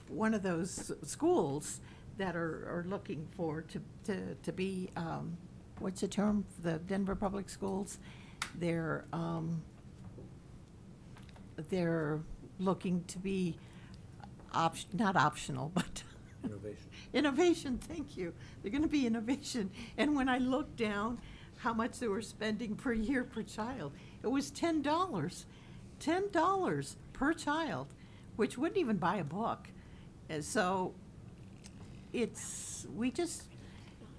one of those schools that are looking for to be, what's the term, the Denver Public Schools? They're looking to be not optional, but Innovation. Innovation, thank you. They're going to be innovation. And when I looked down how much they were spending per year per child, it was $10. $10 per child, which wouldn't even buy a book. And so we just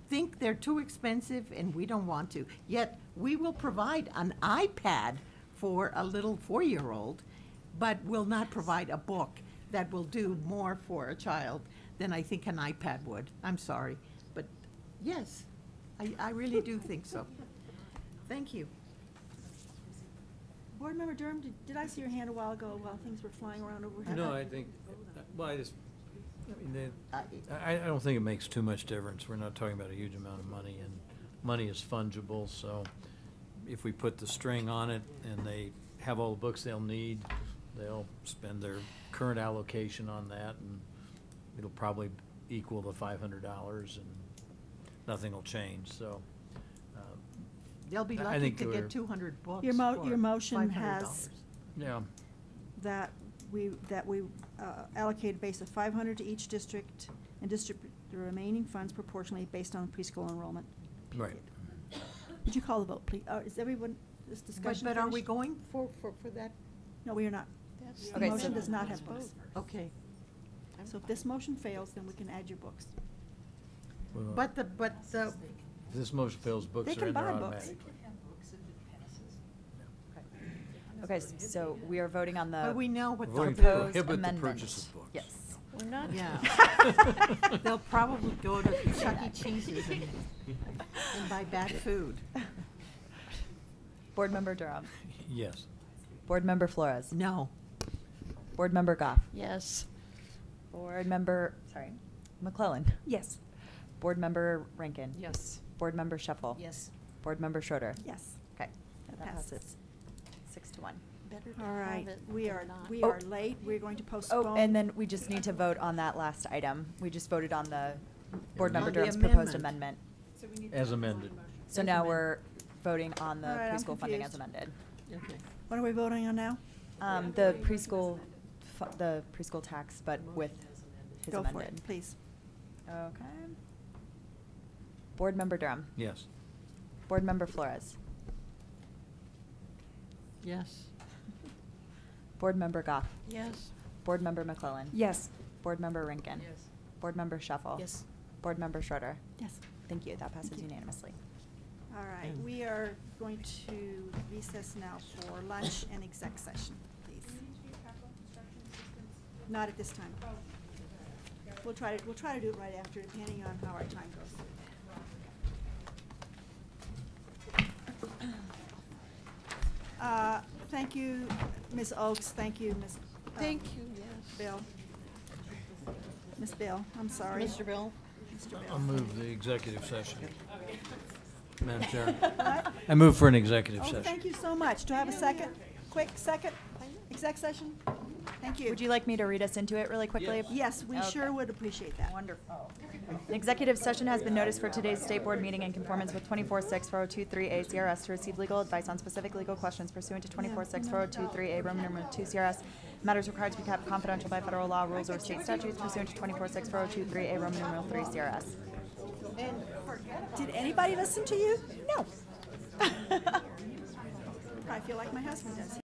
think they're too expensive and we don't want to. Yet we will provide an iPad for a little 4-year-old, but will not provide a book that will do more for a child than I think an iPad would. I'm sorry, but yes, I really do think so. Thank you. Board Member Durham, did I see your hand a while ago while things were flying around overhead? No, I think, well, I don't think it makes too much difference. We're not talking about a huge amount of money, and money is fungible, so if we put the string on it and they have all the books they'll need, they'll spend their current allocation on that, and it'll probably equal the $500, and nothing will change, so. They'll be I lucky think to we're- get 200 books Your for motion $500. has Yeah, that we allocate base of 500 to each district and distribute the remaining funds proportionally based on preschool enrollment. right. Would you call the vote, please? Is everyone, this discussion But are we finished? going for that? No, we are not. That's- The Okay, motion so- does not have books. Okay. So if this motion fails, then we can add your books. Well, But the, If this motion fails, books They are can in there buy books. automatically. Okay, so we are voting on the But we know what We're the voting to proposed prohibit the amendment. purchase of books. Yes. We're not. Yeah. They'll probably go to Chuck E. Cheese's and buy bad food. Board Member Durham. Yes. Board Member Flores. No. Board Member Goff. Yes. Board Member, sorry, McClellan. Yes. Board Member Rankin. Yes. Board Member Shuffle. Yes. Board Member Schroeder. Yes. Okay, That that passes. passes 6-1. Better to All right, have it we than are, not. we Oh. are late. We're going to postpone. Oh, and then we just need to vote on that last item. We just voted on the Board we Member need- Durham's The proposed amendment. amendment. As amended. So now we're voting on the All right, I'm preschool funding as confused. amended. Okay. What are we voting on now? The preschool, the preschool tax, but with his Go for amended. it, please. Okay. Board Member Durham. Yes. Board Member Flores. Yes. Board Member Goff. Yes. Board Member McClellan. Yes. Board Member Rankin. Yes. Board Member Shuffle. Yes. Board Member Schroeder. Yes. Thank you. That passes Thank you. unanimously. All right, we are going to recess now for lunch and exec session, please. Not at this time. We'll try to do it right after, depending on how our time goes. Thank you, Ms. Oakes. Thank you, Ms. Thank you, yes. Bill. Ms. Bill, I'm sorry. Mr. Bill? Mr. Bill. I'll move the executive session. Madam Chair. What? I move for an executive Oh, session. thank you so much. Do I have a second? Quick second? Exec session? Thank you. Would you like me to read us into it really quickly? Yes, we Okay. sure would appreciate that. Wonderful. An executive session has been noticed for today's state board meeting in conformance with 24-6-4023A CRS to receive legal advice on specific legal questions pursuant to 24-6-4023A Roman numeral 2 CRS. Matters required to be kept confidential by federal law, rules, or state statutes pursuant to 24-6-4023A Roman numeral 3 CRS. Did anybody listen to you? No. I feel like my husband does.